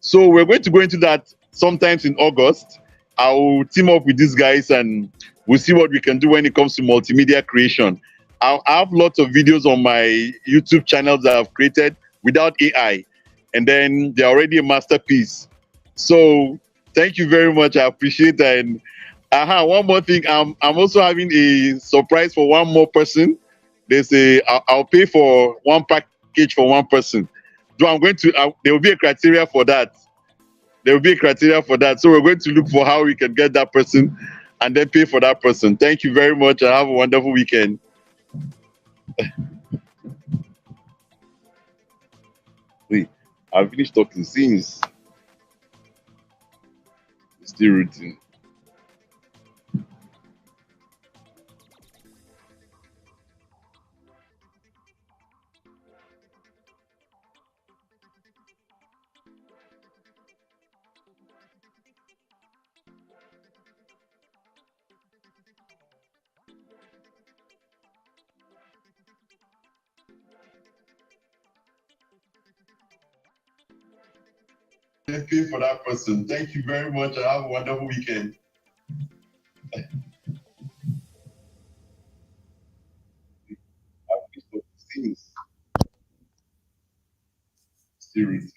So we're going to go into that sometimes in August. I will team up with these guys and we'll see what we can do when it comes to multimedia creation. I have lots of videos on my YouTube channels that I've created without AI, and then they're already a masterpiece. So thank you very much. I appreciate that. And one more thing, I'm also having a surprise for one more person. There's I'll pay for one package for one person. So I'm going to there will be a criteria for that. There will be a criteria for that. So we're going to look for how we can get that person and then pay for that person. Thank you very much and have a wonderful weekend. Wait, I finished talking since it's still routine. Then pay for that person. Thank you very much and have a wonderful weekend. I finished talking since still routine.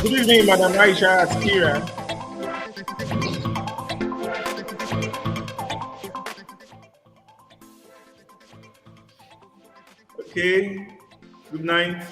Good evening, Madam Aisha Askira. Okay. Good night.